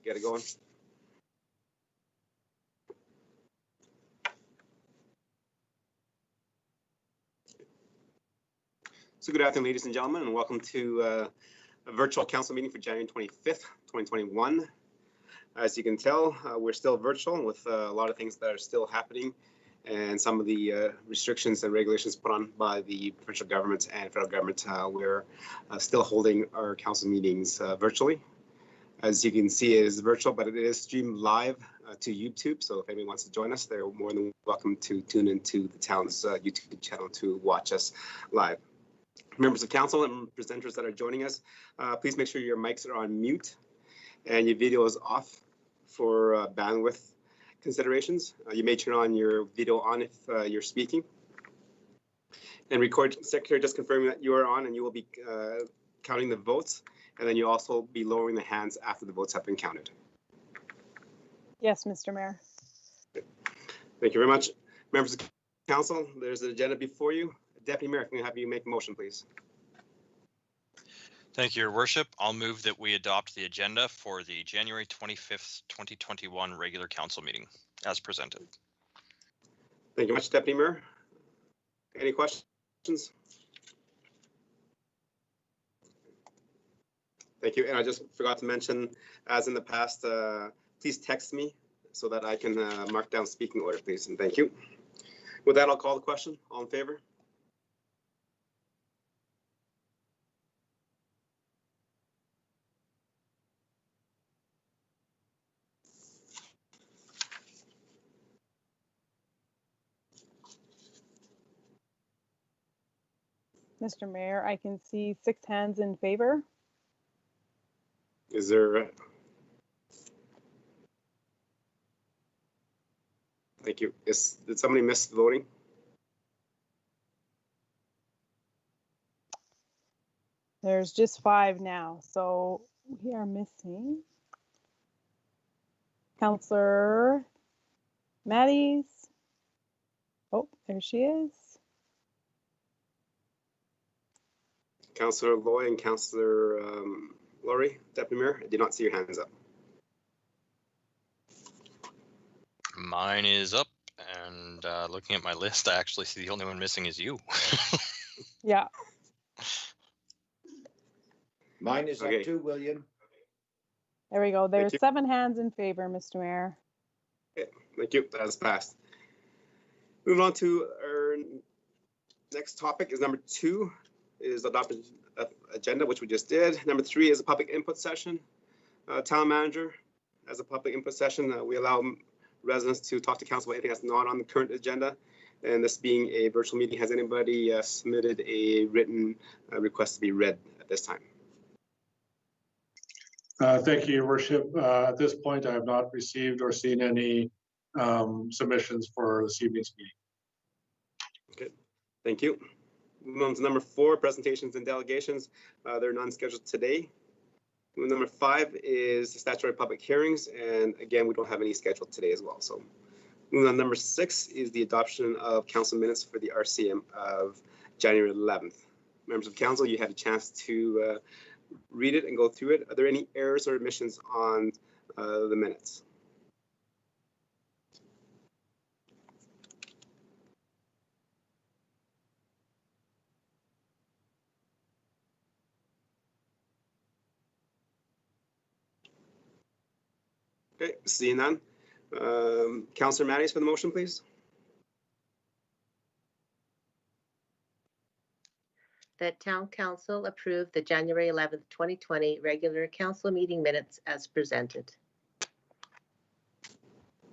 get it going. So good afternoon, ladies and gentlemen, and welcome to a virtual council meeting for January 25th, 2021. As you can tell, we're still virtual with a lot of things that are still happening, and some of the restrictions and regulations put on by the provincial government and federal government. We're still holding our council meetings virtually. As you can see, it is virtual, but it is streamed live to YouTube. So if anyone wants to join us, they're more than welcome to tune into the town's YouTube channel to watch us live. Members of council and presenters that are joining us, please make sure your mics are on mute and your video is off for bandwidth considerations. You may turn on your video on if you're speaking. And record secretary just confirming that you are on, and you will be counting the votes, and then you'll also be lowering the hands after the votes have been counted. Yes, Mr. Mayor. Thank you very much. Members of council, there's an agenda before you. Deputy Mayor, can I have you make a motion, please? Thank you, Your Worship. I'll move that we adopt the agenda for the January 25th, 2021 regular council meeting as presented. Thank you much, Deputy Mayor. Any questions? Thank you. And I just forgot to mention, as in the past, please text me so that I can mark down speaking order, please. And thank you. With that, I'll call the question. All in favor? Mr. Mayor, I can see 6 hands in favor. Is there? Thank you. Did somebody miss voting? There's just 5 now, so we are missing Councillor Maddie's. Oh, there she is. Councillor Loy and Councillor Laurie, Deputy Mayor, I did not see your hands up. Mine is up, and looking at my list, I actually see the only one missing is you. Yeah. Mine is Okay. up too, William. There we go. There's you. 7 hands in favor, Mr. Mayor. Okay, thank you. That has passed. Moving on to our next topic is number 2 is adopted agenda, which we just did. Number 3 is a public input session. Town manager, as a public input session, we allow residents to talk to council about anything that's not on the current agenda. And this being a virtual meeting, has anybody submitted a written request to be read at this time? Thank you, Your Worship. At this point, I have not received or seen any submissions for this evening's meeting. Okay, thank you. Moving on to number 4, presentations and delegations. There are none scheduled today. Number 5 is statutory public hearings, and again, we don't have any scheduled today as well. So moving on, number 6 is the adoption of council minutes for the RCM of January 11th. Members of council, you had a chance to read it and go through it. Are there any errors or omissions on the minutes? Okay, seeing none. Councillor Mattis for the motion, please. That Town Council approve the January 11th, 2020 regular council meeting minutes as presented.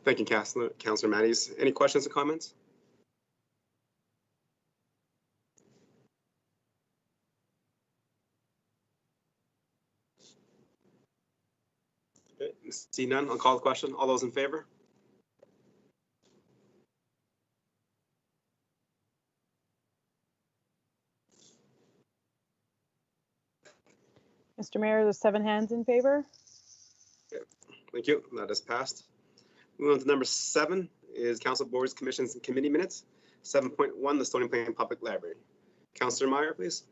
Thank you, Councillor Mattis. Any questions or comments? Okay, see none. I'll call the question. All those in favor? Mr. Mayor, there's 7 hands in favor. Okay, thank you. That has passed. Moving on to number 7 is council boards, commissions, and committee minutes. 7.1, the Stony Plain Public Library. Councillor Meyer, please.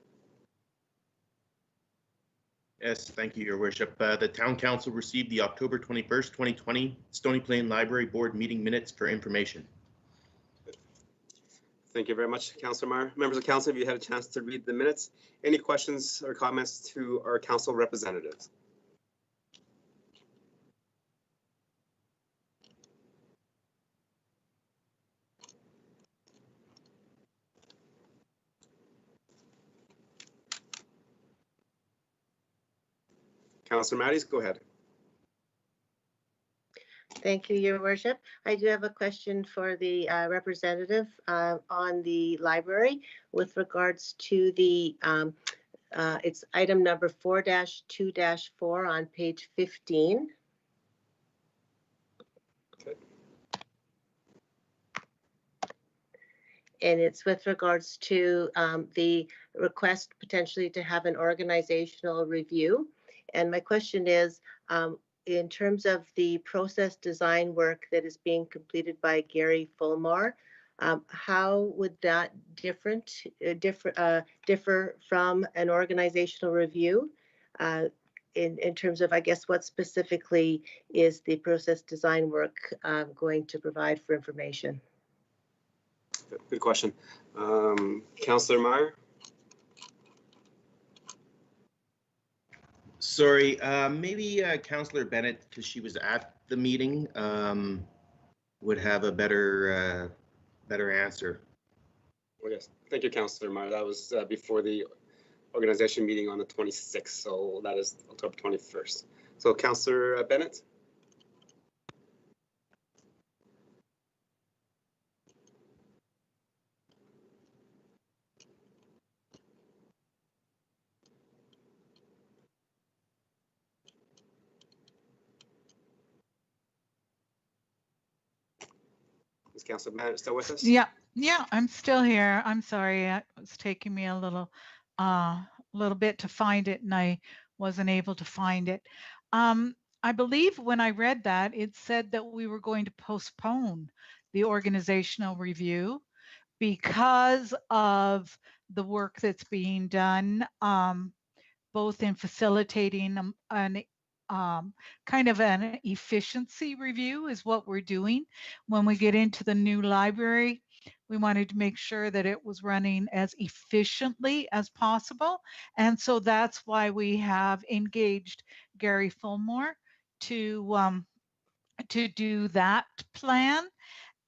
Yes, thank you, Your Worship. The Town Council received the October 21st, 2020 Stony Plain Library Board meeting minutes for information. Thank you very much, Councillor Meyer. Members of council, have you had a chance to read the minutes? Any questions or comments to our council representatives? Councillor Matties, go ahead. Thank you, Your Worship. I do have a question for the representative on the library with regards to the, it's item number 4-2-4 on page 15. Okay. And it's with regards to the request potentially to have an organizational review. And my question is, in terms of the process design work that is being completed by Gary Fulmore, how would that differ from an organizational review in terms of, I guess, what specifically is the process design work going to provide for information? Good question. Councillor Meyer? Sorry, maybe Councillor Bennett, because she was at the meeting, would have a better answer. Oh, yes. Thank you, Councillor Meyer. That was before the organization meeting on the 26th, so that is October 21st. So Councillor Bennett? Is Councillor Bennett still with us? Yeah, I'm still here. I'm sorry, it was taking me a little bit to find it, and I wasn't able to find it. I believe when I read that, it said that we were going to postpone the organizational review because of the work that's being done, both in facilitating an kind of an efficiency review is what we're doing. When we get into the new library, we wanted to make sure that it was running as efficiently as possible. And so that's why we have engaged Gary Fulmore to do that plan.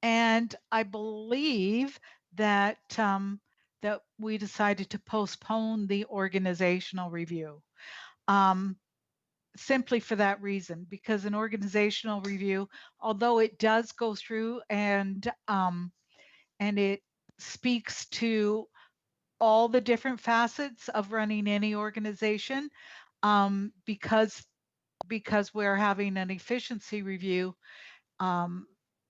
And I believe that that we decided to postpone the organizational review. Simply for that reason, because an organizational review, although it does go through and it speaks to all the different facets of running any organization, because we're having an efficiency review,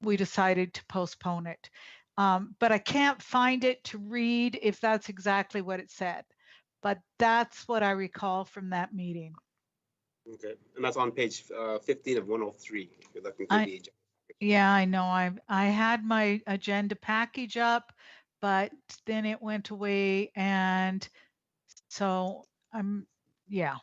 we decided to postpone it. But I can't find it to read if that's exactly what it said, but that's what I recall from that meeting. Okay, and that's on page 15 of 103, if you're looking for the agenda. Yeah, I know. I had my agenda package up, but then it went away, and so yeah.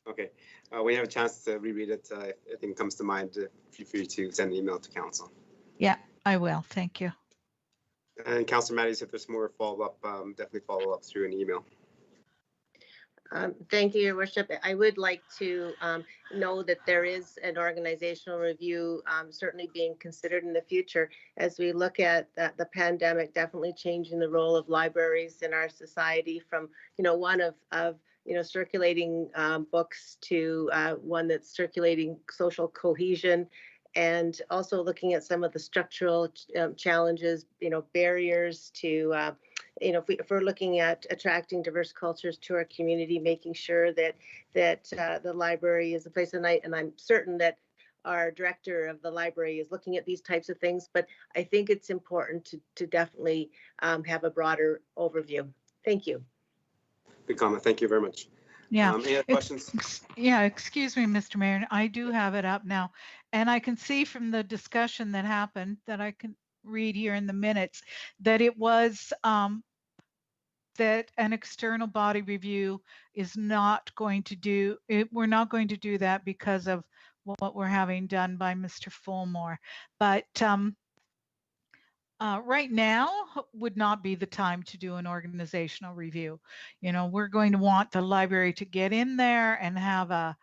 Okay, when you have a chance to reread it, if anything comes to mind, feel free to send an email to council. Yeah, I will. Thank you. And Councillor Matties, if there's more follow-up, definitely follow up through an email. Thank you, Your Worship. I would like to know that there is an organizational review certainly being considered in the future as we look at the pandemic definitely changing the role of libraries in our society from, one of circulating books to one that's circulating social cohesion, and also looking at some of the structural challenges, barriers to if we're looking at attracting diverse cultures to our community, making sure that the library is a place, and I'm certain that our director of the library is looking at these types of things, but I think it's important to definitely have a broader overview. Thank you. Good comment. Thank you very much. Yeah. Any other questions? Yeah, excuse me, Mr. Mayor. I do have it up now, and I can see from the discussion that happened that I can read here in the minutes that it was that an external body review is not going to do it. We're not going to do that because of what we're having done by Mr. Fulmore. But right now would not be the time to do an organizational review. You know, we're going to want the library to get in there and have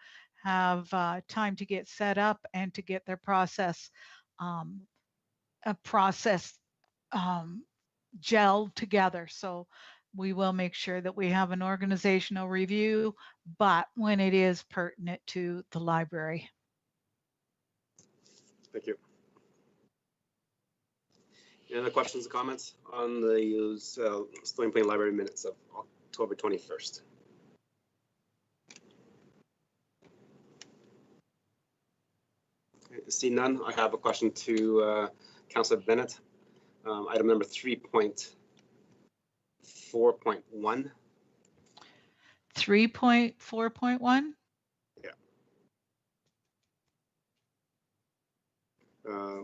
time to get set up and to get their process gelled together. So we will make sure that we have an organizational review, but when it is pertinent to the library. Thank you. Any other questions or comments on the Stony Plain Library minutes of October 21st? Okay, see none. I have a question to Councillor Bennett. Item number 3.4.1. 3.4.1.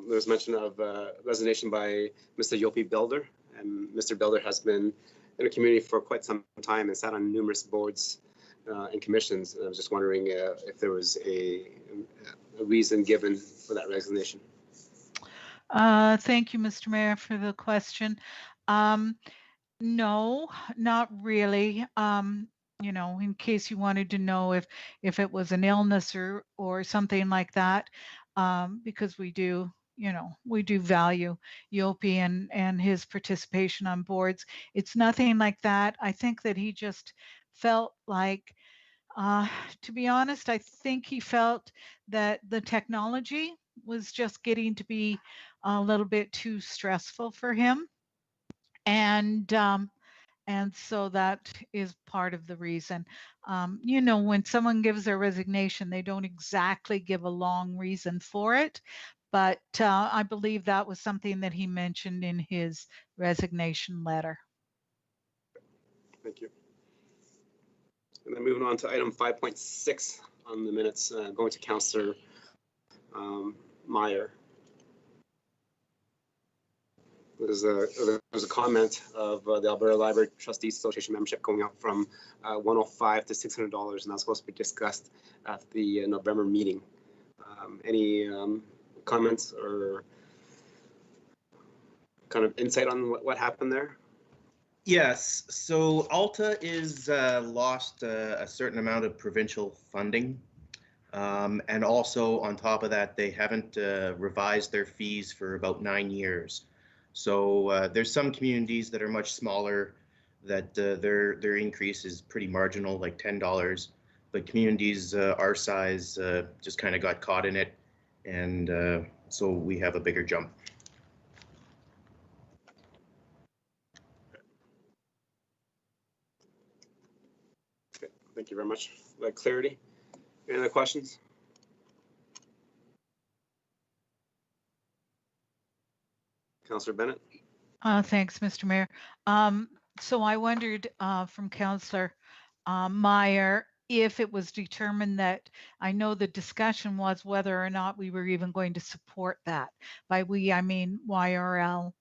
There's mention of resignation by Mr. Yopi Builder, and Mr. Builder has been in the community for quite some time and sat on numerous boards and commissions. And I was just wondering if there was a reason given for that resignation. Thank you, Mr. Mayor, for the question. No, not really. You know, in case you wanted to know if it was an illness or something like that, because we do, you know, we do value Yopi and his participation on boards. It's nothing like that. I think that he just felt like, to be honest, I think he felt that the technology was just getting to be a little bit too stressful for him. And so that is part of the reason. You know, when someone gives their resignation, they don't exactly give a long reason for it, but I believe that was something that he mentioned in his resignation letter. Thank you. And then moving on to item 5.6 on the minutes, going to Councillor Meyer. There's a comment of the Alberta Library Trustees Association membership going up from $105 to $600, and that's supposed to be discussed at the November meeting. Any comments or kind of insight on what happened there? Yes, so Alta is lost a certain amount of provincial funding. And also on top of that, they haven't revised their fees for about 9 years. So there's some communities that are much smaller that their increase is pretty marginal, like $10. But communities our size just kind of got caught in it, and so we have a bigger jump. Okay, thank you very much for that clarity. Any other questions? Councillor Bennett. Thanks, Mr. Mayor. So I wondered from Councillor Meyer if it was determined that, I know the discussion was whether or not we were even going to support that. By we, I mean YRL.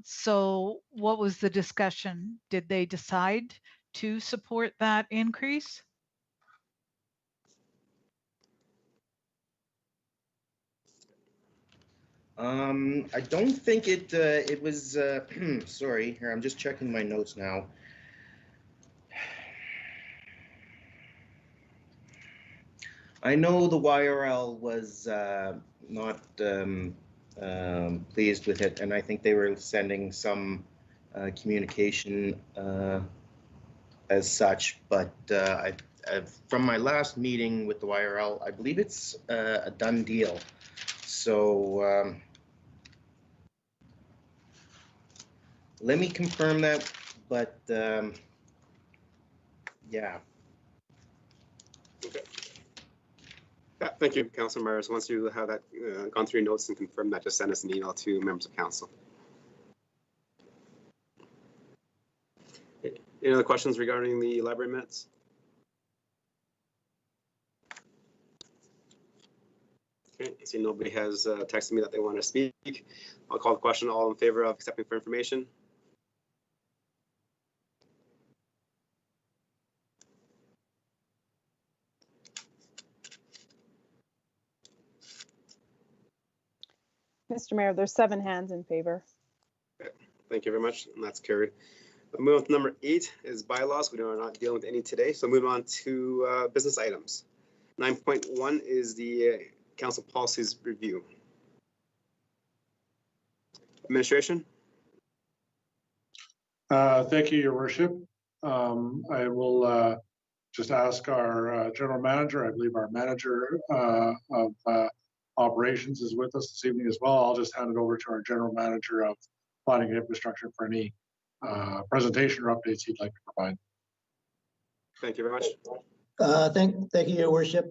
So what was the discussion? Did they decide to support that increase? I don't think it was, sorry, here, I'm just checking my notes now. I know the YRL was not pleased with it, and I think they were sending some communication as such, but from my last meeting with the YRL, I believe it's a done deal. So let me confirm that, but yeah. Okay. Yeah, thank you, Councillor Myers. Once you have that gone through your notes and confirm that, just send us an email to members of council. Any other questions regarding the library minutes? Okay, I see nobody has texted me that they want to speak. I'll call the question. All in favor of accepting for information? Mr. Mayor, there's 7 hands in favor. Thank you very much, and that's carried. Moving on to number 8 is bylaws. We are not dealing with any today, so moving on to business items. 9.1 is the council policies review. Administration. Thank you, Your Worship. I will just ask our general manager, I believe our manager of operations is with us this evening as well. I'll just hand it over to our general manager of planning and infrastructure for any presentation or updates he'd like to provide. Thank you very much. Thank you, Your Worship.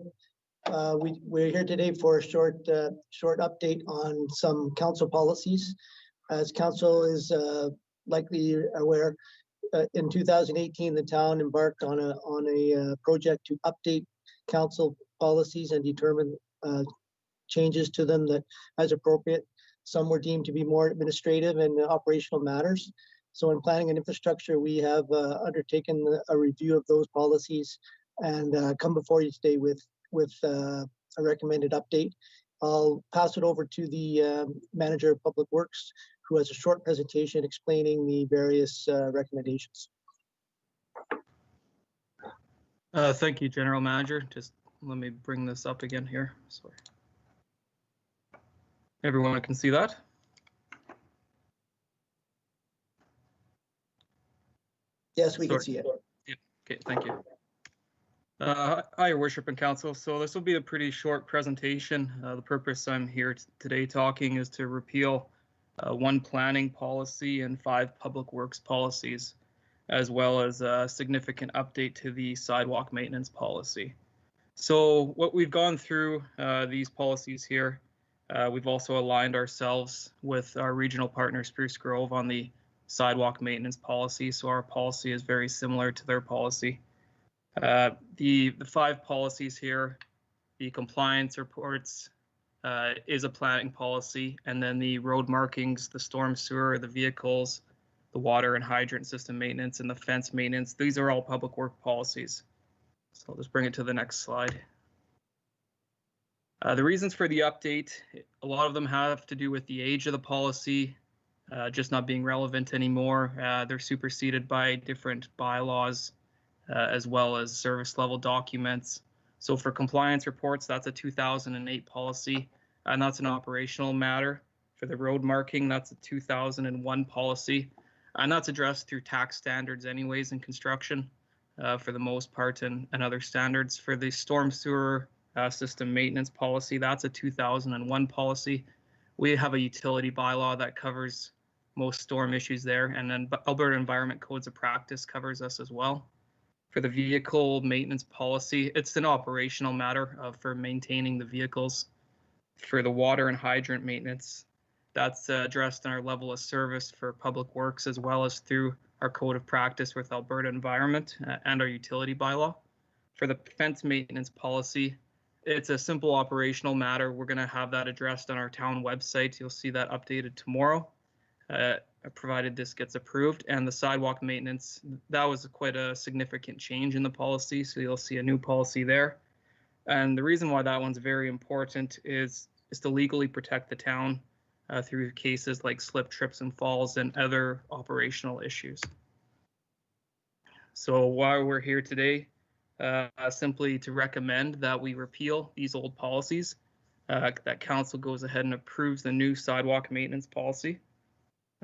We're here today for a short update on some council policies. As council is likely aware, in 2018, the town embarked on a project to update council policies and determine changes to them that, as appropriate, some were deemed to be more administrative and operational matters. So in planning and infrastructure, we have undertaken a review of those policies and come before you today with a recommended update. I'll pass it over to the manager of public works, who has a short presentation explaining the various recommendations. Thank you, General Manager. Just let me bring this up again here. Sorry. Everyone can see that? Yes, we can see it. Yep. Okay, thank you. Hi, Your Worship and Council. So this will be a pretty short presentation. The purpose I'm here today talking is to repeal 1 planning policy and 5 public works policies, as well as a significant update to the sidewalk maintenance policy. So what we've gone through these policies here, we've also aligned ourselves with our regional partner Spruce Grove on the sidewalk maintenance policy. So our policy is very similar to their policy. The 5 policies here, the compliance reports is a planning policy, and then the road markings, the storm sewer, the vehicles, the water and hydrant system maintenance, and the fence maintenance, these are all public work policies. So I'll just bring it to the next slide. The reasons for the update, a lot of them have to do with the age of the policy, just not being relevant anymore. They're superseded by different bylaws, as well as service level documents. So for compliance reports, that's a 2008 policy, and that's an operational matter. For the road marking, that's a 2001 policy, and that's addressed through tax standards anyways in construction for the most part, and other standards. For the storm sewer system maintenance policy, that's a 2001 policy. We have a utility bylaw that covers most storm issues there, and then Alberta Environment Codes of Practice covers us as well. For the vehicle maintenance policy, it's an operational matter for maintaining the vehicles. For the water and hydrant maintenance, that's addressed in our level of service for public works, as well as through our code of practice with Alberta Environment and our utility bylaw. For the fence maintenance policy, it's a simple operational matter. We're going to have that addressed on our town website. You'll see that updated tomorrow, provided this gets approved. And the sidewalk maintenance, that was quite a significant change in the policy, so you'll see a new policy there. And the reason why that one's very important is to legally protect the town through cases like slip, trips, and falls and other operational issues. So why we're here today, simply to recommend that we repeal these old policies, that council goes ahead and approves the new sidewalk maintenance policy.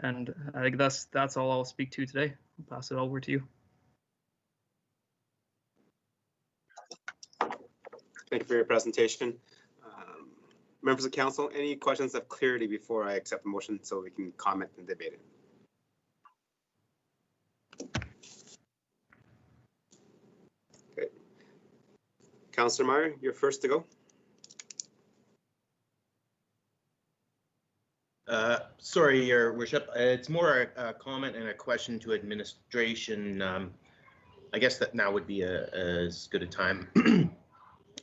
And I think that's all I'll speak to today. I'll pass it over to you. Thank you for your presentation. Members of council, any questions of clarity before I accept the motion so we can comment and debate it? Okay. Councillor Meyer, you're first to go. Sorry, Your Worship. It's more a comment and a question to administration. I guess that now would be as good a time.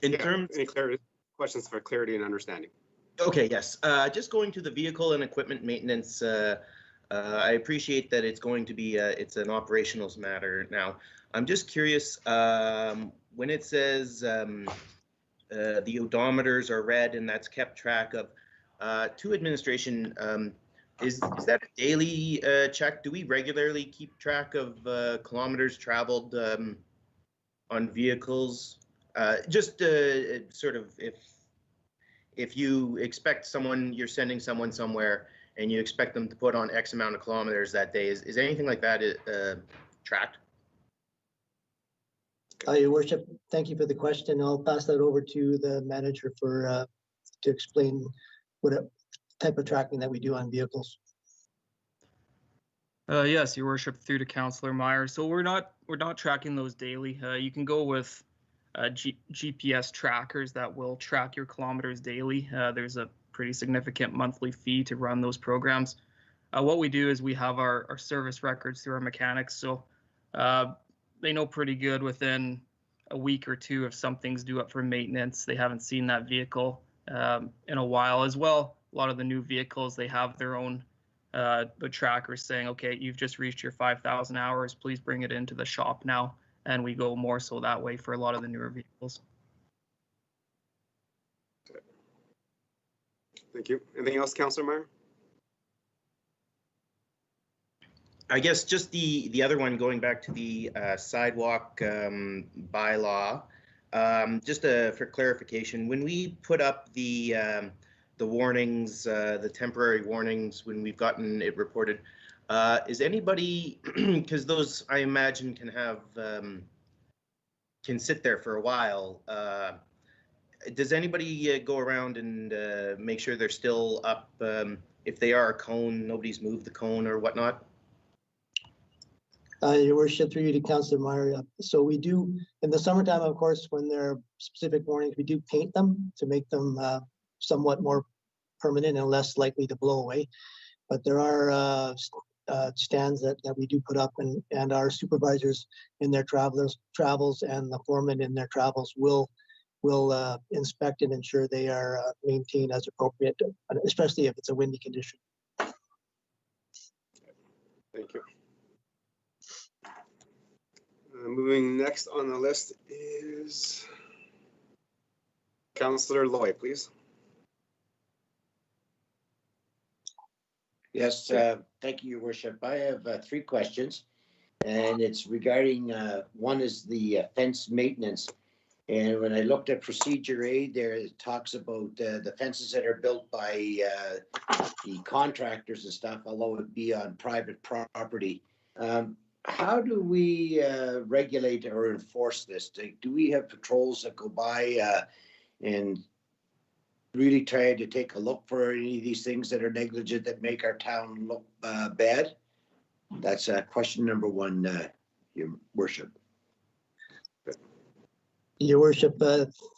In terms, any clarity, questions for clarity and understanding? Okay, yes. Just going to the vehicle and equipment maintenance. I appreciate that it's going to be it's an operationals matter now. I'm just curious when it says the odometers are red and that's kept track of. To administration, is that a daily check? Do we regularly keep track of kilometers traveled on vehicles? Just sort of if you expect someone, you're sending someone somewhere and you expect them to put on X amount of kilometers that day, is anything like that tracked? Your worship, thank you for the question. I'll pass that over to the manager for to explain what type of tracking that we do on vehicles. Yes, Your Worship, through to Councillor Meyer. So we're not tracking those daily. You can go with GPS trackers that will track your kilometers daily. There's a pretty significant monthly fee to run those programs. What we do is we have our service records through our mechanics, so they know pretty good within a week or two if something's due up for maintenance. They haven't seen that vehicle in a while as well. A lot of the new vehicles, they have their own the trackers saying, okay, you've just reached your 5,000 hours, please bring it into the shop now. And we go more so that way for a lot of the newer vehicles. Thank you. Anything else, Councillor Meyer? I guess just the other one, going back to the sidewalk bylaw, just for clarification, when we put up the warnings, the temporary warnings, when we've gotten it reported, is anybody, because those I imagine can have can sit there for a while, does anybody go around and make sure they're still up? If they are a cone, nobody's moved the cone or whatnot? Your worship, through you to Councillor Meyer. So we do, in the summertime, of course, when there are specific warnings, we do paint them to make them somewhat more permanent and less likely to blow away. But there are stands that we do put up, and our supervisors in their travels and the foremen in their travels will inspect and ensure they are maintained as appropriate, especially if it's a windy condition. Thank you. Moving next on the list is Councillor Loy, please. Yes, thank you, Your Worship. I have 3 questions, and it's regarding, one is the fence maintenance. And when I looked at Procedure A there, it talks about the fences that are built by the contractors and stuff, although it be on private property. How do we regulate or enforce this? Do we have patrols that go by and really try to take a look for any of these things that are negligent that make our town look bad? That's question number 1, Your Worship. Your Worship,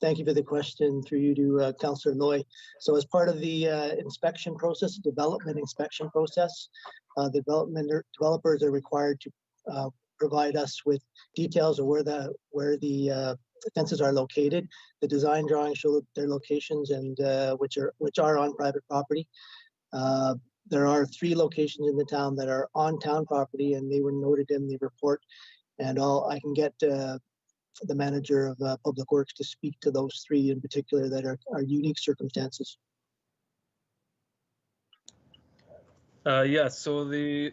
thank you for the question, through you to Councillor Loy. So as part of the inspection process, development inspection process, the developers are required to provide us with details of where the fences are located. The design drawings show their locations, and which are on private property. There are 3 locations in the town that are on town property, and they were noted in the report. And I can get the manager of Public Works to speak to those 3 in particular that are unique circumstances. Yes, so the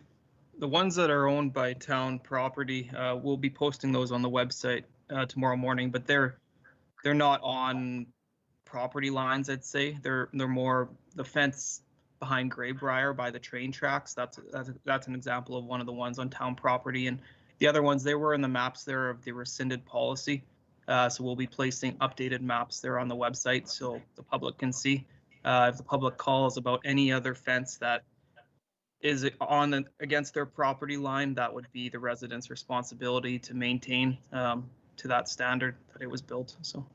ones that are owned by town property, we'll be posting those on the website tomorrow morning, but they're not on property lines, I'd say. They're more the fence behind Greybrier by the train tracks. That's an example of one of the ones on town property. And the other ones, they were in the maps there of the rescinded policy. So we'll be placing updated maps there on the website so the public can see. If the public calls about any other fence that is on against their property line, that would be the resident's responsibility to maintain to that standard that it was built. So.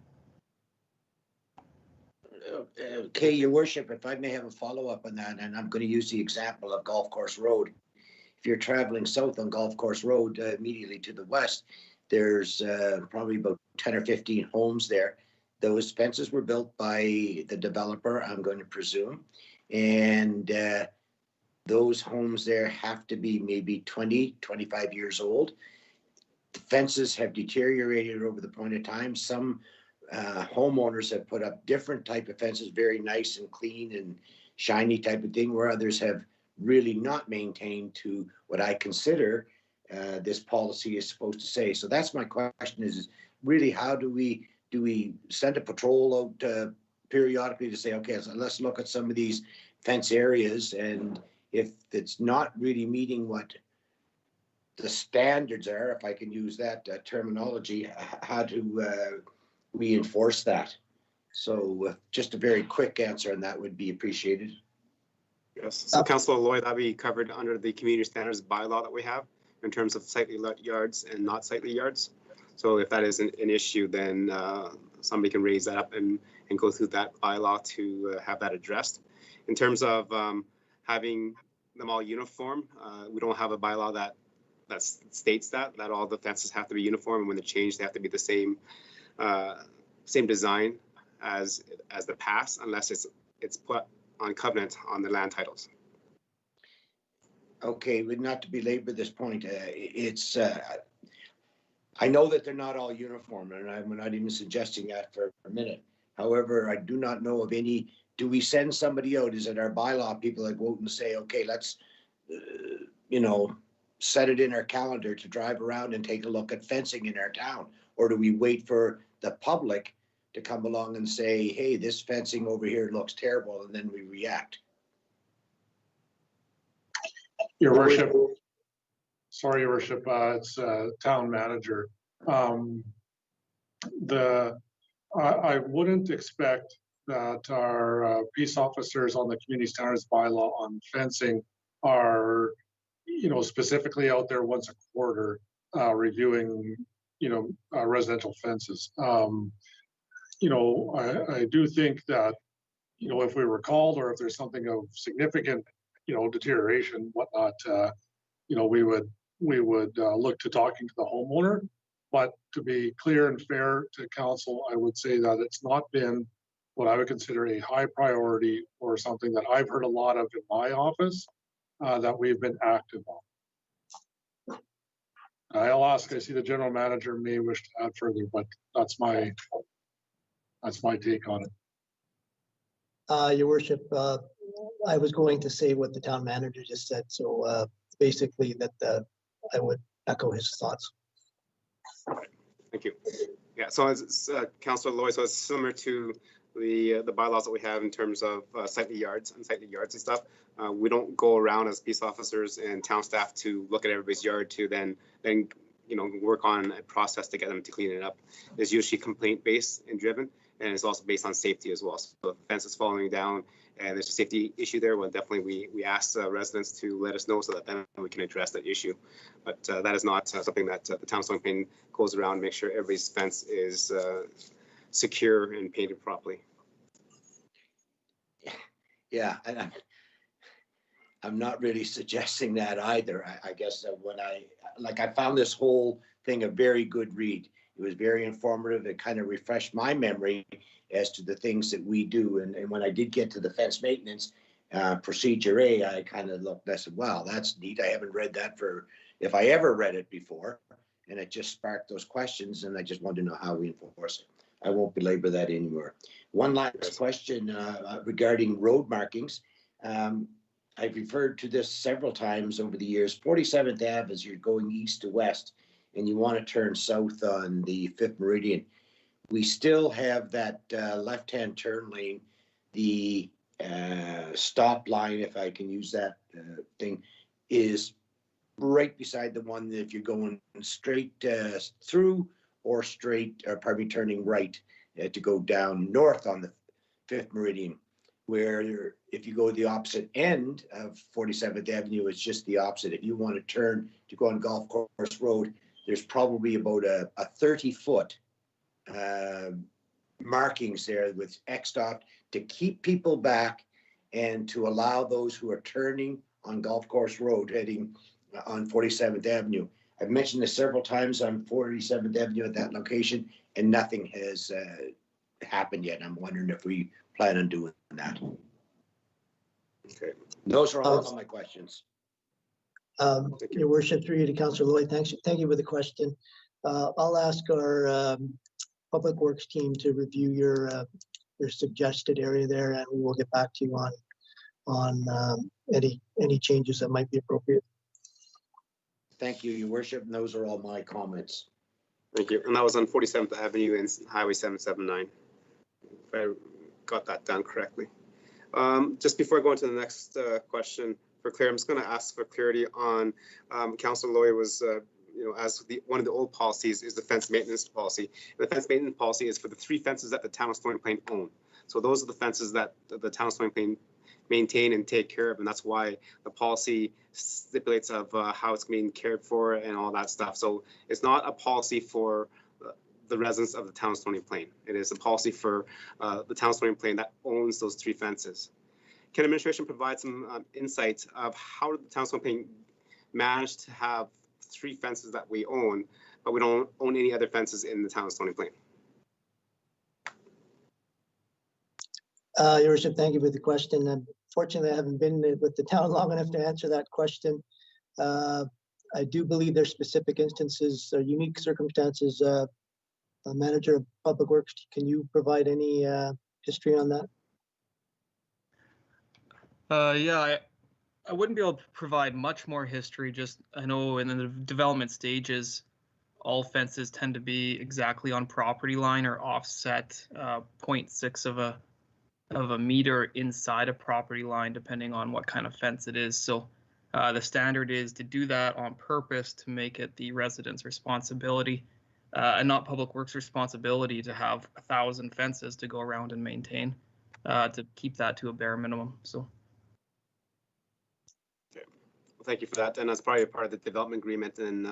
Okay, Your Worship, if I may have a follow-up on that, and I'm going to use the example of Golf Course Road. If you're traveling south on Golf Course Road, immediately to the west, there's probably about 10 or 15 homes there. Those fences were built by the developer, I'm going to presume, and those homes there have to be maybe 20, 25 years old. The fences have deteriorated over the point of time. Some homeowners have put up different type of fences, very nice and clean and shiny type of thing, where others have really not maintained to what I consider this policy is supposed to say. So that's my question: is really how do we send a patrol out periodically to say, okay, so let's look at some of these fence areas, and if it's not really meeting what the standards are, if I can use that terminology, how do we enforce that? So just a very quick answer on that would be appreciated. Yes. So Councillor Lloyd, that'll be covered under the community standards bylaw that we have in terms of sightly yards and not sightly yards. So if that is an issue, then somebody can raise that up and go through that bylaw to have that addressed. In terms of having them all uniform, we don't have a bylaw that states that all the fences have to be uniform, and when they change, they have to be the same design as the past, unless it's put on covenant on the land titles. Okay, but not to belabor this point, it's I know that they're not all uniform, and I'm not even suggesting that for a minute. However, I do not know of any. Do we send somebody out? Is it our bylaw people that go out and say, okay, let's set it in our calendar to drive around and take a look at fencing in our town? Or do we wait for the public to come along and say, hey, this fencing over here looks terrible, and then we react? Your worship, sorry, your worship, it's town manager. I wouldn't expect that our peace officers on the community standards bylaw on fencing are, specifically out there once a quarter reviewing, residential fences. I do think that, if we were called or if there's something of significant, deterioration, whatnot, we would look to talking to the homeowner. But to be clear and fair to council, I would say that it's not been what I would consider a high priority or something that I've heard a lot of in my office that we've been active on. I'll ask, I see the general manager may wish to add further, but that's my take on it. Your worship, I was going to say what the town manager just said. So basically that I would echo his thoughts. Thank you. Yeah, so as Councillor Lloyd, so it's similar to the bylaws that we have in terms of sightly yards and stuff. We don't go around as peace officers and town staff to look at everybody's yard to then work on a process to get them to clean it up. It's usually complaint based and driven, and it's also based on safety as well. So if the fence is falling down and there's a safety issue there, well, definitely we ask residents to let us know so that then we can address that issue. But that is not something that the town of Stony goes around and make sure everybody's fence is secure and painted properly. Yeah, and I'm not really suggesting that either. I guess when I found this whole thing a very good read. It was very informative. It kind of refreshed my memory as to the things that we do. And when I did get to the fence maintenance procedure A, I kind of looked, I said, wow, that's neat. I haven't read that if I ever read it before. And it just sparked those questions. And I just wanted to know how we enforce it. I won't belabor that anymore. One last question regarding road markings. I've referred to this several times over the years. 47th Ave, as you're going east to west, and you want to turn south on the 5th Meridian, we still have that left-hand turn lane. The stop line, if I can use that thing, is right beside the one that if you're going straight through or turning right to go down north on the 5th Meridian, where if you go the opposite end of 47th Avenue, it's just the opposite. If you want to turn to go on Golf Course Road, there's probably about a 30-foot markings there with X'd off to keep people back and to allow those who are turning on Golf Course Road heading on 47th Avenue. I've mentioned this several times on 47th Avenue at that location, and nothing has happened yet. I'm wondering if we plan on doing that. Okay. Those are all of my questions. Your worship, through you to Councillor Lloyd, thank you for the question. I'll ask our Public Works team to review your suggested area there, and we will get back to you on any changes that might be appropriate. Thank you, Your Worship, and those are all my comments. Thank you. And that was on 47th Avenue and Highway 779. If I got that down correctly. Just before I go into the next question for Claire, I'm just going to ask for clarity on Councillor Lawyer was, as one of the old policies is the fence maintenance policy. And the fence maintenance policy is for the 3 fences that the town of Stony Plain own. So those are the fences that the town of Stony Plain maintain and take care of, and that's why the policy stipulates of how it's being cared for and all that stuff. So it's not a policy for the residents of the town of Stony Plain. It is a policy for the town of Stony Plain that owns those 3 fences. Can administration provide some insight of how the town of Stony Plain managed to have 3 fences that we own, but we don't own any other fences in the town of Stony Plain? Your Worship, thank you for the question. Unfortunately, I haven't been with the town long enough to answer that question. I do believe there's specific instances, unique circumstances. Manager of Public Works, can you provide any history on that? Yeah, I wouldn't be able to provide much more history. Just I know in the development stages, all fences tend to be exactly on property line or offset 0.6 of a meter inside a property line, depending on what kind of fence it is. So the standard is to do that on purpose to make it the resident's responsibility and not Public Works' responsibility to have 1,000 fences to go around and maintain, to keep that to a bare minimum. So. Okay. Well, thank you for that. And that's probably a part of the development agreement and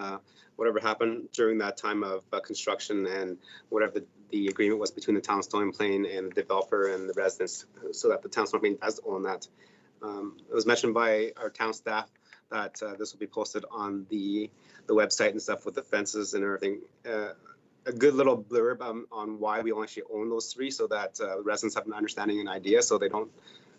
whatever happened during that time of construction and whatever the agreement was between the town of Stony Plain and the developer and the residents, so that the town of Stony Plain does own that. It was mentioned by our town staff that this will be posted on the website and stuff with the fences and everything. A good little blurb on why we actually own those 3, so that residents have an understanding and idea, so they don't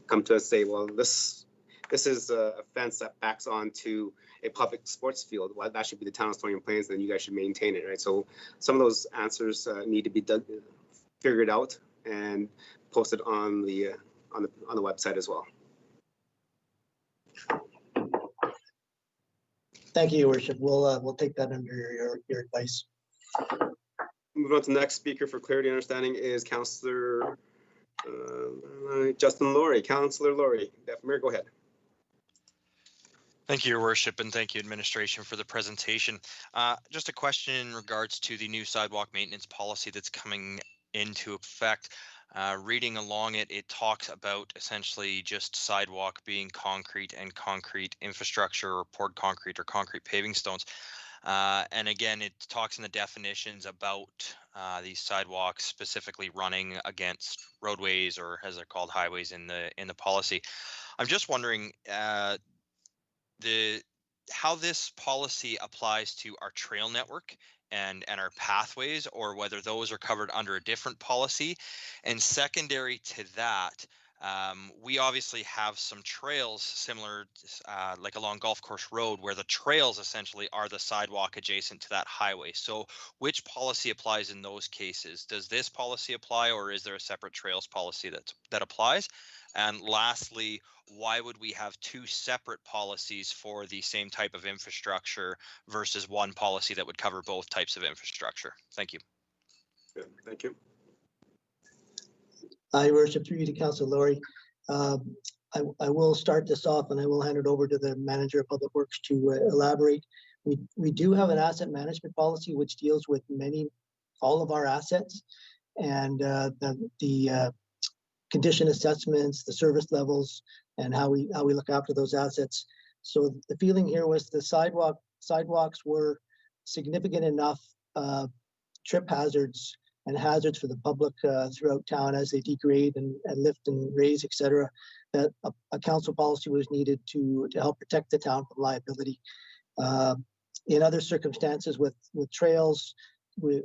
come to us and say, well, this is a fence that backs onto a public sports field. Well, that should be the town of Stony Plains, then you guys should maintain it, right? So some of those answers need to be figured out and posted on the website as well. Thank you, Your Worship. We'll take that under your advice. Moving on to the next speaker for clarity and understanding is Councillor Justin Laurie. Councillor Laurie, Mayor, go ahead. Thank you, Your Worship, and thank you, administration, for the presentation. Just a question in regards to the new sidewalk maintenance policy that's coming into effect. Reading along it, it talks about essentially just sidewalk being concrete and concrete infrastructure, or poured concrete or concrete paving stones. And again, it talks in the definitions about these sidewalks specifically running against roadways, or as they're called, highways in the policy. I'm just wondering how this policy applies to our trail network and our pathways, or whether those are covered under a different policy. And secondary to that, we obviously have some trails similar, like along Golf Course Road, where the trails essentially are the sidewalk adjacent to that highway. So which policy applies in those cases? Does this policy apply, or is there a separate trails policy that applies? And lastly, why would we have 2 separate policies for the same type of infrastructure versus one policy that would cover both types of infrastructure? Thank you. Good. Thank you. Your Worship, through you to Councillor Laurie. I will start this off, and I will hand it over to the Manager of Public Works to elaborate. We do have an asset management policy which deals with all of our assets, and the condition assessments, the service levels, and how we look after those assets. So the feeling here was the sidewalks were significant enough trip hazards and hazards for the public throughout town as they degrade and lift and raise, etc., that a council policy was needed to help protect the town from liability. In other circumstances with trails, we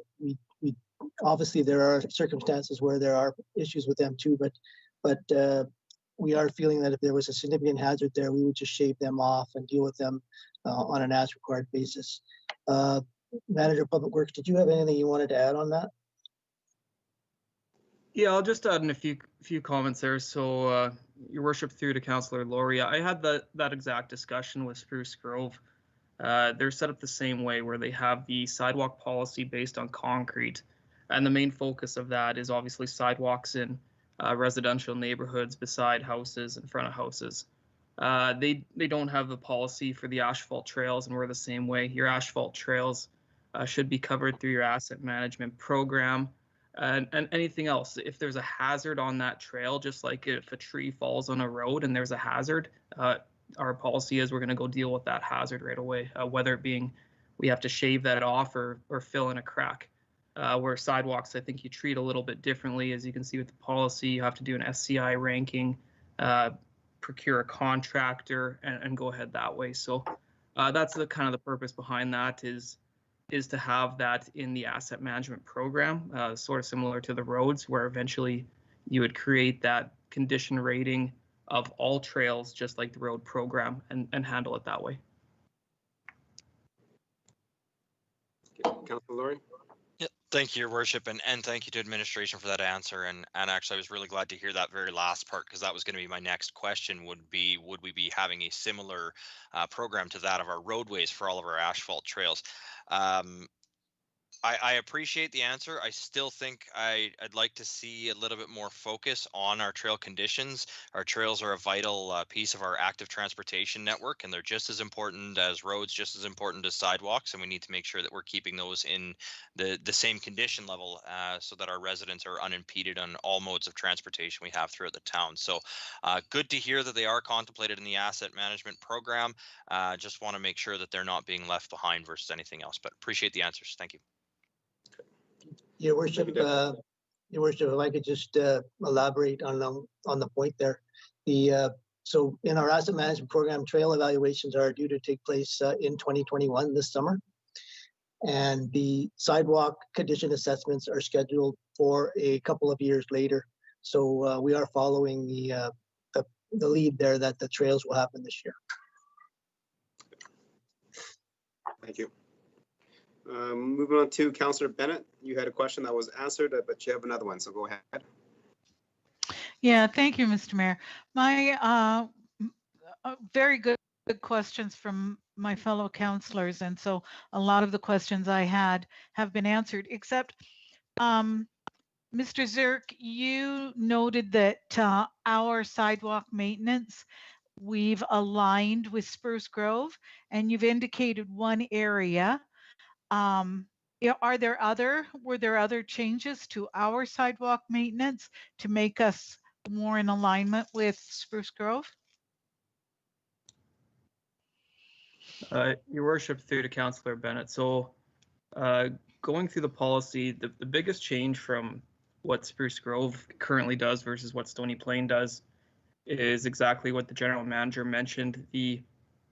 obviously there are circumstances where there are issues with them too, but we are feeling that if there was a significant hazard there, we would just shave them off and deal with them on an as required basis. Manager of Public Works, did you have anything you wanted to add on that? Yeah, I'll just add in a few comments there. So, Your Worship, through to Councillor Laurie, I had that exact discussion with Spruce Grove. They're set up the same way, where they have the sidewalk policy based on concrete, and the main focus of that is obviously sidewalks in residential neighborhoods, beside houses, in front of houses. They don't have the policy for the asphalt trails, and we're the same way. Your asphalt trails should be covered through your asset management program. And anything else, if there's a hazard on that trail, just like if a tree falls on a road and there's a hazard, our policy is we're going to go deal with that hazard right away, whether it being we have to shave that off or fill in a crack. Where sidewalks, I think you treat a little bit differently. As you can see with the policy, you have to do an SCI ranking, procure a contractor, and go ahead that way. So that's the kind of the purpose behind that is to have that in the asset management program, sort of similar to the roads, where eventually you would create that condition rating of all trails, just like the road program, and handle it that way. Councillor Laurie? Yeah, thank you, Your Worship, and thank you to administration for that answer. And actually, I was really glad to hear that very last part, because that was going to be my next question. Would we be having a similar program to that of our roadways for all of our asphalt trails? I appreciate the answer. I still think I'd like to see a little bit more focus on our trail conditions. Our trails are a vital piece of our active transportation network, and they're just as important as roads, just as important as sidewalks, and we need to make sure that we're keeping those in the same condition level so that our residents are unimpeded on all modes of transportation we have throughout the town. So good to hear that they are contemplated in the asset management program. Just want to make sure that they're not being left behind versus anything else, but appreciate the answers. Thank you. Your Worship, if I could just elaborate on the point there. So in our asset management program, trail evaluations are due to take place in 2021 this summer, and the sidewalk condition assessments are scheduled for a couple of years later. So we are following the lead there that the trails will happen this year. Thank you. Moving on to Councillor Bennett. You had a question that was answered, but you have another one, so go ahead. Yeah, thank you, Mr. Mayor. My very good questions from my fellow councillors, and so a lot of the questions I had have been answered, except Mr. Zirk, you noted that our sidewalk maintenance, we've aligned with Spruce Grove, and you've indicated one area. Were there other changes to our sidewalk maintenance to make us more in alignment with Spruce Grove? Your Worship, through to Councillor Bennett. So going through the policy, the biggest change from what Spruce Grove currently does versus what Stony Plain does is exactly what the general manager mentioned, the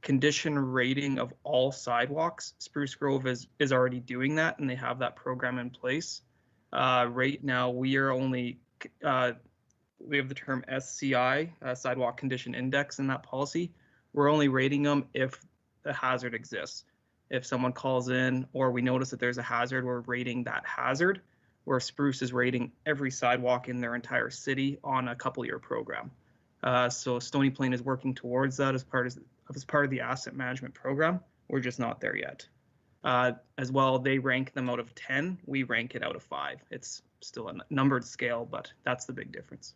condition rating of all sidewalks. Spruce Grove is already doing that, and they have that program in place. Right now, we are only, we have the term SCI, Sidewalk Condition Index, in that policy. We're only rating them if a hazard exists. If someone calls in or we notice that there's a hazard, we're rating that hazard, where Spruce is rating every sidewalk in their entire city on a couple-year program. So Stony Plain is working towards that as part of the asset management program. We're just not there yet. As well, they rank them out of 10. We rank it out of 5. It's still a numbered scale, but that's the big difference.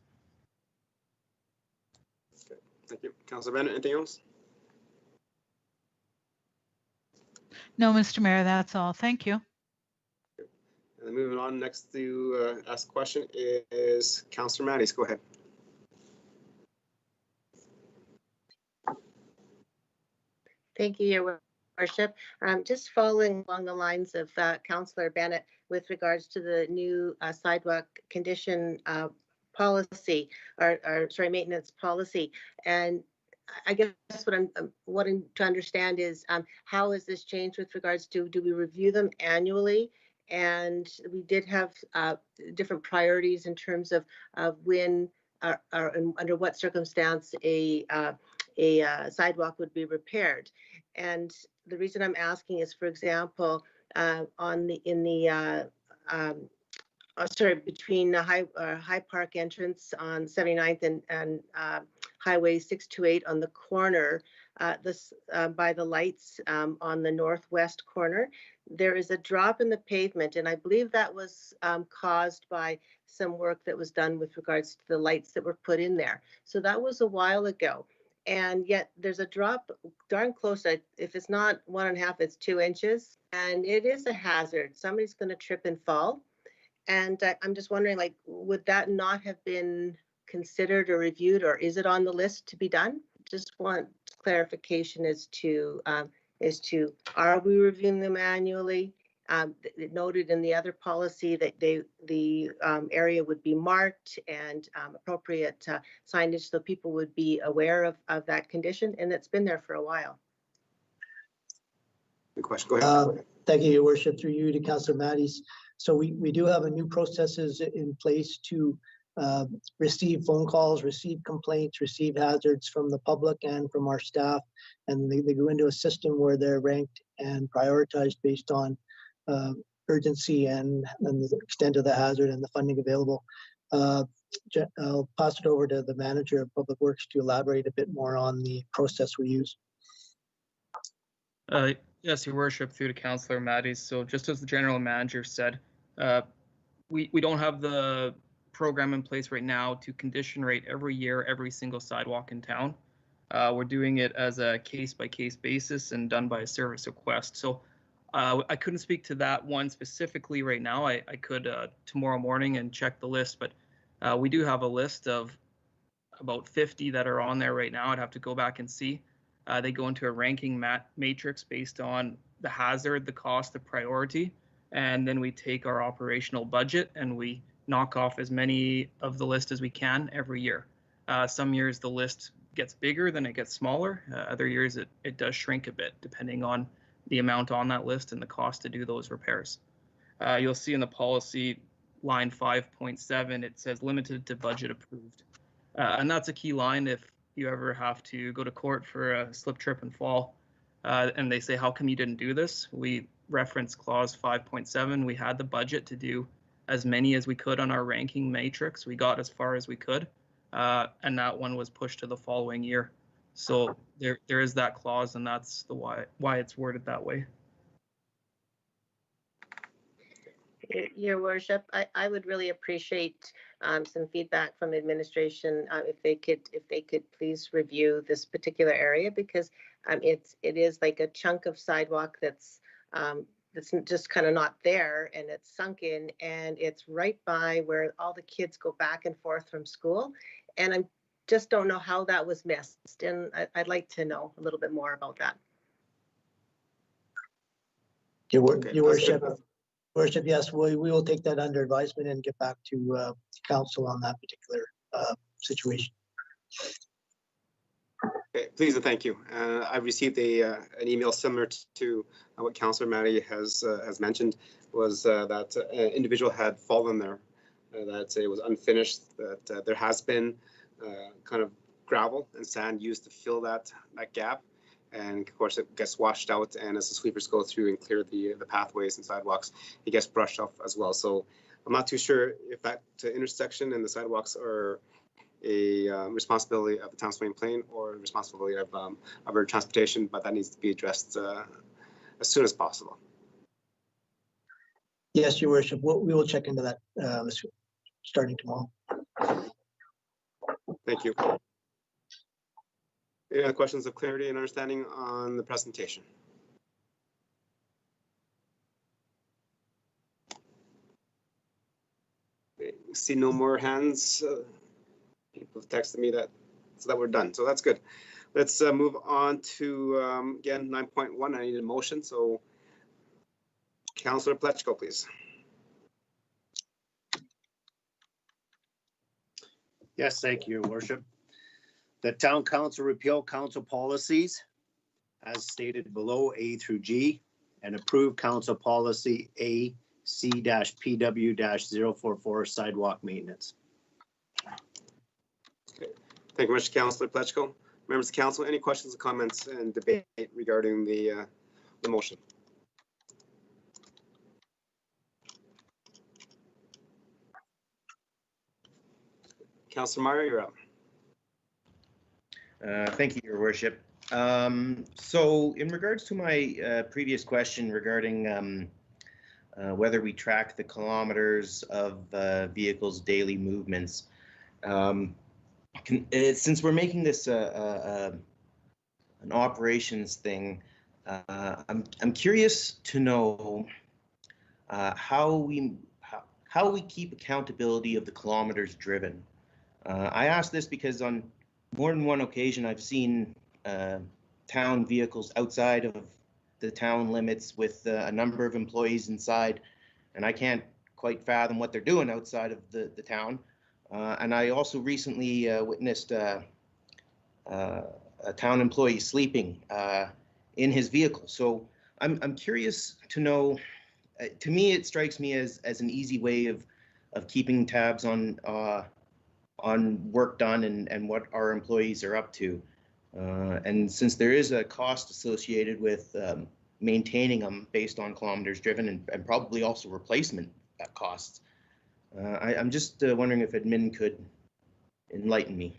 Okay. Thank you. Councillor Bennett, anything else? No, Mr. Mayor, that's all. Thank you. And then moving on, next to ask a question is Councillor Mattis. Go ahead. Thank you, Your Worship. Just following along the lines of Councillor Bennett with regards to the new sidewalk condition policy, or sorry, maintenance policy. And I guess what I'm wanting to understand is how has this changed with regards to, do we review them annually? And we did have different priorities in terms of when under what circumstance a sidewalk would be repaired. And the reason I'm asking is, for example, between the High Park entrance on 79th and Highway 628 on the corner, by the lights on the northwest corner, there is a drop in the pavement, and I believe that was caused by some work that was done with regards to the lights that were put in there. So that was a while ago, and yet there's a drop darn close. If it's not 1.5, it's 2 inches, and it is a hazard. Somebody's going to trip and fall. And I'm just wondering, like, would that not have been considered or reviewed, or is it on the list to be done? Just want clarification as to are we reviewing them annually? It noted in the other policy that the area would be marked and appropriate signage so people would be aware of that condition, and it's been there for a while. Good question. Go ahead. Thank you, Your Worship. Through you to Councillor Mattis. So we do have a new processes in place to receive phone calls, receive complaints, receive hazards from the public and from our staff, and they go into a system where they're ranked and prioritized based on urgency and the extent of the hazard and the funding available. I'll pass it over to the manager of Public Works to elaborate a bit more on the process we use. Yes, Your Worship, through to Councillor Mattis. So just as the General Manager said, we don't have the program in place right now to condition rate every year every single sidewalk in town. We're doing it as a case-by-case basis and done by a service request. So I couldn't speak to that one specifically right now. I could tomorrow morning and check the list, but we do have a list of about 50 that are on there right now. I'd have to go back and see. They go into a ranking matrix based on the hazard, the cost, the priority, and then we take our operational budget and we knock off as many of the list as we can every year. Some years the list gets bigger, then it gets smaller. Other years it does shrink a bit depending on the amount on that list and the cost to do those repairs. You'll see in the policy line 5.7, it says limited to budget approved. And that's a key line if you ever have to go to court for a slip, trip, and fall, and they say, how come you didn't do this? We reference clause 5.7. We had the budget to do as many as we could on our ranking matrix. We got as far as we could, and that one was pushed to the following year. So there is that clause, and that's the why it's worded that way. Your Worship, I would really appreciate some feedback from administration if they could please review this particular area, because it is like a chunk of sidewalk that's just kind of not there, and it's sunk in, and it's right by where all the kids go back and forth from school, and I just don't know how that was missed, and I'd like to know a little bit more about that. Your Worship, yes, we will take that under advisement and get back to council on that particular situation. Okay, please and thank you. I received an email similar to what Councillor Matty has mentioned, was that an individual had fallen there, that it was unfinished, that there has been kind of gravel and sand used to fill that gap. And of course, it gets washed out, and as the sweepers go through and clear the pathways and sidewalks, it gets brushed off as well. So I'm not too sure if that intersection and the sidewalks are a responsibility of the town of Stony Plain or a responsibility of our transportation, but that needs to be addressed as soon as possible. Yes, Your Worship, we will check into that starting tomorrow. Thank you. Any other questions of clarity and understanding on the presentation? Okay, see no more hands. People have texted me that we're done, so that's good. Let's move on to again 9.1. I need a motion. So, Councillor Plechko, please. Yes, thank you, Your Worship. The Town Council repeal council policies as stated below A through G, and approve council policy AC-PW-044 sidewalk maintenance. Okay. Thank you much, Councillor Plechko. Members of council, any questions, comments, and debate regarding the motion? Councillor Meyer, you're up. Thank you, Your Worship. So in regards to my previous question regarding whether we track the kilometers of vehicles' daily movements, since we're making this an operations thing, I'm curious to know how we keep accountability of the kilometers driven. I ask this because on more than one occasion I've seen town vehicles outside of the town limits with a number of employees inside, and I can't quite fathom what they're doing outside of the town. And I also recently witnessed a town employee sleeping in his vehicle. So I'm curious to know. To me, it strikes me as an easy way of keeping tabs on work done and what our employees are up to. And since there is a cost associated with maintaining them based on kilometers driven and probably also replacement costs, I'm just wondering if admin could enlighten me.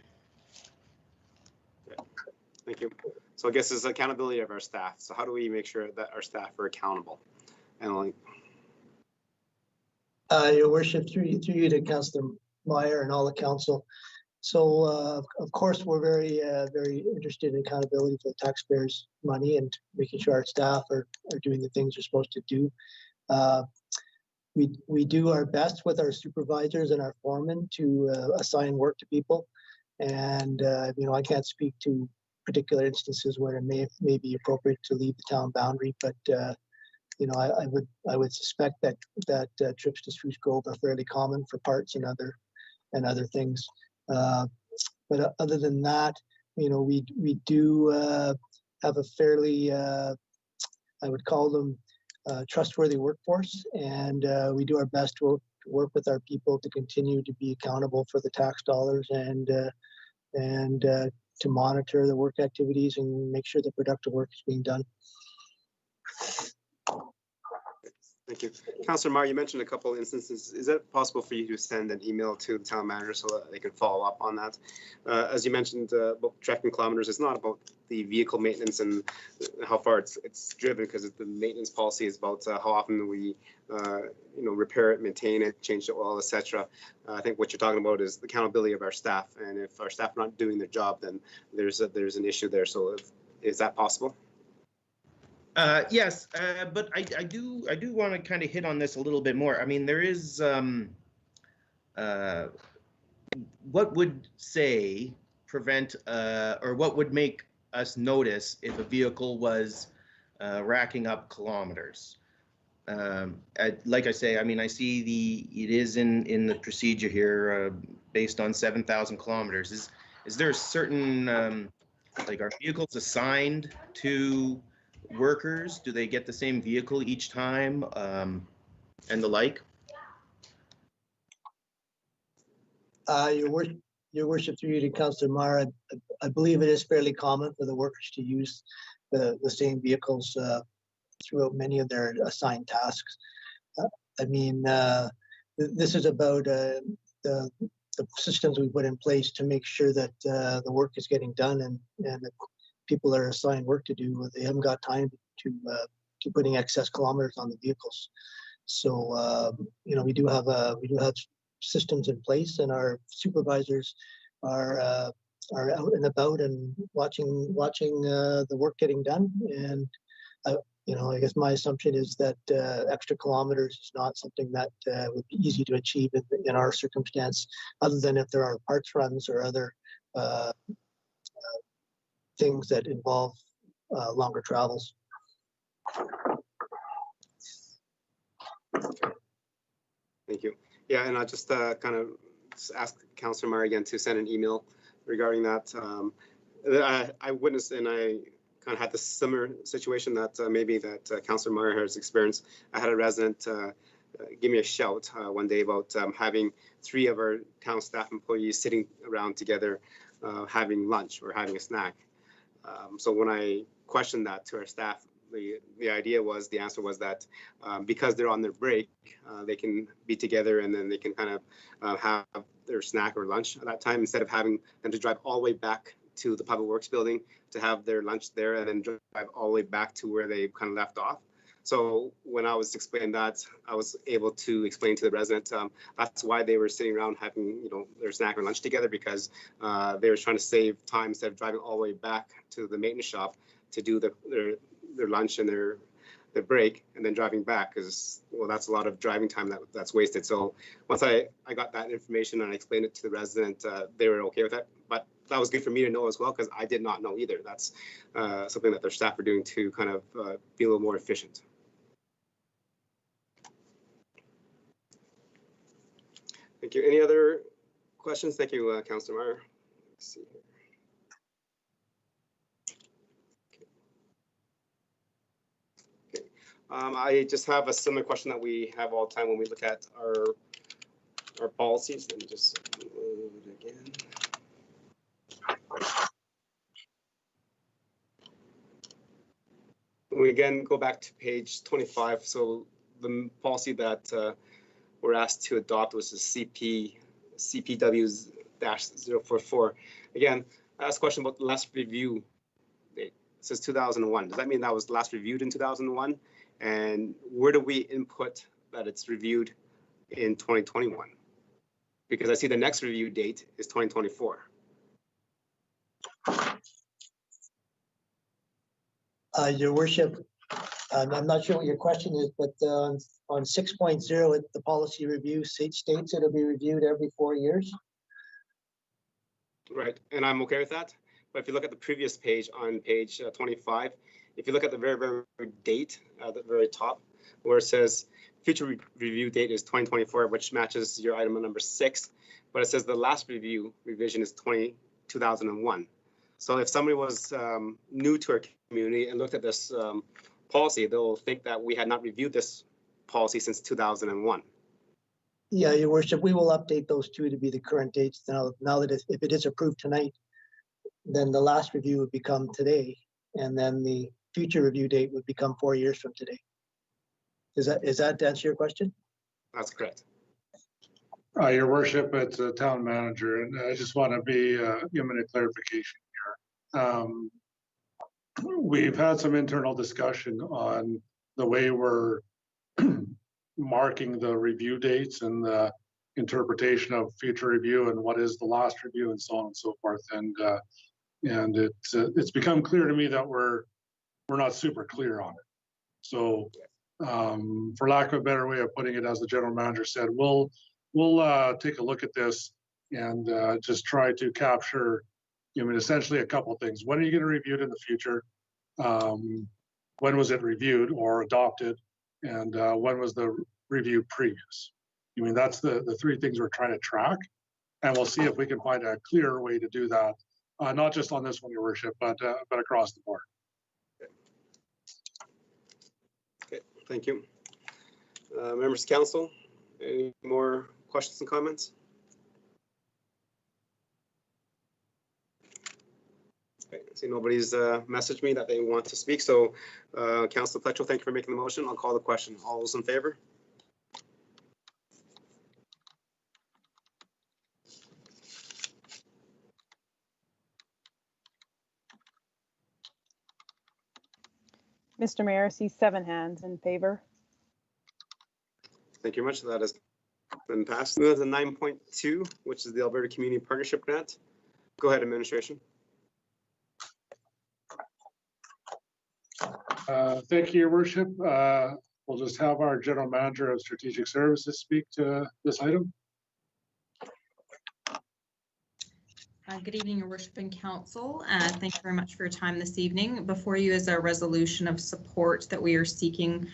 Thank you. So I guess it's accountability of our staff. So how do we make sure that our staff are accountable? And Your Worship, through you to Councillor Meyer and all the council. So of course, we're very interested in accountability for the taxpayers' money and making sure our staff are doing the things they're supposed to do. We do our best with our supervisors and our foremen to assign work to people. And I can't speak to particular instances where it may be appropriate to leave the town boundary, but I would suspect that trips to Spruce Grove are fairly common for parts and other things. But other than that, we do have a fairly, I would call them trustworthy workforce, and we do our best to work with our people to continue to be accountable for the tax dollars and to monitor the work activities and make sure the productive work is being done. Thank you. Councillor Meyer, you mentioned a couple of instances. Is it possible for you to send an email to the town manager so that they can follow up on that? As you mentioned, about tracking kilometers, it's not about the vehicle maintenance and how far it's driven, because the maintenance policy is about how often we repair it, maintain it, change the oil, etc. I think what you're talking about is the accountability of our staff, and if our staff are not doing their job, then there's an issue there. So is that possible? Yes, but I do want to kind of hit on this a little bit more. I mean, there is what would prevent or what would make us notice if a vehicle was racking up kilometers. Like I say, I mean, I see it is in the procedure here based on 7,000 kilometers. Is there a certain like, are vehicles assigned to workers? Do they get the same vehicle each time, and the like? Your Worship, through you to Councillor Meyer, I believe it is fairly common for the workers to use the same vehicles throughout many of their assigned tasks. This is about the systems we put in place to make sure that the work is getting done and the people that are assigned work to do, they haven't got time to putting excess kilometers on the vehicles. So we do have systems in place, and our supervisors are out and about and watching the work getting done. And I guess my assumption is that extra kilometers is not something that would be easy to achieve in our circumstance, other than if there are parts runs or other things that involve longer travels. Thank you. Yeah, and I'll just kind of ask Councillor Meyer again to send an email regarding that. I witnessed, and I kind of had the similar situation that maybe that Councillor Meyer has experienced. I had a resident give me a shout one day about having 3 of our town staff employees sitting around together having lunch or having a snack. So when I questioned that to our staff, the idea was, the answer was that because they're on their break, they can be together and then they can kind of have their snack or lunch at that time, instead of having them to drive all the way back to the Public Works building to have their lunch there and then drive all the way back to where they kind of left off. So when I was explaining that, I was able to explain to the residents that's why they were sitting around having, you know, their snack or lunch together, because they were trying to save time instead of driving all the way back to the maintenance shop to do their lunch and their break and then driving back, because, well, that's a lot of driving time that's wasted. So once I got that information and I explained it to the resident, they were okay with that. But that was good for me to know as well, because I did not know either. That's something that their staff are doing to kind of be a little more efficient. Thank you. Any other questions? Thank you, Councillor Meyer. Let's see here. I just have a similar question that we have all the time when we look at our policies. Let me just load it again. We again go back to page 25. So the policy that we're asked to adopt was the CPW-044. Again, I asked a question about the last review date. It says 2001. Does that mean that was last reviewed in 2001? And where do we input that it's reviewed in 2021? Because I see the next review date is 2024. Your worship, I'm not sure what your question is, but on 6.0, the policy review states it'll be reviewed every 4 years. Right, and I'm okay with that. But if you look at the previous page, on page 25, if you look at the very date at the very top, where it says future review date is 2024, which matches your item number 6, but it says the last revision is 2001. So if somebody was new to our community and looked at this policy, they'll think that we had not reviewed this policy since 2001. Yeah, your worship, we will update those two to be the current dates. Now that if it is approved tonight, then the last review would become today, and then the future review date would become 4 years from today. Is that to answer your question? That's correct. Your worship, it's a town manager, and I just want to be give a clarification here. We've had some internal discussion on the way we're marking the review dates and the interpretation of future review and what is the last review and so on and so forth. And it's become clear to me that we're not super clear on it. So for lack of a better way of putting it, as the general manager said, we'll take a look at this and just try to capture, essentially a couple of things. When are you going to review it in the future? When was it reviewed or adopted? And when was the review previous? That's the three things we're trying to track. And we'll see if we can find a clearer way to do that, not just on this one, your worship, but across the board. Okay, thank you. Members of council, any more questions and comments? Okay, I see nobody's messaged me that they want to speak. So Councillor Fletcher, thank you for making the motion. I'll call the question. All those in favor? Mr. Mayor, I see 7 hands in favor. Thank you very much. That has been passed. Move to 9.2, which is the Alberta Community Partnership Grant. Go ahead, administration. Thank you, your worship. We'll just have our general manager of strategic services speak to this item. Good evening, your worship and council. Thank you very much for your time this evening. Before you is a resolution of support that we are seeking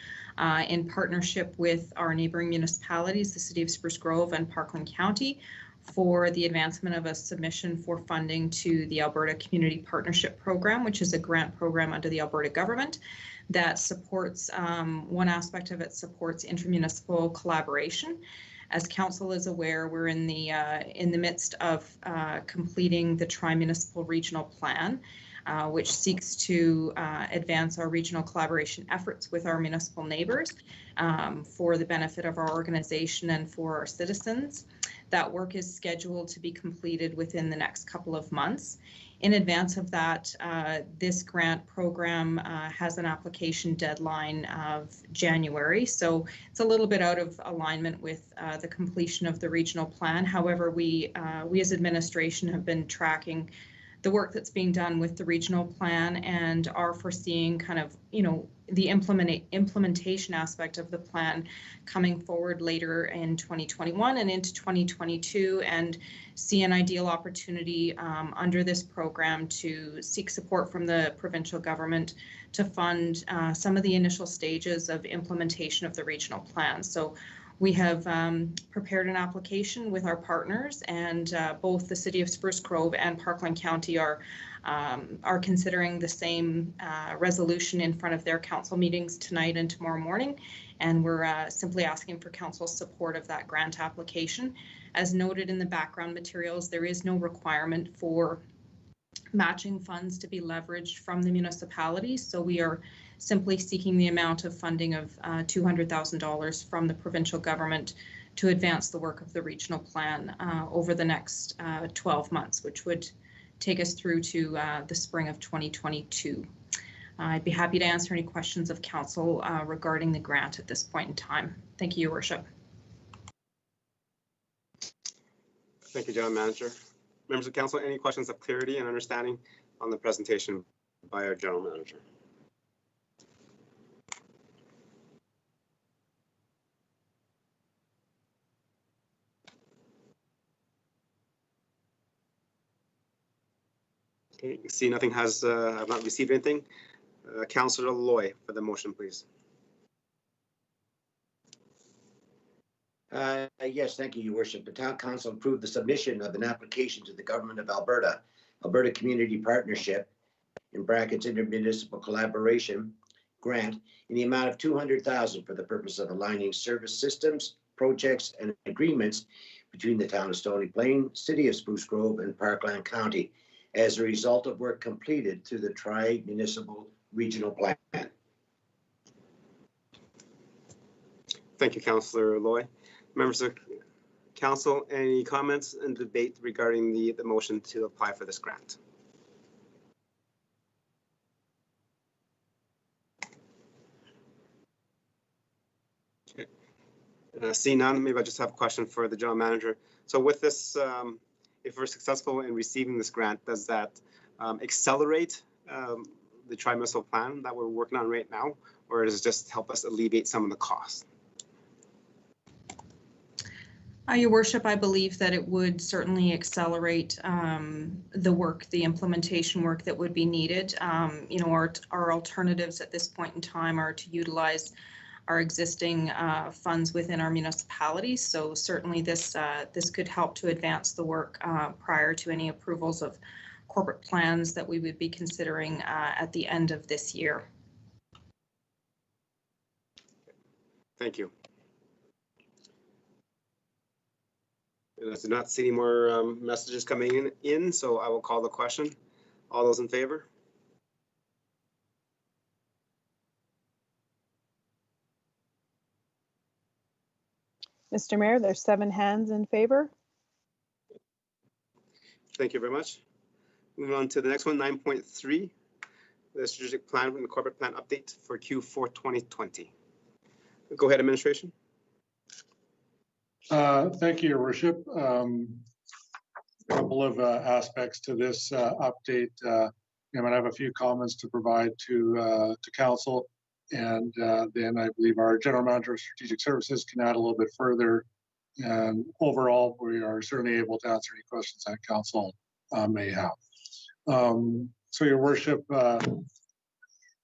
in partnership with our neighboring municipalities, the City of Spruce Grove and Parkland County, for the advancement of a submission for funding to the Alberta Community Partnership Program, which is a grant program under the Alberta government that supports, one aspect of it supports intermunicipal collaboration. As council is aware, we're in the midst of completing the tri-municipal regional plan. which seeks to advance our regional collaboration efforts with our municipal neighbors for the benefit of our organization and for our citizens. That work is scheduled to be completed within the next couple of months. In advance of that, this grant program has an application deadline of January, so it's a little bit out of alignment with the completion of the regional plan. However, we as administration have been tracking the work that's being done with the regional plan and are foreseeing kind of, the implementation aspect of the plan coming forward later in 2021 and into 2022, and see an ideal opportunity under this program to seek support from the provincial government to fund some of the initial stages of implementation of the regional plan. So we have prepared an application with our partners, and both the City of Spruce Grove and Parkland County are considering the same resolution in front of their council meetings tonight and tomorrow morning. And we're simply asking for council's support of that grant application. As noted in the background materials, there is no requirement for matching funds to be leveraged from the municipality. So we are simply seeking the amount of funding of $200,000 from the provincial government to advance the work of the regional plan over the next 12 months, which would take us through to the spring of 2022. I'd be happy to answer any questions of council regarding the grant at this point in time. Thank you, Your Worship. Thank you, General Manager. Members of council, any questions of clarity and understanding on the presentation by our General Manager? Okay, see nothing has, I've not received anything. Councillor Loy for the motion, please. Yes, thank you, Your Worship. The Town Council approved the submission of an application to the Government of Alberta, Alberta Community Partnership, in brackets intermunicipal collaboration grant, in the amount of $200,000 for the purpose of aligning service systems, projects, and agreements between the Town of Stony Plain, City of Spruce Grove, and Parkland County as a result of work completed through the Tri-Municipal Regional Plan. Thank you, Councillor Loy. Members of council, any comments and debate regarding the motion to apply for this grant? Okay. Seeing none, maybe I just have a question for the General Manager. So with this, if we're successful in receiving this grant, does that accelerate the tri-municipal plan that we're working on right now, or does it just help us alleviate some of the costs? Your Worship, I believe that it would certainly accelerate the work, the implementation work that would be needed. Our alternatives at this point in time are to utilize our existing funds within our municipalities. So certainly this could help to advance the work prior to any approvals of corporate plans that we would be considering at the end of this year. Thank you. And I do not see any more messages coming in, so I will call the question. All those in favor? Mr. Mayor, there's 7 hands in favor. Thank you very much. Moving on to the next one, 9.3, the strategic plan and the corporate plan update for Q4 2020. Go ahead, administration. Thank you, Your Worship. A couple of aspects to this update. And I have a few comments to provide to council, and then I believe our General Manager of Strategic Services can add a little bit further. And overall, we are certainly able to answer any questions that council may have. So, Your Worship, a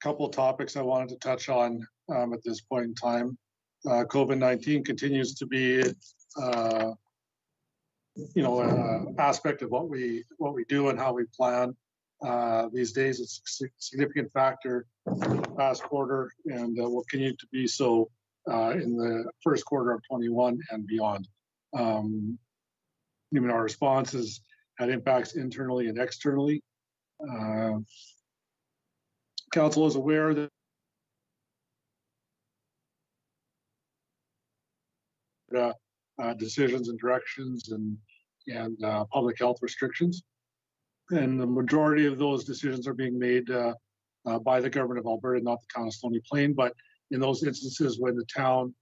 couple of topics I wanted to touch on at this point in time. COVID-19 continues to be, aspect of what we do and how we plan. These days, it's a significant factor in the past quarter, and will continue to be so in the first quarter of 21 and beyond. Our response has had impacts internally and externally. Council is aware that decisions and directions and public health restrictions. And the majority of those decisions are being made by the government of Alberta, not the town of Stony Plain. But in those instances when the town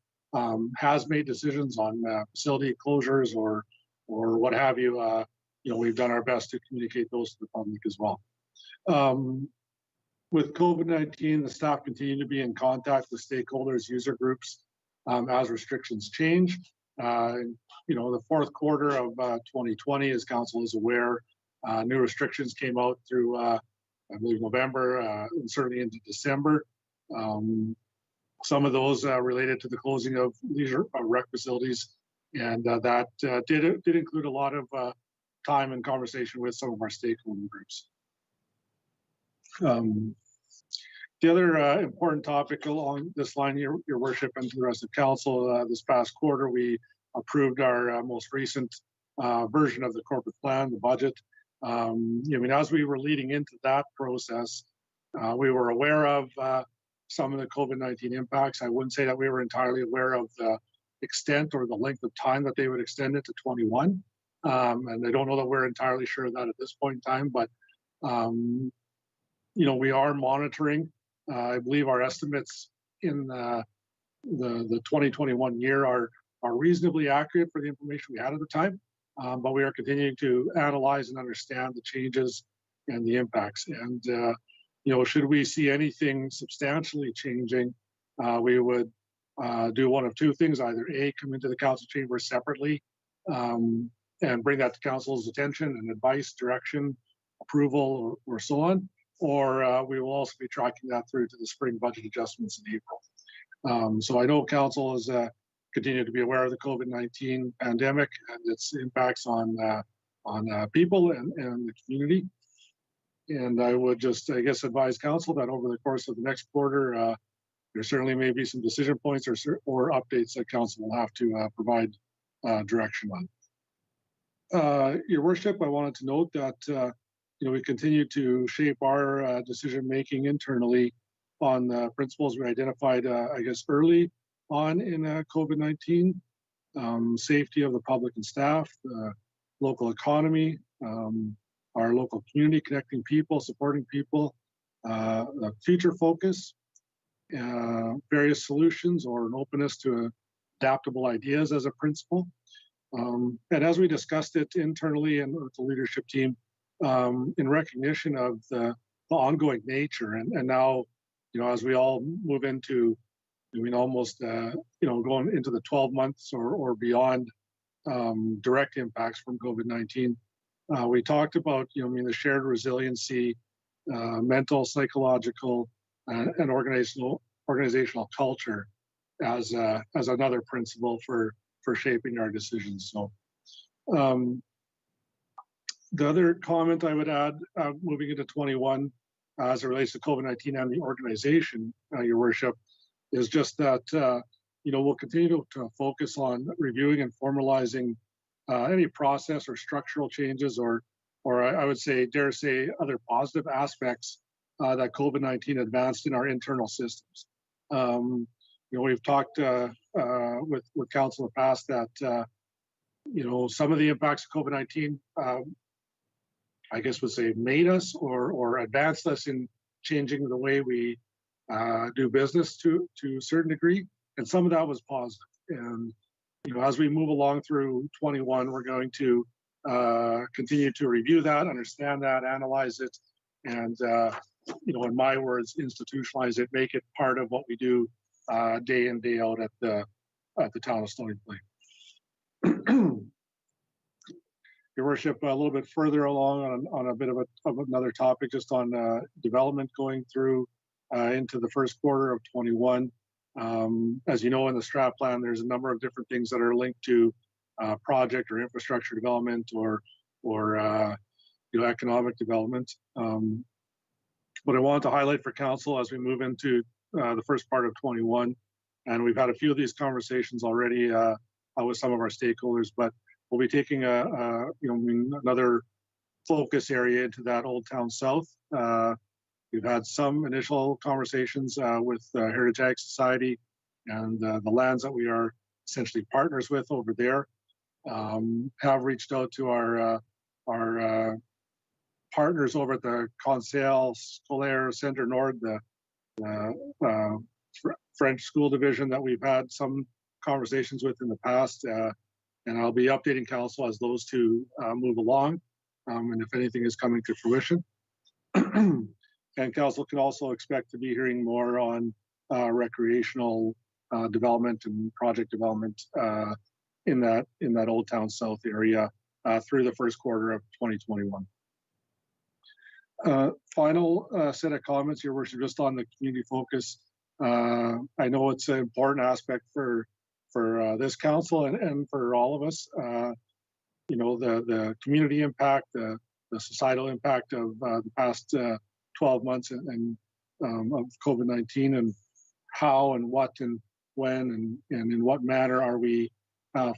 has made decisions on facility closures or what have you, we've done our best to communicate those to the public as well. With COVID-19, the staff continue to be in contact with stakeholders, user groups, as restrictions change. The fourth quarter of 2020, as council is aware, new restrictions came out through, I believe, November and certainly into December. Some of those related to the closing of leisure rec facilities, and that did include a lot of time and conversation with some of our stakeholder groups. The other important topic along this line, Your Worship, and to the rest of council, this past quarter, we approved our most recent version of the corporate plan, the budget. As we were leading into that process, we were aware of some of the COVID-19 impacts. I wouldn't say that we were entirely aware of the extent or the length of time that they would extend it to 21. And I don't know that we're entirely sure of that at this point in time, but we are monitoring. I believe our estimates in the 2021 year are reasonably accurate for the information we had at the time, but we are continuing to analyze and understand the changes and the impacts. And should we see anything substantially changing, we would do one of two things: either A, come into the council chamber separately and bring that to council's attention and advice, direction, approval, or so on, or we will also be tracking that through to the spring budget adjustments in April. So I know council is continue to be aware of the COVID-19 pandemic and its impacts on people and the community. And I would just, I guess, advise council that over the course of the next quarter, there certainly may be some decision points or updates that council will have to provide direction on. Your Worship, I wanted to note that we continue to shape our decision making internally on the principles we identified, I guess, early on in COVID-19, safety of the public and staff, the local economy, our local community, connecting people, supporting people, the future focus, various solutions, or an openness to adaptable ideas as a principle. And as we discussed it internally and with the leadership team, in recognition of the ongoing nature, and now, as we all move into almost, going into the 12 months or beyond direct impacts from COVID-19, we talked about, the shared resiliency, mental, psychological, and organizational culture as another principle for shaping our decisions. So the other comment I would add, moving into 21, as it relates to COVID-19 and the organization, Your Worship, is just that, we'll continue to focus on reviewing and formalizing any process or structural changes, or I would say, dare say, other positive aspects that COVID-19 advanced in our internal systems. We've talked with council in the past that, some of the impacts of COVID-19, I guess would say, made us or advanced us in changing the way we do business to a certain degree, and some of that was positive. And as we move along through 21, we're going to continue to review that, understand that, analyze it, and in my words, institutionalize it, make it part of what we do day in, day out at the town of Stony Plain. Your Worship, a little bit further along on a bit of another topic, just on development going through into the first quarter of 21. As you know, in the strat plan, there's a number of different things that are linked to project or infrastructure development or economic development. What I wanted to highlight for council as we move into the first part of 21, and we've had a few of these conversations already with some of our stakeholders, but we'll be taking another focus area into that Old Town South. We've had some initial conversations with Heritage Ag Society and the lands that we are essentially partners with over there. Have reached out to our partners over at the Conseil Scolaire Centre Nord, the French school division that we've had some conversations with in the past. And I'll be updating council as those two move along, and if anything is coming to fruition. And council can also expect to be hearing more on recreational development and project development in that Old Town South area through the first quarter of 2021. Final set of comments, Your Worship, just on the community focus. I know it's an important aspect for this council and for all of us. You know, the community impact, the societal impact of the past 12 months and of COVID-19, and how and what and when and in what manner are we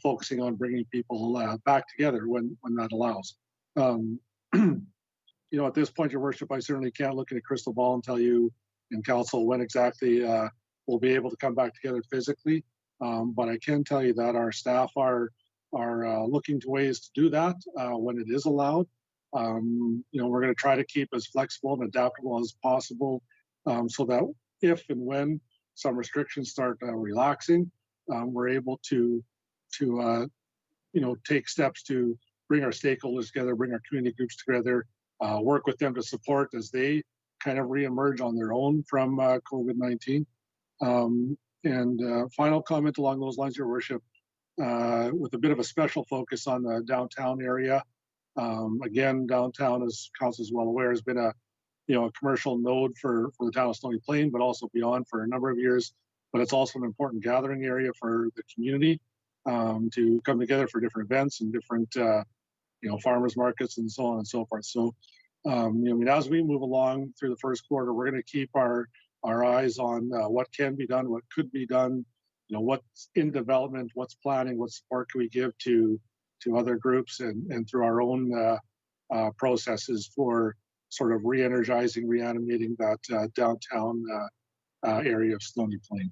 focusing on bringing people back together when that allows. You know, at this point, Your Worship, I certainly can't look at a crystal ball and tell you in council when exactly we'll be able to come back together physically. But I can tell you that our staff are looking to ways to do that when it is allowed. You know, we're going to try to keep as flexible and adaptable as possible so that if and when some restrictions start relaxing, we're able to you know, take steps to bring our stakeholders together, bring our community groups together, work with them to support as they kind of reemerge on their own from COVID-19. And final comment along those lines, Your Worship, with a bit of a special focus on the downtown area. Again, downtown, as council is well aware, has been a commercial node for the town of Stony Plain, but also beyond for a number of years. But it's also an important gathering area for the community to come together for different events and different farmers markets and so on and so forth. So, I mean, as we move along through the first quarter, we're going to keep our eyes on what can be done, what could be done, what's in development, what's planning, what support can we give to other groups and through our own processes for sort of re-energizing, reanimating that downtown area of Stony Plain.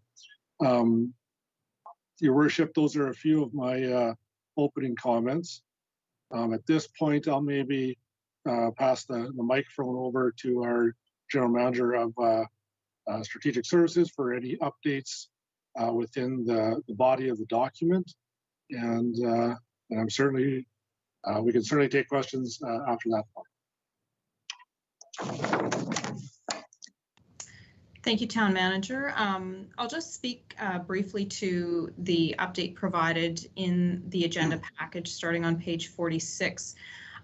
Your Worship, those are a few of my opening comments. At this point, I'll maybe pass the microphone over to our General Manager of Strategic Services for any updates within the body of the document. And I'm certainly, we can certainly take questions after that point. Thank you, Town Manager. I'll just speak briefly to the update provided in the agenda package starting on page 46.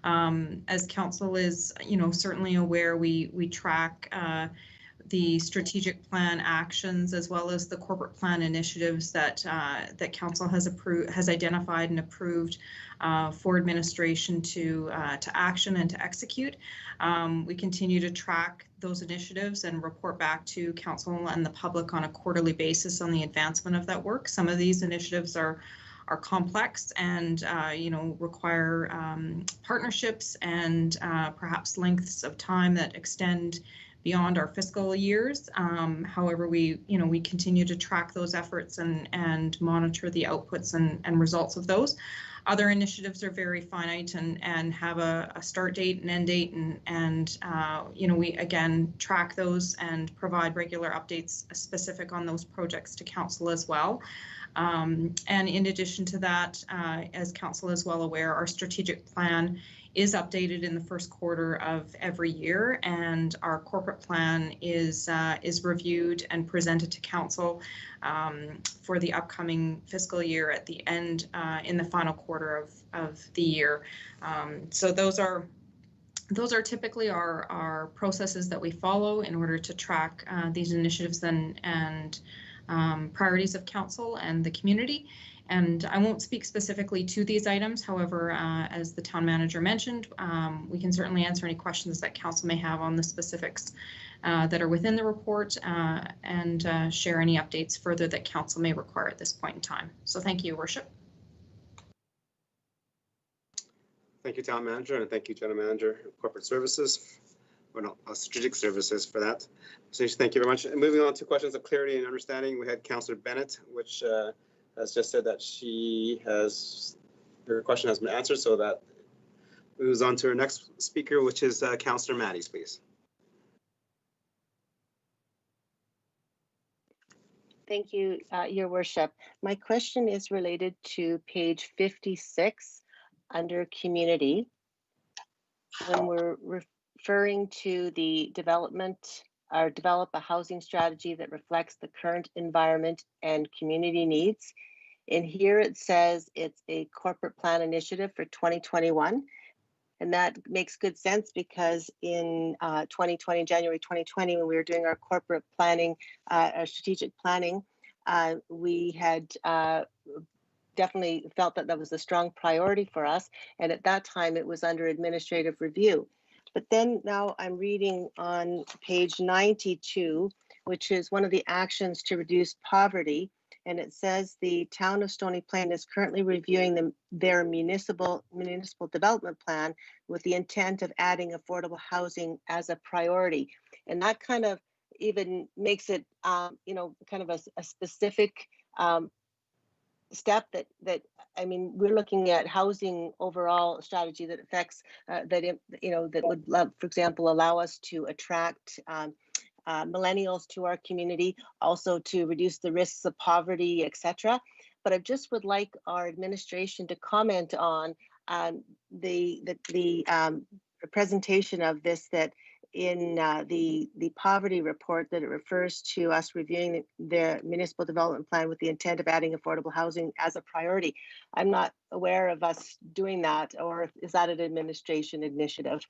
As Council is, certainly aware, we track the strategic plan actions as well as the corporate plan initiatives that that Council has identified and approved for administration to action and to execute. We continue to track those initiatives and report back to Council and the public on a quarterly basis on the advancement of that work. Some of these initiatives are complex and require partnerships and perhaps lengths of time that extend beyond our fiscal years. However, we continue to track those efforts and monitor the outputs and results of those. Other initiatives are very finite and have a start date and end date, and we again track those and provide regular updates specific on those projects to Council as well. And in addition to that, as Council is well aware, our strategic plan is updated in the first quarter of every year, and our corporate plan is reviewed and presented to Council for the upcoming fiscal year at the end in the final quarter of the year. So those are typically our processes that we follow in order to track these initiatives and priorities of Council and the community. And I won't speak specifically to these items. However, as the Town Manager mentioned, we can certainly answer any questions that Council may have on the specifics that are within the report and share any updates further that Council may require at this point in time. So thank you, Your Worship. Thank you, Town Manager, and thank you, General Manager of Corporate Services, or no, Strategic Services for that. So thank you very much. And moving on to questions of clarity and understanding, we had Councillor Bennett, which has just said that her question has been answered, so that moves on to our next speaker, which is Councillor Matties, please. Thank you, Your Worship. My question is related to page 56 under community. When we're referring to the development or develop a housing strategy that reflects the current environment and community needs. In here it says it's a corporate plan initiative for 2021. And that makes good sense because in 2020, January 2020, when we were doing our corporate planning, our strategic planning, we had definitely felt that that was a strong priority for us. And at that time, it was under administrative review. But then now I'm reading on page 92, which is one of the actions to reduce poverty. And it says the town of Stony Plain is currently reviewing their municipal development plan with the intent of adding affordable housing as a priority. And that kind of even makes it, kind of a specific step that I mean, we're looking at housing overall strategy that affects that would, for example, allow us to attract millennials to our community, also to reduce the risks of poverty, etc. But I just would like our administration to comment on the presentation of this, that in the poverty report, that it refers to us reviewing the municipal development plan with the intent of adding affordable housing as a priority. I'm not aware of us doing that, or is that an administration initiative?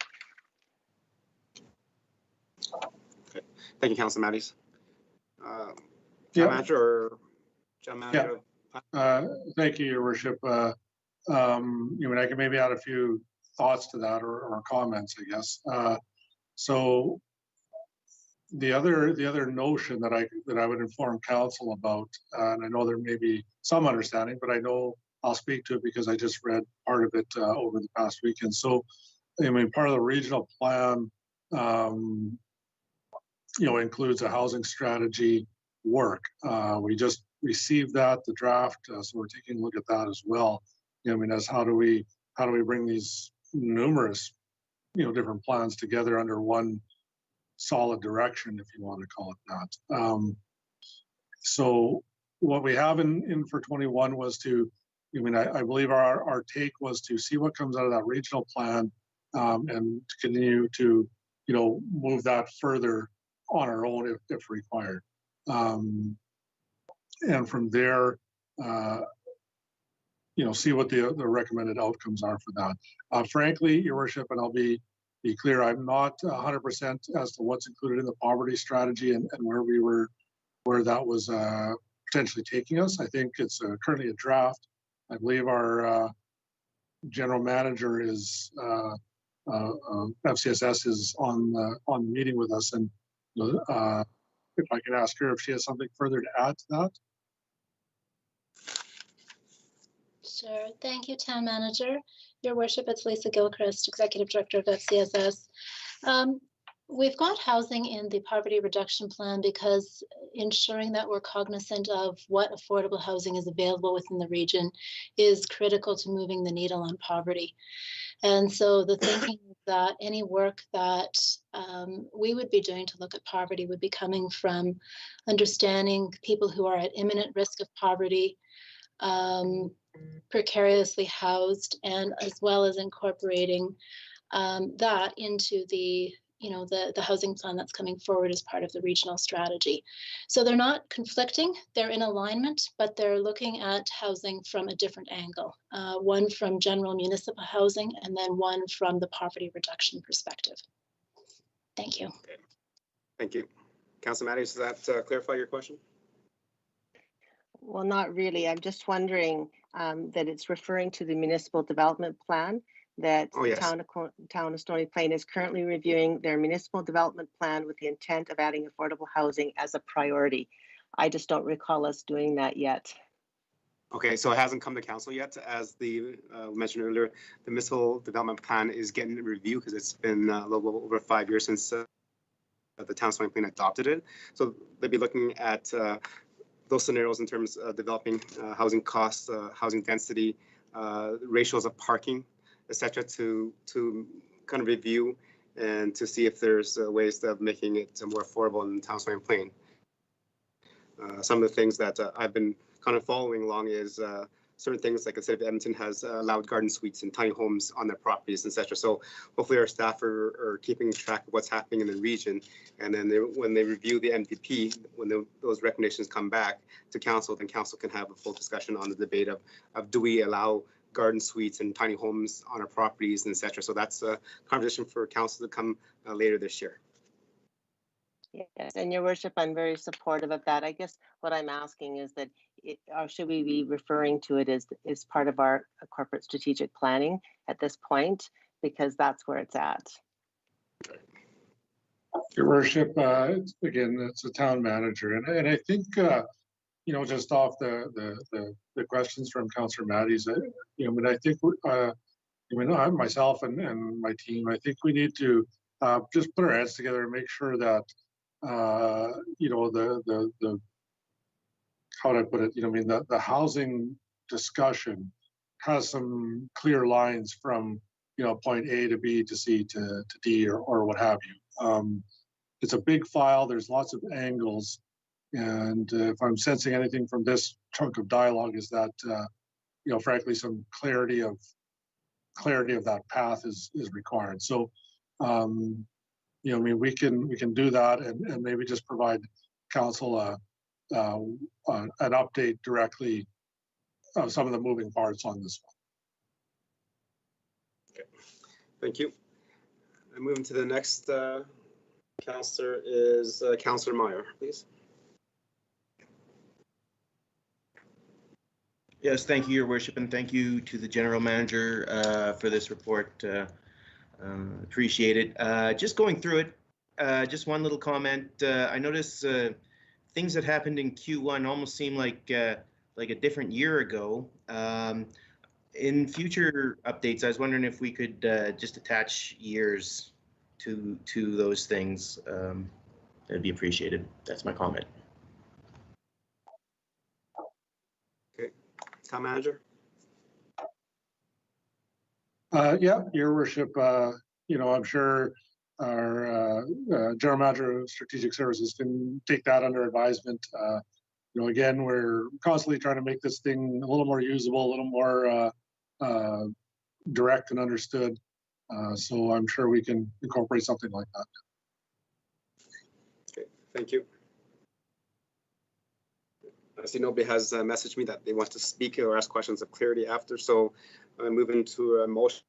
Okay. Thank you, Councilor Matties. Yeah. Manager or General Manager? Yeah. Thank you, Your Worship. I can maybe add a few thoughts to that, or comments, I guess. So the other notion that I would inform council about, and I know there may be some understanding, but I know I'll speak to it because I just read part of it over the past weekend. So, I mean, part of the regional plan, includes a housing strategy work. We just received that, the draft, so we're taking a look at that as well. As how do we bring these numerous different plans together under one solid direction, if you want to call it that. So what we have in for 21 was to, I believe our take was to see what comes out of that regional plan, and to continue to move that further on our own if required, and from there see what the recommended outcomes are for that. Frankly, Your Worship, and I'll be clear, I'm not 100% as to what's included in the poverty strategy and where that was potentially taking us. I think it's currently a draft. I believe our general manager is FCSS is on the meeting with us, and if I can ask her if she has something further to add to that. Sure. Thank you, Town Manager. Your Worship, it's Lisa Gilchrist, Executive Director of FCSS. We've got housing in the poverty reduction plan because ensuring that we're cognizant of what affordable housing is available within the region is critical to moving the needle on poverty. And so the thinking is that any work that we would be doing to look at poverty would be coming from understanding people who are at imminent risk of poverty, precariously housed, and as well as incorporating that into the housing plan that's coming forward as part of the regional strategy. So they're not conflicting, they're in alignment, but they're looking at housing from a different angle, one from general municipal housing and then one from the poverty reduction perspective. Thank you. Okay. Thank you. Councilor Matties, does that clarify your question? Well, not really. I'm just wondering that it's referring to the municipal development plan, that the town of Stony Plain is currently reviewing their municipal development plan with the intent of adding affordable housing as a priority. I just don't recall us doing that yet. Okay, so it hasn't come to council yet. As the mentioned earlier, the municipal development plan is getting a review because it's been a little over 5 years since the town Stony plan adopted it. So they'll be looking at those scenarios in terms of developing housing costs, housing density, ratios of parking, etc., to kind of review and to see if there's ways of making it more affordable in the town Stony Plain. Some of the things that I've been kind of following along is certain things like the city of Edmonton has allowed garden suites and tiny homes on their properties, etc. So hopefully our staff are keeping track of what's happening in the region. And then when they review the MDP, when those recommendations come back to council, then council can have a full discussion on the debate of do we allow garden suites and tiny homes on our properties, etc. So that's a conversation for council to come later this year. Yes, and your worship, I'm very supportive of that. I guess what I'm asking is that or should we be referring to it as part of our corporate strategic planning at this point, because that's where it's at. Your worship, again, it's a town manager, and I think you know, just off the questions from Councillor Matties, you know, I mean, I think I mean, myself and my team, I think we need to just put our heads together and make sure that you know, the how do I put it? You know, I mean, the housing discussion has some clear lines from, you know, point A to B to C to D or what have you. It's a big file. There's lots of angles, and if I'm sensing anything from this chunk of dialogue, is that you know, frankly, some clarity of that path is required. So, you know, I mean, we can do that and maybe just provide council an update directly of some of the moving parts on this one. Okay, thank you. And moving to the next councillor is Councillor Meyer, please. Yes, thank you, Your Worship, and thank you to the General Manager for this report. Appreciate it. Just going through it, just one little comment. I noticed things that happened in Q1 almost seem like a different year ago. In future updates, I was wondering if we could just attach years to those things. That'd be appreciated. That's my comment. Okay, Town Manager. Yeah, Your Worship, you know, I'm sure our General Manager of Strategic Services can take that under advisement. You know, again, we're constantly trying to make this thing a little more usable, a little more direct and understood. So I'm sure we can incorporate something like that. Okay, thank you. I see nobody has messaged me that they want to speak or ask questions of clarity after, so I'm moving to a motion.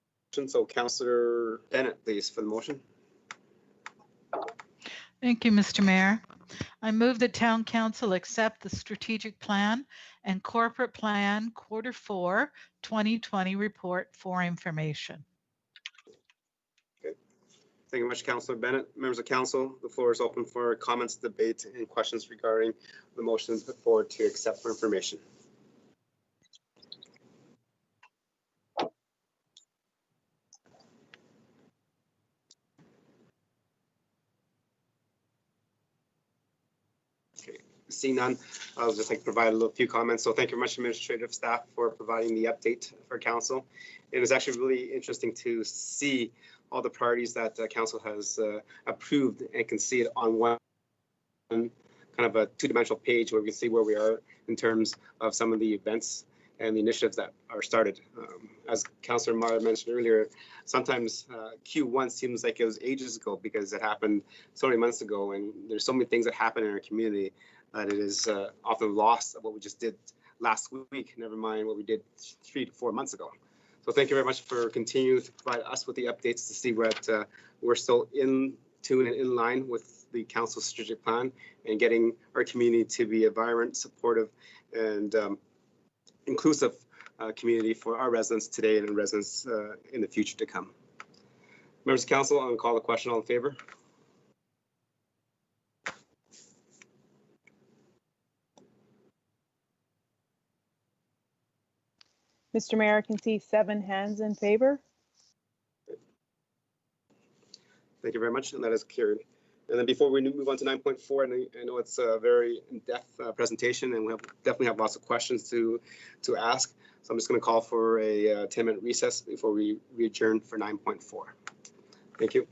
So Councillor Bennett, please, for the motion. Thank you, Mr. Mayor. I move that Town Council accept the strategic plan and corporate plan Q4 2020 report for information. Okay. Thank you much, Councillor Bennett. Members of Council, the floor is open for comments, debate, and questions regarding the motion put forward to accept for information. Seeing none, I'll just like provide a few comments. So thank you very much, administrative staff, for providing the update for council. It was actually really interesting to see all the priorities that council has approved and can see it on one kind of a two-dimensional page where we can see where we are in terms of some of the events and the initiatives that are started. As Councillor Meyer mentioned earlier, sometimes Q1 seems like it was ages ago because it happened so many months ago, and there's so many things that happen in our community that it is often lost of what we just did last week, never mind what we did 3 to 4 months ago. So thank you very much for continuing to provide us with the updates to see what we're still in tune and in line with the council's strategic plan and getting our community to be a vibrant, supportive, and inclusive community for our residents today and residents in the future to come. Members of council, I'm going to call the question. All in favor? Mr. Mayor, I can see 7 hands in favor. Thank you very much, and that is carried. And then before we move on to 9.4, and I know it's a very in-depth presentation, and we definitely have lots of questions to ask. So I'm just going to call for a 10-minute recess before we adjourn for 9.4. Thank you.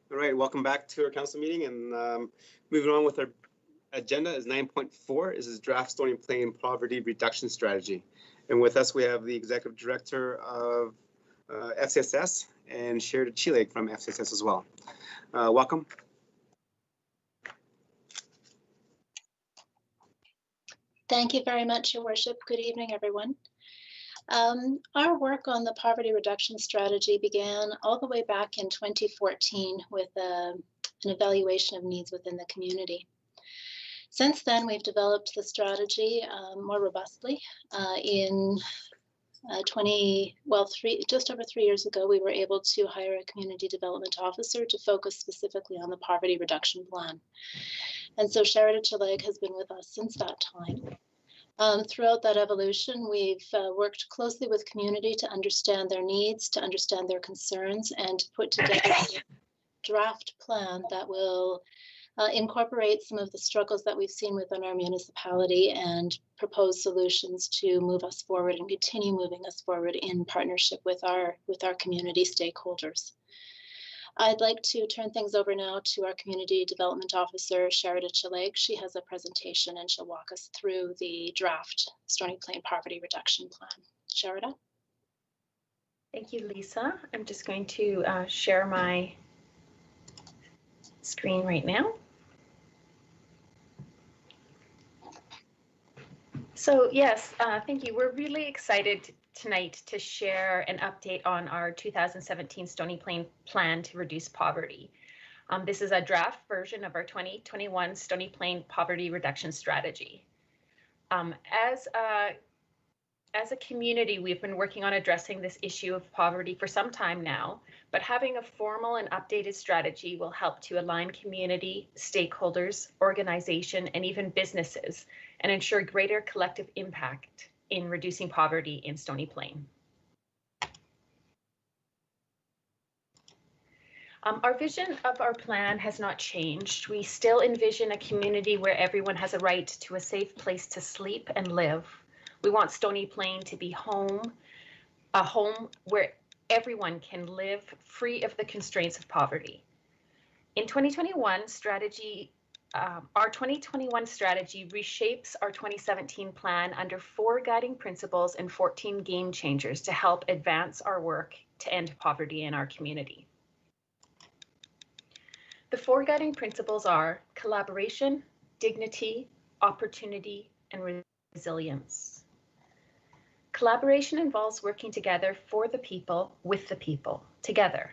All right, welcome back to our council meeting, and moving on with our agenda is 9.4. This is draft Stony Plain poverty reduction strategy. And with us, we have the executive director of FCSS and Sheridan Chile from FCSS as well. Welcome. Thank you very much, Your Worship. Good evening, everyone. Our work on the poverty reduction strategy began all the way back in 2014 with an evaluation of needs within the community. Since then, we've developed the strategy more robustly. Just over 3 years ago, we were able to hire a community development officer to focus specifically on the poverty reduction plan. And so Sheridan Chile has been with us since that time. Throughout that evolution, we've worked closely with community to understand their needs, to understand their concerns, and to put together a draft plan that will incorporate some of the struggles that we've seen within our municipality and propose solutions to move us forward and continue moving us forward in partnership with our community stakeholders. I'd like to turn things over now to our Community Development Officer, Sheridan Chile. She has a presentation and she'll walk us through the draft Stony Plain Poverty Reduction Plan. Sheridan? Thank you, Lisa. I'm just going to share my screen right now. So yes, thank you. We're really excited tonight to share an update on our 2017 Stony Plain plan to reduce poverty. This is a draft version of our 2021 Stony Plain poverty reduction strategy. As a community, we've been working on addressing this issue of poverty for some time now, but having a formal and updated strategy will help to align community, stakeholders, organization, and even businesses, and ensure greater collective impact in reducing poverty in Stony Plain. Our vision of our plan has not changed. We still envision a community where everyone has a right to a safe place to sleep and live. We want Stony Plain to be a home where everyone can live free of the constraints of poverty. In 2021 strategy, our 2021 strategy reshapes our 2017 plan under 4 guiding principles and 14 game changers to help advance our work to end poverty in our community. The 4 guiding principles are collaboration, dignity, opportunity, and resilience. Collaboration involves working together for the people, with the people, together.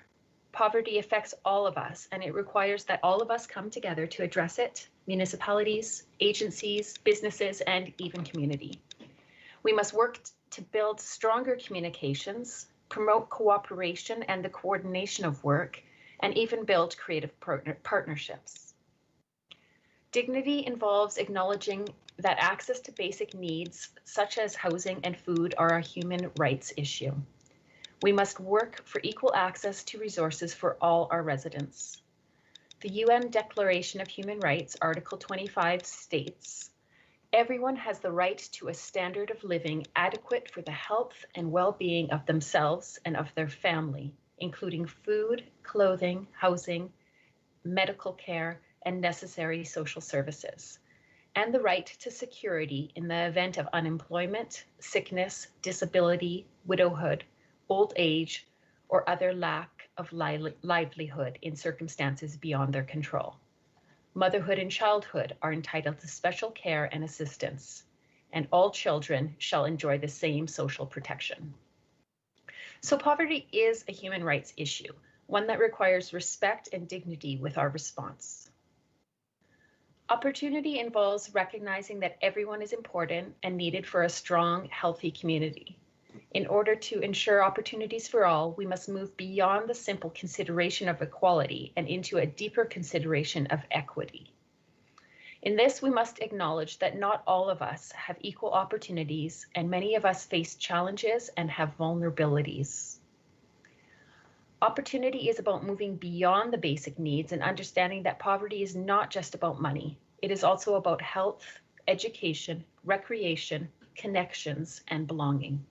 Poverty affects all of us, and it requires that all of us come together to address it, municipalities, agencies, businesses, and even community. We must work to build stronger communications, promote cooperation and the coordination of work, and even build creative partnerships. Dignity involves acknowledging that access to basic needs, such as housing and food, are a human rights issue. We must work for equal access to resources for all our residents. The UN Declaration of Human Rights, Article 25 states, everyone has the right to a standard of living adequate for the health and well-being of themselves and of their family, including food, clothing, housing, medical care, and necessary social services, and the right to security in the event of unemployment, sickness, disability, widowhood, old age, or other lack of livelihood in circumstances beyond their control. Motherhood and childhood are entitled to special care and assistance, and all children shall enjoy the same social protection. So poverty is a human rights issue, one that requires respect and dignity with our response. Opportunity involves recognizing that everyone is important and needed for a strong, healthy community. In order to ensure opportunities for all, we must move beyond the simple consideration of equality and into a deeper consideration of equity. In this, we must acknowledge that not all of us have equal opportunities, and many of us face challenges and have vulnerabilities. Opportunity is about moving beyond the basic needs and understanding that poverty is not just about money. It is also about health, education, recreation, connections, and belonging.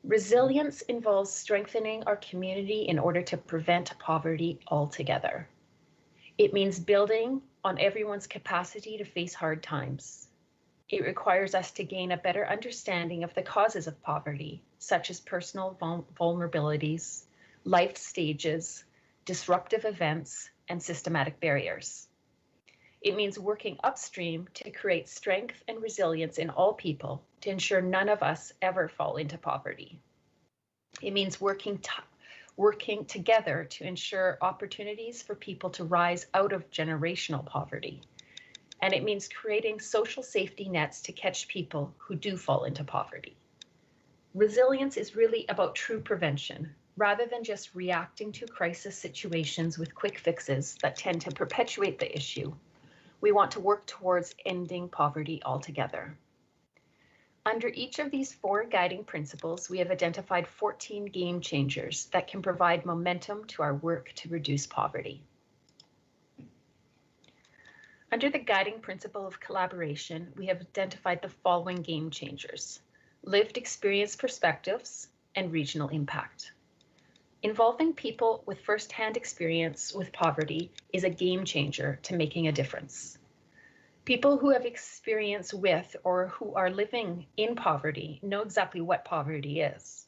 Resilience involves strengthening our community in order to prevent poverty altogether. It means building on everyone's capacity to face hard times. It requires us to gain a better understanding of the causes of poverty, such as personal vulnerabilities, life stages, disruptive events, and systematic barriers. It means working upstream to create strength and resilience in all people to ensure none of us ever fall into poverty. It means working together to ensure opportunities for people to rise out of generational poverty. And it means creating social safety nets to catch people who do fall into poverty. Resilience is really about true prevention, rather than just reacting to crisis situations with quick fixes that tend to perpetuate the issue. We want to work towards ending poverty altogether. Under each of these 4 guiding principles, we have identified 14 game changers that can provide momentum to our work to reduce poverty. Under the guiding principle of collaboration, we have identified the following game changers: lived experience perspectives and regional impact. Involving people with firsthand experience with poverty is a game changer to making a difference. People who have experience with or who are living in poverty know exactly what poverty is.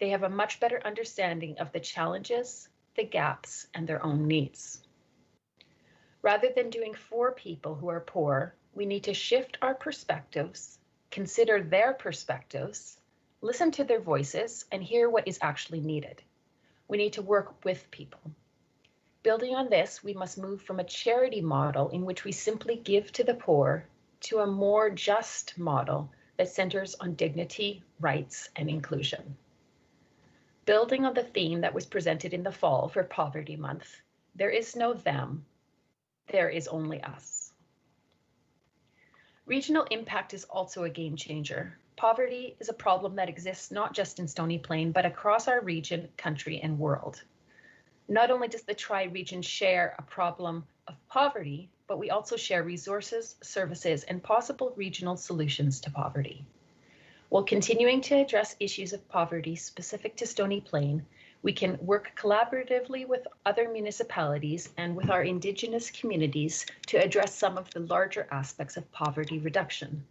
They have a much better understanding of the challenges, the gaps, and their own needs. Rather than doing for people who are poor, we need to shift our perspectives, consider their perspectives, listen to their voices, and hear what is actually needed. We need to work with people. Building on this, we must move from a charity model in which we simply give to the poor to a more just model that centers on dignity, rights, and inclusion. Building on the theme that was presented in the fall for Poverty Month, there is no them, there is only us. Regional impact is also a game changer. Poverty is a problem that exists not just in Stony Plain, but across our region, country, and world. Not only does the Tri-region share a problem of poverty, but we also share resources, services, and possible regional solutions to poverty. While continuing to address issues of poverty specific to Stony Plain, we can work collaboratively with other municipalities and with our Indigenous communities to address some of the larger aspects of poverty reduction.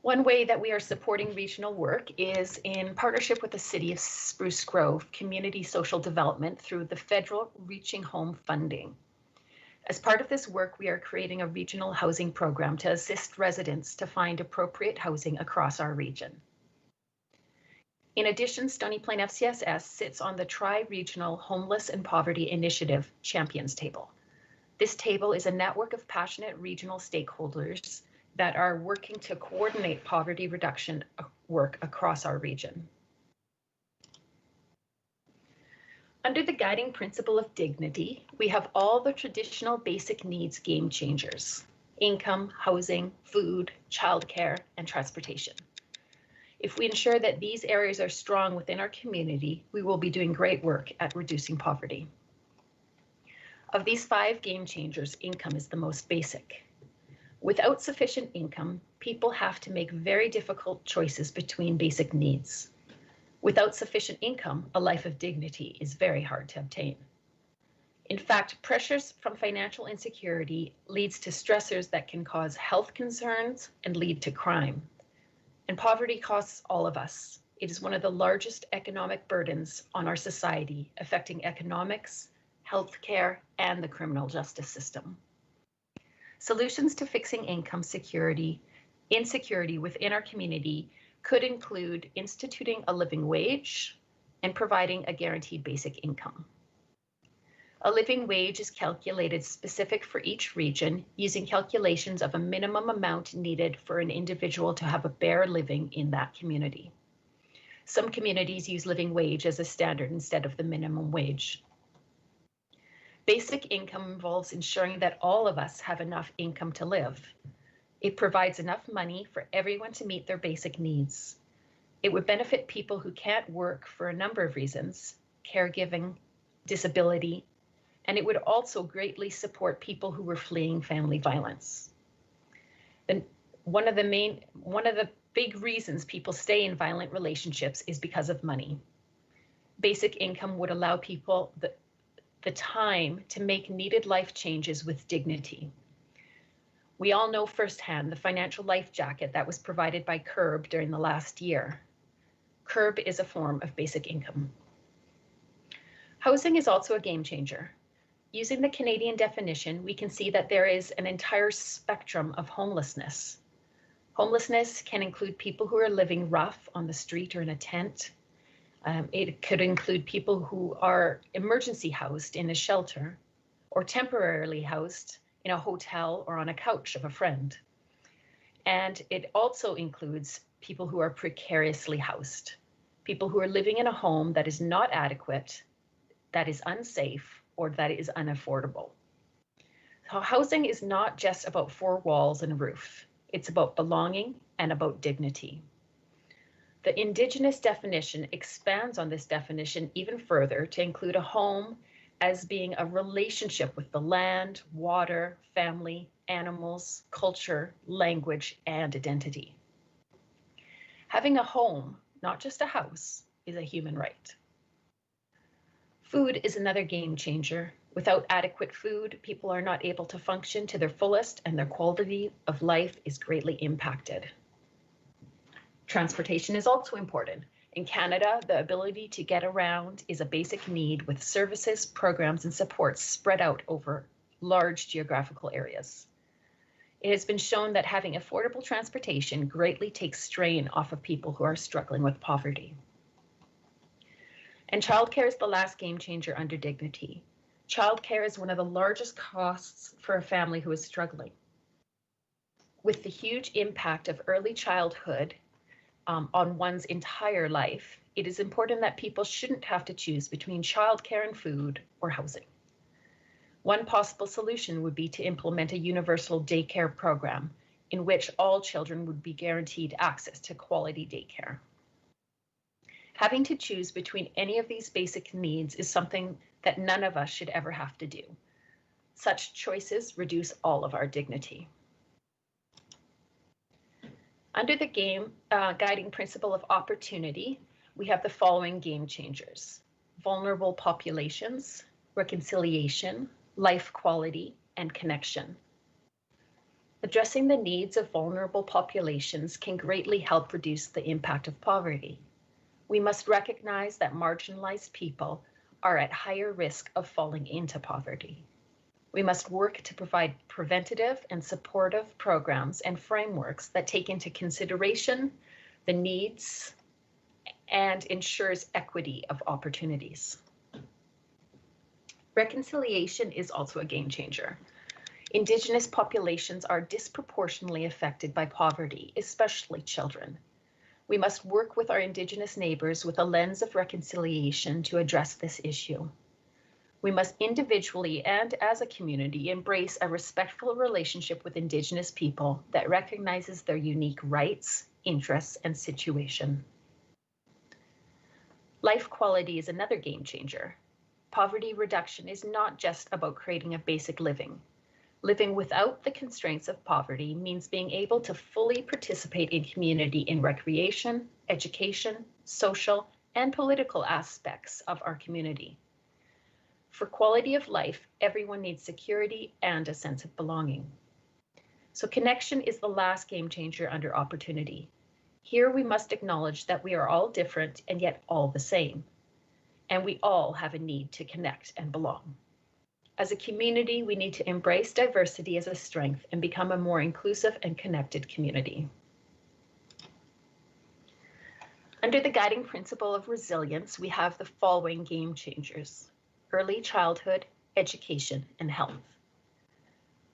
One way that we are supporting regional work is in partnership with the City of Spruce Grove Community Social Development through the federal Reaching Home funding. As part of this work, we are creating a regional housing program to assist residents to find appropriate housing across our region. In addition, Stony Plain FCSS sits on the Tri-Regional Homeless and Poverty Initiative Champions Table. This table is a network of passionate regional stakeholders that are working to coordinate poverty reduction work across our region. Under the guiding principle of dignity, we have all the traditional basic needs game changers: income, housing, food, childcare, and transportation. If we ensure that these areas are strong within our community, we will be doing great work at reducing poverty. Of these 5 game changers, income is the most basic. Without sufficient income, people have to make very difficult choices between basic needs. Without sufficient income, a life of dignity is very hard to obtain. In fact, pressures from financial insecurity leads to stressors that can cause health concerns and lead to crime. And poverty costs all of us. It is one of the largest economic burdens on our society, affecting economics, healthcare, and the criminal justice system. Solutions to fixing income insecurity within our community could include instituting a living wage and providing a guaranteed basic income. A living wage is calculated specific for each region using calculations of a minimum amount needed for an individual to have a bare living in that community. Some communities use living wage as a standard instead of the minimum wage. Basic income involves ensuring that all of us have enough income to live. It provides enough money for everyone to meet their basic needs. It would benefit people who can't work for a number of reasons: caregiving, disability, and it would also greatly support people who were fleeing family violence. And one of the Big reasons people stay in violent relationships is because of money. Basic income would allow people the time to make needed life changes with dignity. We all know firsthand the financial life jacket that was provided by CURB during the last year. CURB is a form of basic income. Housing is also a game changer. Using the Canadian definition, we can see that there is an entire spectrum of homelessness. Homelessness can include people who are living rough on the street or in a tent. It could include people who are emergency housed in a shelter or temporarily housed in a hotel or on a couch of a friend. And it also includes people who are precariously housed, people who are living in a home that is not adequate, that is unsafe, or that is unaffordable. So housing is not just about four walls and a roof. It's about belonging and about dignity. The Indigenous definition expands on this definition even further to include a home as being a relationship with the land, water, family, animals, culture, language, and identity. Having a home, not just a house, is a human right. Food is another game changer. Without adequate food, people are not able to function to their fullest and their quality of life is greatly impacted. Transportation is also important. In Canada, the ability to get around is a basic need with services, programs, and supports spread out over large geographical areas. It has been shown that having affordable transportation greatly takes strain off of people who are struggling with poverty. And childcare is the last game changer under dignity. Childcare is one of the largest costs for a family who is struggling. With the huge impact of early childhood on one's entire life, it is important that people shouldn't have to choose between childcare and food or housing. One possible solution would be to implement a universal daycare program in which all children would be guaranteed access to quality daycare. Having to choose between any of these basic needs is something that none of us should ever have to do. Such choices reduce all of our dignity. Under the guiding principle of opportunity, we have the following game changers: vulnerable populations, reconciliation, life quality, and connection. Addressing the needs of vulnerable populations can greatly help reduce the impact of poverty. We must recognize that marginalized people are at higher risk of falling into poverty. We must work to provide preventative and supportive programs and frameworks that take into consideration the needs and ensures equity of opportunities. Reconciliation is also a game changer. Indigenous populations are disproportionately affected by poverty, especially children. We must work with our Indigenous neighbours with a lens of reconciliation to address this issue. We must individually and as a community embrace a respectful relationship with Indigenous people that recognizes their unique rights, interests, and situation. Life quality is another game changer. Poverty reduction is not just about creating a basic living. Living without the constraints of poverty means being able to fully participate in community in recreation, education, social, and political aspects of our community. For quality of life, everyone needs security and a sense of belonging. So connection is the last game changer under opportunity. Here we must acknowledge that we are all different and yet all the same. And we all have a need to connect and belong. As a community, we need to embrace diversity as a strength and become a more inclusive and connected community. Under the guiding principle of resilience, we have the following game changers: early childhood, education, and health.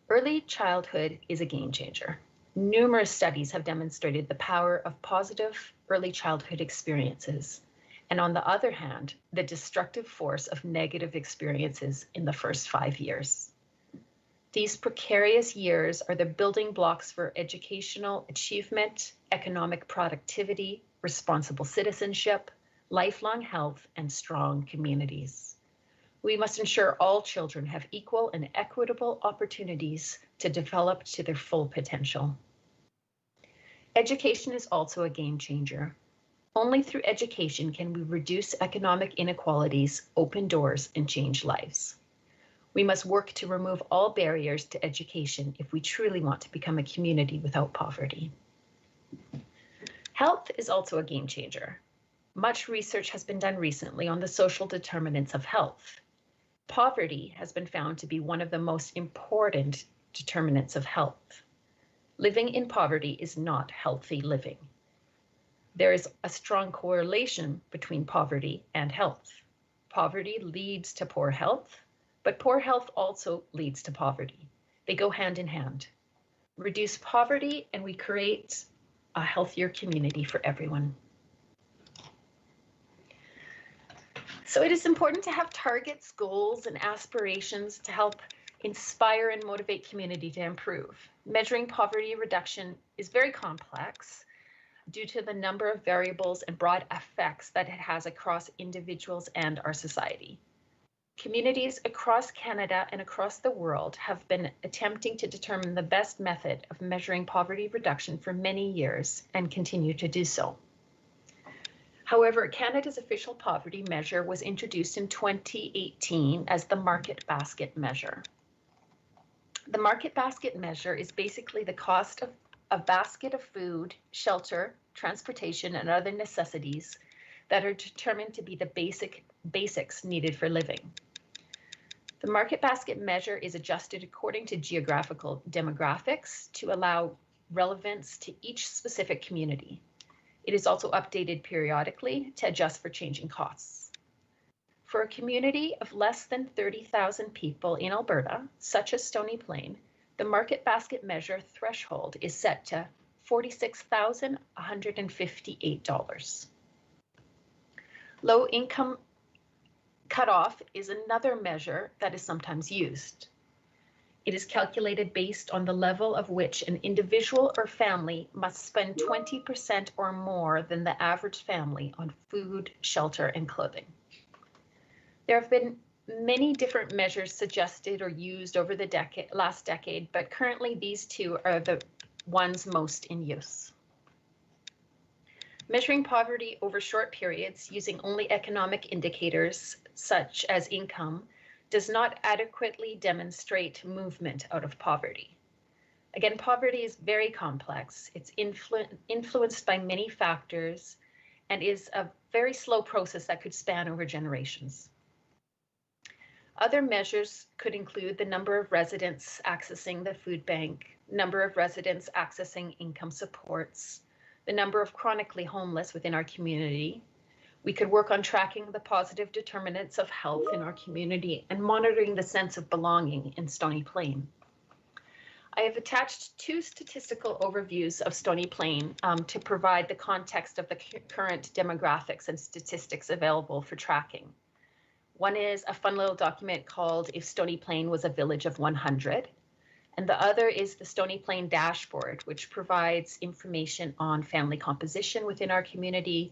Early childhood is a game changer. Numerous studies have demonstrated the power of positive early childhood experiences, and on the other hand, the destructive force of negative experiences in the first 5 years. These precarious years are the building blocks for educational achievement, economic productivity, responsible citizenship, lifelong health, and strong communities. We must ensure all children have equal and equitable opportunities to develop to their full potential. Education is also a game changer. Only through education can we reduce economic inequalities, open doors, and change lives. We must work to remove all barriers to education if we truly want to become a community without poverty. Health is also a game changer. Much research has been done recently on the social determinants of health. Poverty has been found to be one of the most important determinants of health. Living in poverty is not healthy living. There is a strong correlation between poverty and health. Poverty leads to poor health, but poor health also leads to poverty. They go hand in hand. Reduce poverty and we create a healthier community for everyone. So it is important to have targets, goals, and aspirations to help inspire and motivate community to improve. Measuring poverty reduction is very complex due to the number of variables and broad effects that it has across individuals and our society. Communities across Canada and across the world have been attempting to determine the best method of measuring poverty reduction for many years and continue to do so. However, Canada's official poverty measure was introduced in 2018 as the Market Basket Measure. The Market Basket Measure is basically the cost of a basket of food, shelter, transportation, and other necessities that are determined to be the basics needed for living. The Market Basket Measure is adjusted according to geographical demographics to allow relevance to each specific community. It is also updated periodically to adjust for changing costs. For a community of less than 30,000 people in Alberta, such as Stony Plain, the Market Basket Measure threshold is set to $46,158. Low income cutoff is another measure that is sometimes used. It is calculated based on the level of which an individual or family must spend 20% or more than the average family on food, shelter, and clothing. There have been many different measures suggested or used over the last decade, but currently these two are the ones most in use. Measuring poverty over short periods using only economic indicators such as income does not adequately demonstrate movement out of poverty. Again, poverty is very complex. It's influenced by many factors and is a very slow process that could span over generations. Other measures could include the number of residents accessing the food bank, number of residents accessing income supports, the number of chronically homeless within our community. We could work on tracking the positive determinants of health in our community and monitoring the sense of belonging in Stony Plain. I have attached two statistical overviews of Stony Plain to provide the context of the current demographics and statistics available for tracking. One is a fun little document called If Stony Plain Was a Village of 100. And the other is the Stony Plain dashboard, which provides information on family composition within our community,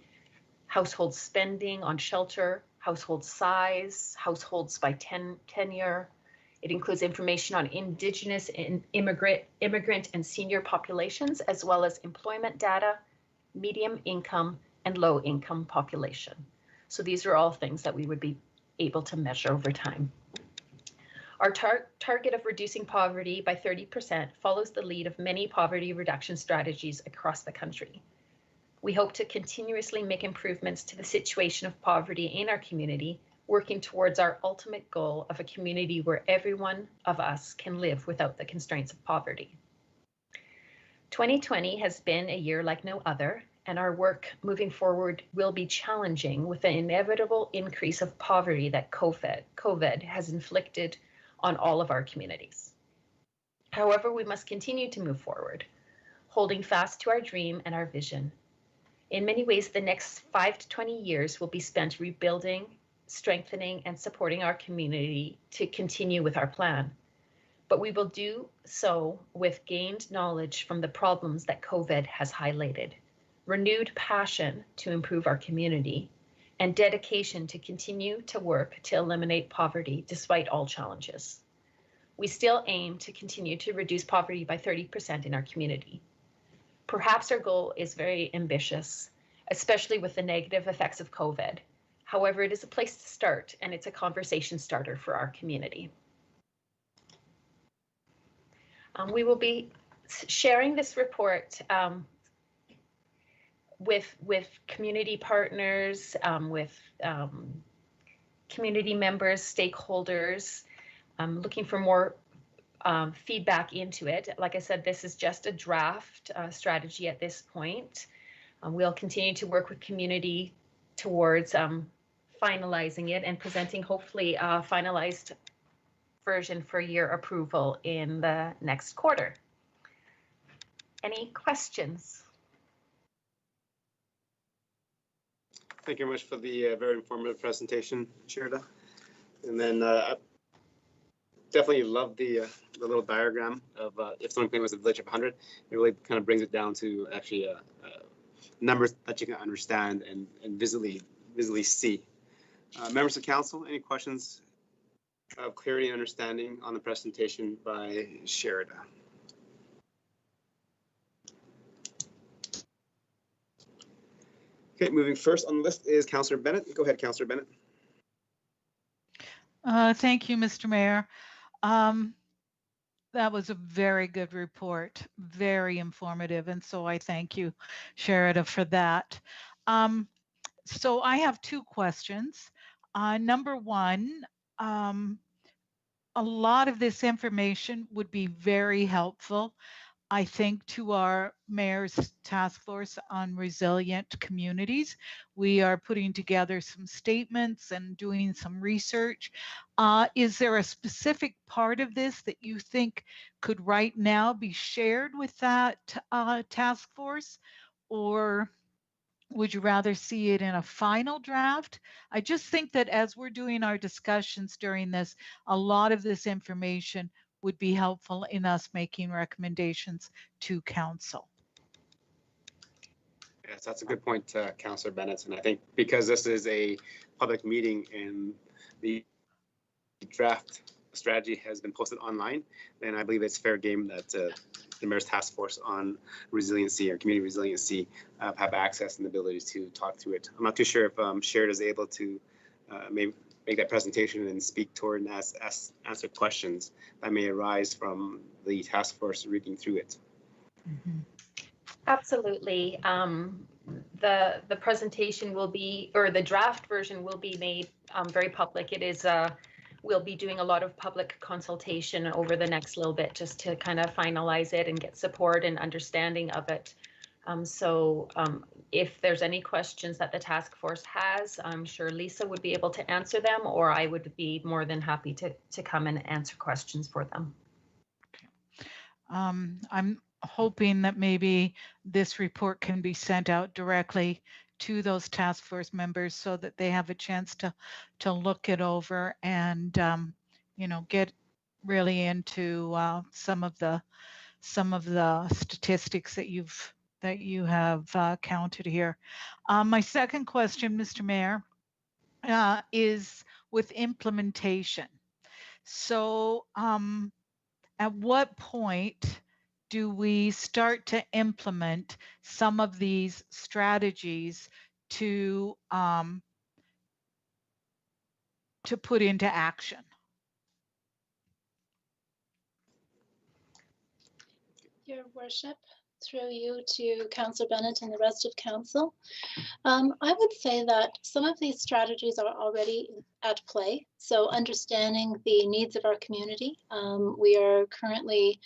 household spending on shelter, household size, households by tenure. It includes information on Indigenous and immigrant and senior populations, as well as employment data, medium income, and low income population. So these are all things that we would be able to measure over time. Our target of reducing poverty by 30% follows the lead of many poverty reduction strategies across the country. We hope to continuously make improvements to the situation of poverty in our community, working towards our ultimate goal of a community where every one of us can live without the constraints of poverty. 2020 has been a year like no other, and our work moving forward will be challenging with the inevitable increase of poverty that COVID has inflicted on all of our communities. However, we must continue to move forward, holding fast to our dream and our vision. In many ways, the next 5 to 20 years will be spent rebuilding, strengthening, and supporting our community to continue with our plan. But we will do so with gained knowledge from the problems that COVID has highlighted, renewed passion to improve our community, and dedication to continue to work to eliminate poverty despite all challenges. We still aim to continue to reduce poverty by 30% in our community. Perhaps our goal is very ambitious, especially with the negative effects of COVID. However, it is a place to start, and it's a conversation starter for our community. We will be sharing this report with community partners, with community members, stakeholders, looking for more feedback into it. Like I said, this is just a draft strategy at this point. We'll continue to work with community towards finalizing it and presenting hopefully a finalized version for your approval in the next quarter. Any questions? Thank you very much for the very informative presentation, Sherida. And then I definitely love the little diagram of if Stony Plain was a village of 100. It really kind of brings it down to actually numbers that you can understand and visually see. Members of council, any questions of clarity and understanding on the presentation by Sherida? Okay, moving first on the list is Councillor Bennett. Go ahead, Councillor Bennett. Thank you, Mr. Mayor. That was a very good report, very informative, and so I thank you, Sherida, for that. So I have two questions. Number one, a lot of this information would be very helpful, I think, to our mayor's task force on resilient communities. We are putting together some statements and doing some research. Is there a specific part of this that you think could right now be shared with that task force? Or would you rather see it in a final draft? I just think that as we're doing our discussions during this, a lot of this information would be helpful in us making recommendations to council. Yes, that's a good point, Councillor Bennett. And I think because this is a public meeting and the draft strategy has been posted online, then I believe it's fair game that the Mayor's Task Force on Resiliency or Community Resiliency have access and the ability to talk through it. I'm not too sure if Sherida is able to maybe make that presentation and speak toward and answer questions that may arise from the task force reading through it. Mm-hmm. Absolutely. The presentation will be, or the draft version will be made very public. It is, we'll be doing a lot of public consultation over the next little bit just to kind of finalize it and get support and understanding of it. So if there's any questions that the task force has, I'm sure Lisa would be able to answer them, or I would be more than happy to come and answer questions for them. I'm hoping that maybe this report can be sent out directly to those task force members so that they have a chance to look it over and you know, get really into some of the statistics that you have counted here. My second question, Mr. Mayor, is with implementation. So at what point do we start to implement some of these strategies to put into action? Your Worship, through you to Councillor Bennett and the rest of council. I would say that some of these strategies are already at play. So understanding the needs of our community. We are currently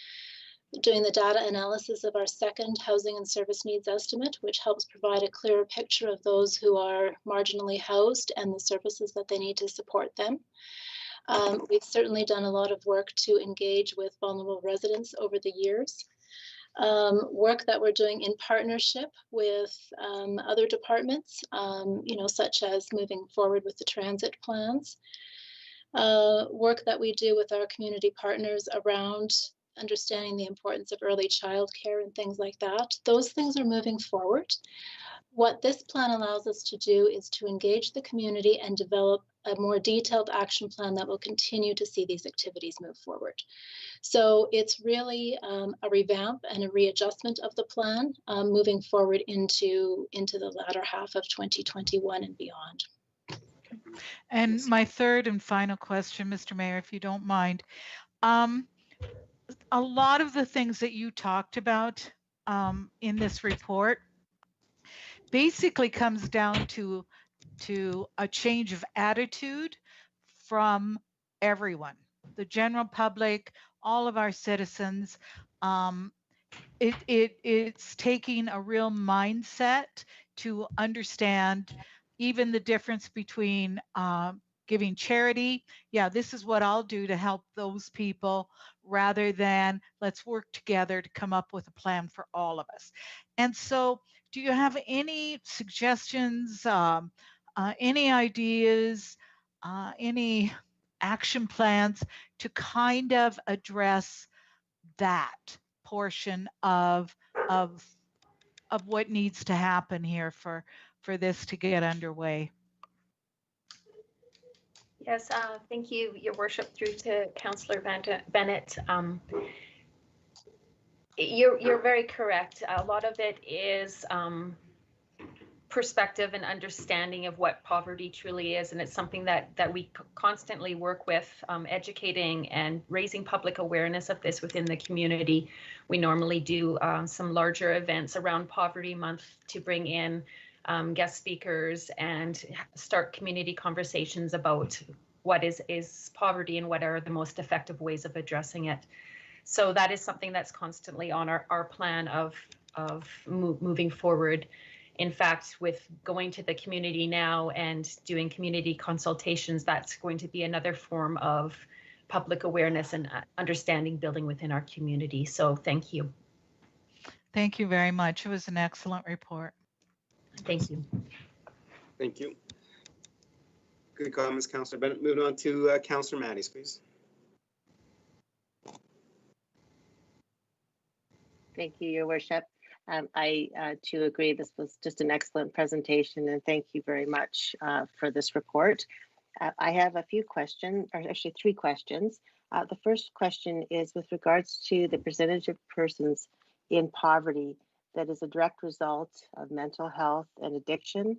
doing the data analysis of our second housing and service needs estimate, which helps provide a clearer picture of those who are marginally housed and the services that they need to support them. We've certainly done a lot of work to engage with vulnerable residents over the years. Work that we're doing in partnership with other departments, you know, such as moving forward with the transit plans. Work that we do with our community partners around understanding the importance of early childcare and things like that. Those things are moving forward. What this plan allows us to do is to engage the community and develop a more detailed action plan that will continue to see these activities move forward. So it's really a revamp and a readjustment of the plan moving forward into the latter half of 2021 and beyond. And my third and final question, Mr. Mayor, if you don't mind. A lot of the things that you talked about in this report basically comes down to a change of attitude from everyone, the general public, all of our citizens. It's taking a real mindset to understand even the difference between giving charity. Yeah, this is what I'll do to help those people, rather than let's work together to come up with a plan for all of us. And so, do you have any suggestions, any ideas, any action plans to kind of address that portion of what needs to happen here for this to get underway? Yes, thank you, Your Worship, through to Councillor Bennett. You're very correct. A lot of it is perspective and understanding of what poverty truly is, and it's something that we constantly work with, educating and raising public awareness of this within the community. We normally do some larger events around Poverty Month to bring in guest speakers and start community conversations about what is poverty and what are the most effective ways of addressing it. So that is something that's constantly on our plan of moving forward. In fact, with going to the community now and doing community consultations, that's going to be another form of public awareness and understanding building within our community. So thank you. Thank you very much. It was an excellent report. Thank you. Thank you. Good comments, Councillor Bennett. Moving on to Councillor Mattis, please. Thank you, Your Worship. I too agree this was just an excellent presentation, and thank you very much for this report. I have a few questions, or actually 3 questions. The first question is with regards to the percentage of persons in poverty that is a direct result of mental health and addiction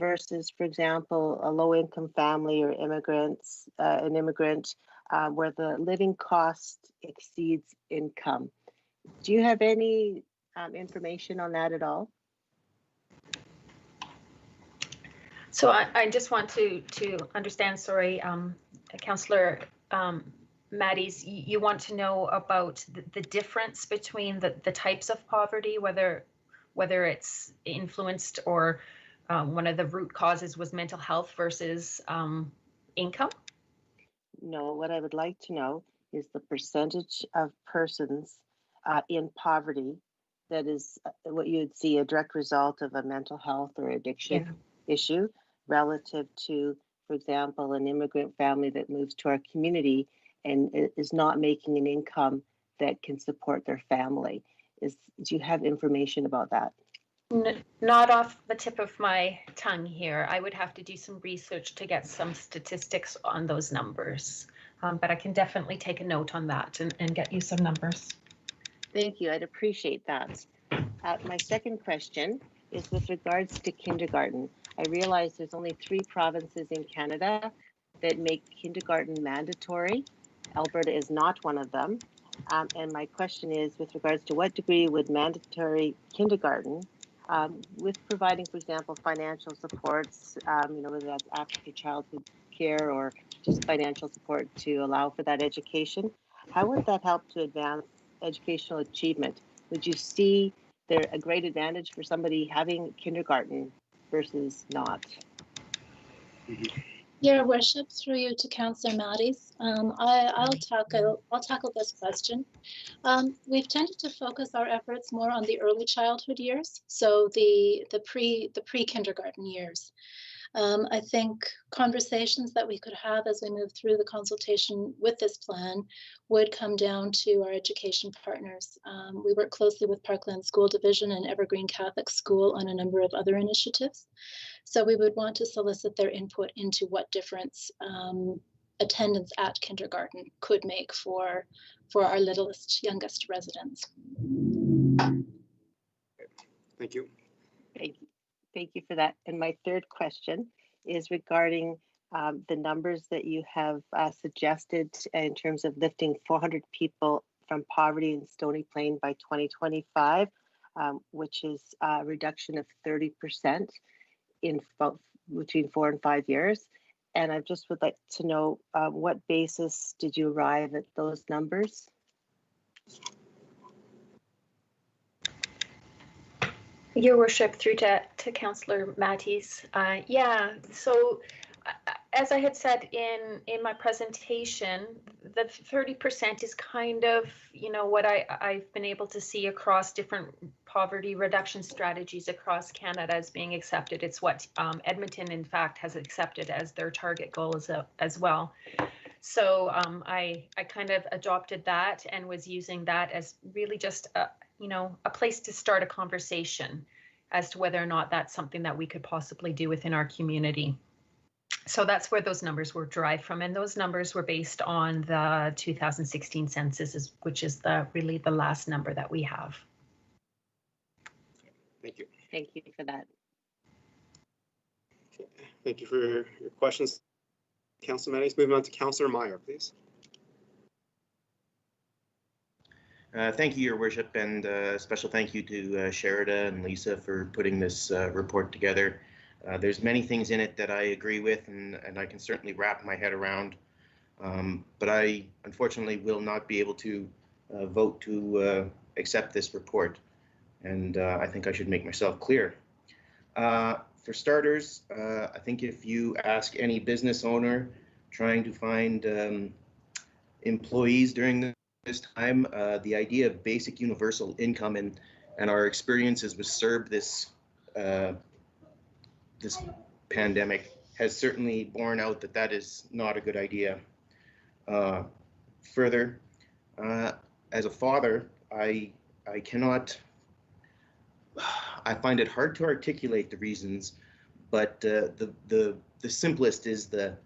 versus, for example, a low-income family or an immigrant where the living cost exceeds income. Do you have any information on that at all? So I just want to understand, sorry, Councillor Mattis, you want to know about the difference between the types of poverty, whether it's influenced or one of the root causes was mental health versus income? No, what I would like to know is the percentage of persons in poverty that is what you would see a direct result of a mental health or addiction issue relative to, for example, an immigrant family that moves to our community and is not making an income that can support their family. Do you have information about that? Not off the tip of my tongue here. I would have to do some research to get some statistics on those numbers, but I can definitely take a note on that and get you some numbers. Thank you, I'd appreciate that. My second question is with regards to kindergarten. I realize there's only 3 provinces in Canada that make kindergarten mandatory. Alberta is not one of them. And my question is with regards to what degree would mandatory kindergarten, with providing, for example, financial supports, whether that's after childhood care or just financial support to allow for that education, how would that help to advance educational achievement? Would you see there a great advantage for somebody having kindergarten versus not? Your Worship, through you to Councillor Mattis, I'll tackle this question. We've tended to focus our efforts more on the early childhood years, so the pre-kindergarten years. I think conversations that we could have as we move through the consultation with this plan would come down to our education partners. We work closely with Parkland School Division and Evergreen Catholic School on a number of other initiatives. So we would want to solicit their input into what difference attendance at kindergarten could make for our littlest, youngest residents. Thank you. Thank you for that. And my third question is regarding the numbers that you have suggested in terms of lifting 400 people from poverty in Stony Plain by 2025, which is a reduction of 30% in between 4 and 5 years. And I just would like to know what basis did you arrive at those numbers? Your Worship, through to Councillor Mattis. Yeah, so as I had said in my presentation, the 30% is kind of, what I've been able to see across different poverty reduction strategies across Canada as being accepted. It's what Edmonton, in fact, has accepted as their target goal as well. So I kind of adopted that and was using that as really just a place to start a conversation as to whether or not that's something that we could possibly do within our community. So that's where those numbers were derived from, and those numbers were based on the 2016 census, which is really the last number that we have. Thank you. Thank you for that. Okay. Thank you for your questions, Councillor Mattis. Moving on to Councillor Meyer, please. Thank you, Your Worship, and special thank you to Sherida and Lisa for putting this report together. There's many things in it that I agree with, and I can certainly wrap my head around, but I unfortunately will not be able to vote to accept this report, and I think I should make myself clear. For starters, I think if you ask any business owner trying to find employees during this time, the idea of basic universal income and our experiences with CERB this pandemic has certainly borne out that is not a good idea. Further, as a father, I find it hard to articulate the reasons, but the simplest is the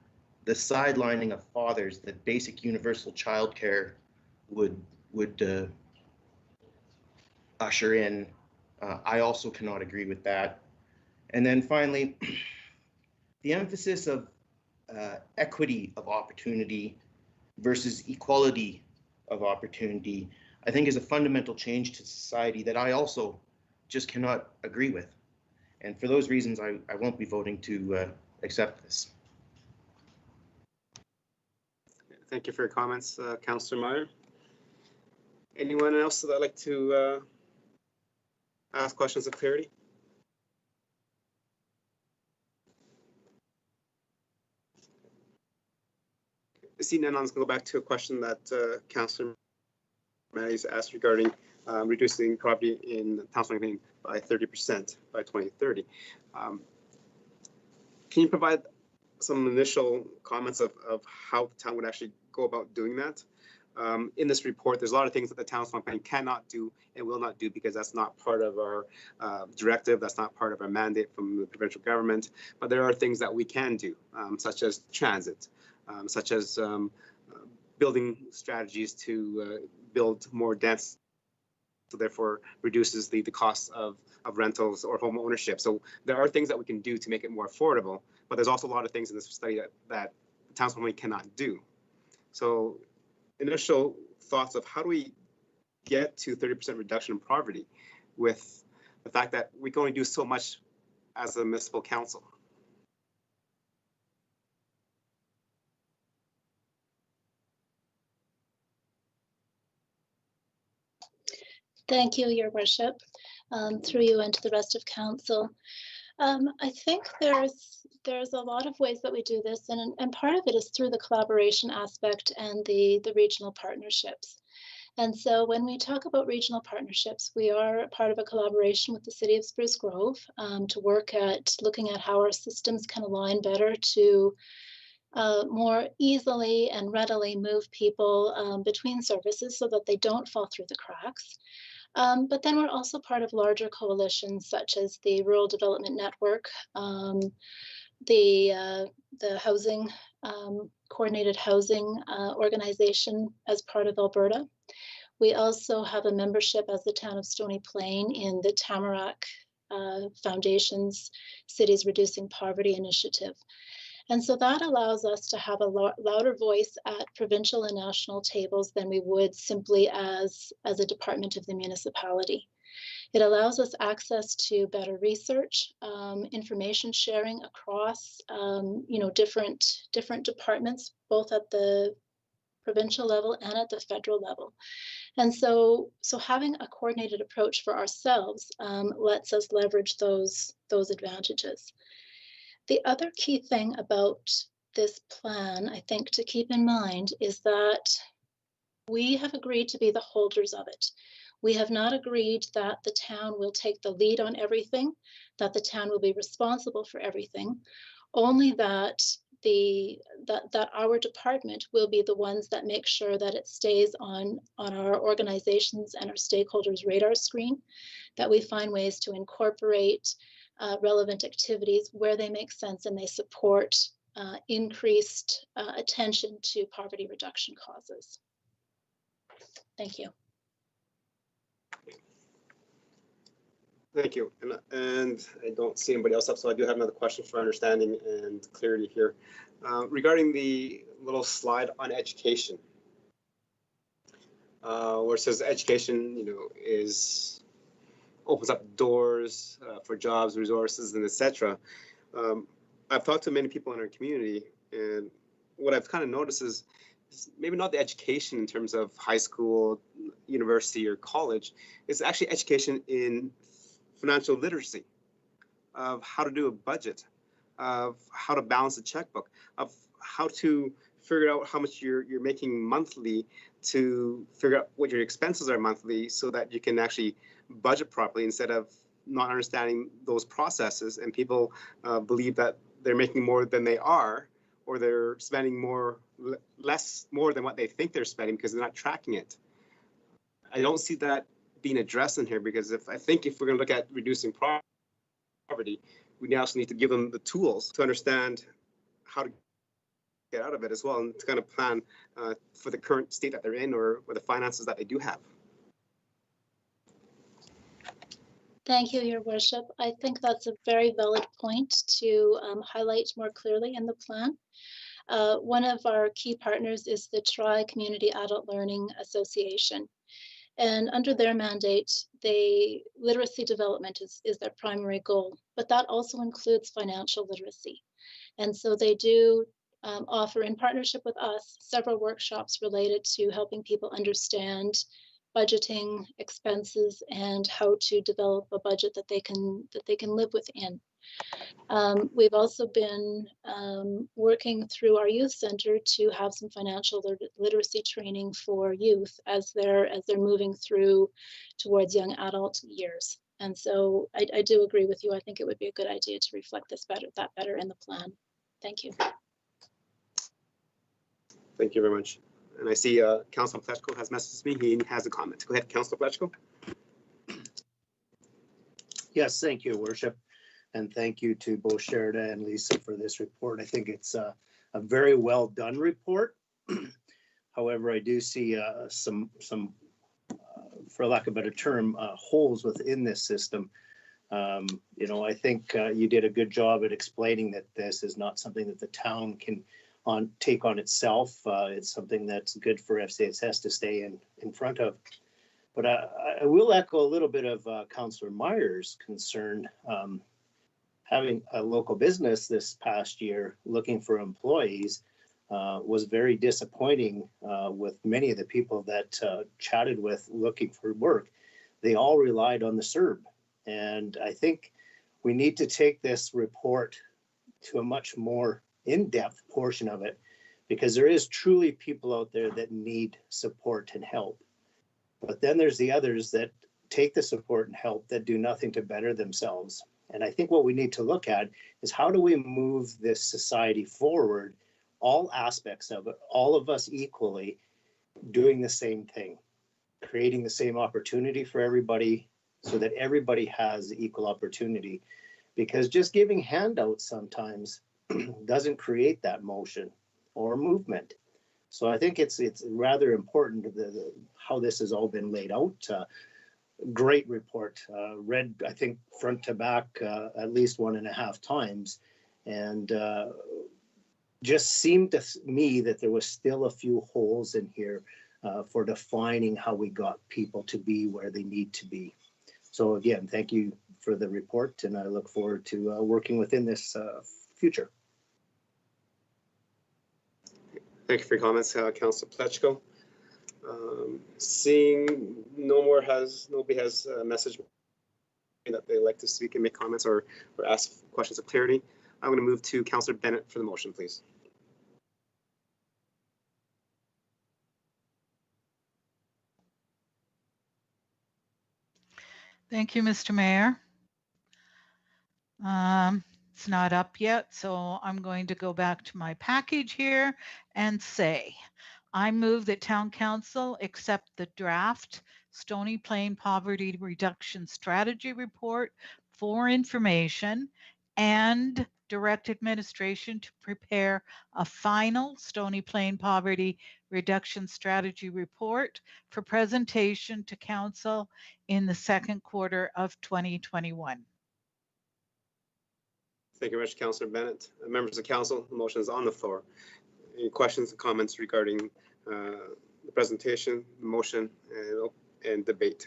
sidelining of fathers that basic universal childcare would usher in. I also cannot agree with that. And then finally, the emphasis of equity of opportunity versus equality of opportunity, I think, is a fundamental change to society that I also just cannot agree with. And for those reasons, I won't be voting to accept this. Thank you for your comments, Councillor Meyer. Anyone else that would like to ask questions of clarity? Seeing none, I'm going to go back to a question that Councillor Mattis asked regarding reducing poverty in Stony by 30% by 2030. Can you provide some initial comments of how the town would actually go about doing that? In this report, there's a lot of things that the town of Stony cannot do and will not do because that's not part of our directive, that's not part of our mandate from the provincial government, but there are things that we can do, such as transit, such as building strategies to build more dense, so therefore reduces the cost of rentals or home ownership. So there are things that we can do to make it more affordable, but there's also a lot of things in this study that the town of Stony cannot do. So initial thoughts of how do we get to 30% reduction in poverty with the fact that we can only do so much as a municipal council? Thank you, Your Worship, through you and to the rest of council. I think there's a lot of ways that we do this, and part of it is through the collaboration aspect and the regional partnerships. And so when we talk about regional partnerships, we are part of a collaboration with the City of Spruce Grove to work at looking at how our systems can align better to more easily and readily move people between services so that they don't fall through the cracks. But then we're also part of larger coalitions such as the Rural Development Network, the Housing Coordinated Housing Organization as part of Alberta. We also have a membership as the town of Stony Plain in the Tamarack Foundation's Cities Reducing Poverty Initiative. And so that allows us to have a louder voice at provincial and national tables than we would simply as a department of the municipality. It allows us access to better research, information sharing across different departments, both at the provincial level and at the federal level. And so having a coordinated approach for ourselves lets us leverage those advantages. The other key thing about this plan, I think, to keep in mind is that we have agreed to be the holders of it. We have not agreed that the town will take the lead on everything, that the town will be responsible for everything, only that that our department will be the ones that make sure that it stays on our organizations and our stakeholders' radar screen, that we find ways to incorporate relevant activities where they make sense and they support increased attention to poverty reduction causes. Thank you. Thank you. And I don't see anybody else up, so I do have another question for understanding and clarity here. Regarding the little slide on education, where it says education, opens up doors for jobs, resources, and etc. I've talked to many people in our community, and what I've kind of noticed is maybe not the education in terms of high school, university, or college. It's actually education in financial literacy, of how to do a budget, of how to balance a checkbook, of how to figure out how much you're making monthly, to figure out what your expenses are monthly so that you can actually budget properly instead of not understanding those processes, and people believe that they're making more than they are, or they're spending more than what they think they're spending because they're not tracking it. I don't see that being addressed in here, because if we're going to look at reducing poverty, we also need to give them the tools to understand how to get out of it as well, and to kind of plan for the current state that they're in, or the finances that they do have. Thank you, Your Worship. I think that's a very valid point to highlight more clearly in the plan. One of our key partners is the Tri-Community Adult Learning Association. And under their mandate, literacy development is their primary goal, but that also includes financial literacy. And so they do offer, in partnership with us, several workshops related to helping people understand budgeting, expenses, and how to develop a budget that they can live within. We've also been working through our youth center to have some financial literacy training for youth as they're moving through towards young adult years. And so I do agree with you. I think it would be a good idea to reflect that better in the plan. Thank you. Thank you very much. And I see Councillor Plechko has messaged me. He has a comment. Go ahead, Councillor Plechko. Yes, thank you, Worship. And thank you to both Sherida and Lisa for this report. I think it's a very well done report. However, I do see some for lack of a better term, holes within this system. I think you did a good job at explaining that this is not something that the town can take on itself. It's something that's good for FCSS to stay in front of. But I will echo a little bit of Councillor Meyer's concern. Having a local business this past year looking for employees was very disappointing with many of the people that chatted with looking for work. They all relied on the CERB. And I think we need to take this report to a much more in-depth portion of it, because there is truly people out there that need support and help. But then there's the others that take the support and help that do nothing to better themselves. And I think what we need to look at is how do we move this society forward, all aspects of it, all of us equally doing the same thing, creating the same opportunity for everybody so that everybody has equal opportunity. Because just giving handouts sometimes doesn't create that motion or movement. So I think it's rather important how this has all been laid out. Great report. Read, I think, front to back at least 1.5 times, and just seemed to me that there was still a few holes in here for defining how we got people to be where they need to be. So again, thank you for the report, and I look forward to working within this future. Thank you for your comments, Councillor Plechko. Seeing nobody has a message that they'd like to speak and make comments or ask questions of clarity, I'm going to move to Councillor Bennett for the motion, please. Thank you, Mr. Mayor. It's not up yet, so I'm going to go back to my package here and say, I move that Town Council accept the draft Stony Plain Poverty Reduction Strategy Report for information and direct administration to prepare a final Stony Plain Poverty Reduction Strategy Report for presentation to Council in the second quarter of 2021. Thank you very much, Councillor Bennett. Members of Council, the motion is on the floor. Any questions and comments regarding the presentation, the motion, and debate?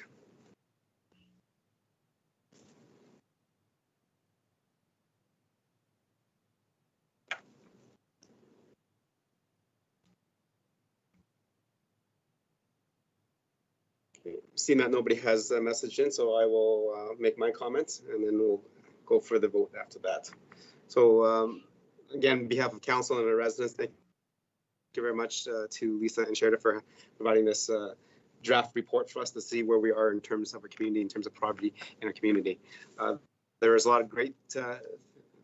Okay. Seeing that nobody has a message in, so I will make my comments, and then we'll go for the vote after that. So again, on behalf of Council and the residents, thank you very much to Lisa and Sherda for providing this draft report for us to see where we are in terms of our community, in terms of poverty in our community. There is a lot of great